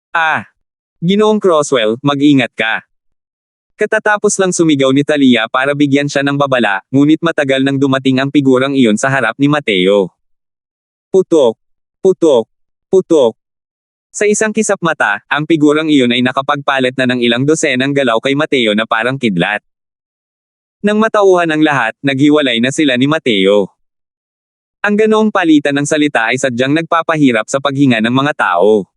Ah! Ginoong Croswell, mag-ingat ka. Katatapos lang sumigaw ni Thalia para bigyan siya ng babala, ngunit matagal nang dumating ang figurang iyon sa harap ni Mateo. Putok! Putok! Putok! Sa isang kisap mata, ang figurang iyon ay nakapagpalit na ng ilang dosenang galaw kay Mateo na parang kidlat. Nang matauhan ang lahat, naghiwalay na sila ni Mateo. Ang ganoong palitan ng salita ay sadyang nagpapahirap sa paghinga ng mga tao.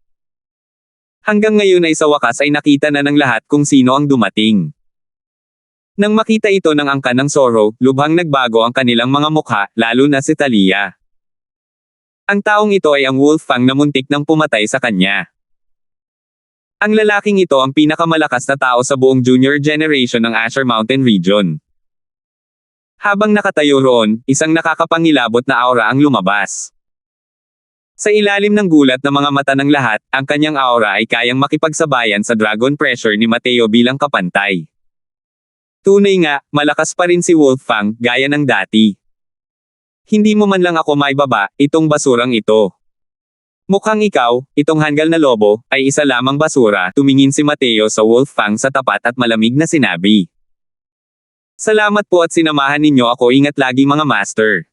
Hanggang ngayon ay sa wakas ay nakita na ng lahat kung sino ang dumating. Nang makita ito ng angkan ng Zorro, lubhang nagbago ang kanilang mga mukha, lalo na si Thalia. Ang taong ito ay ang Wolfang na muntik nang pumatay sa kanya. Ang lalaking ito ang pinakamalakas na tao sa buong junior generation ng Asher Mountain region. Habang nakatayo roon, isang nakakapangilabot na aura ang lumabas. Sa ilalim ng gulat ng mga mata ng lahat, ang kanyang aura ay kayang makipagsabayan sa dragon pressure ni Mateo bilang kapantay. Tunay nga, malakas pa rin si Wolfang, gaya ng dati. Hindi mo man lang ako maibaba, itong basurang ito. Mukhang ikaw, itong hanggal na lobo, ay isa lamang basura, tumingin si Mateo sa Wolfgang sa tapat at malamig na sinabi. Salamat po at sinamahan ninyo ako, ingat lagi mga master.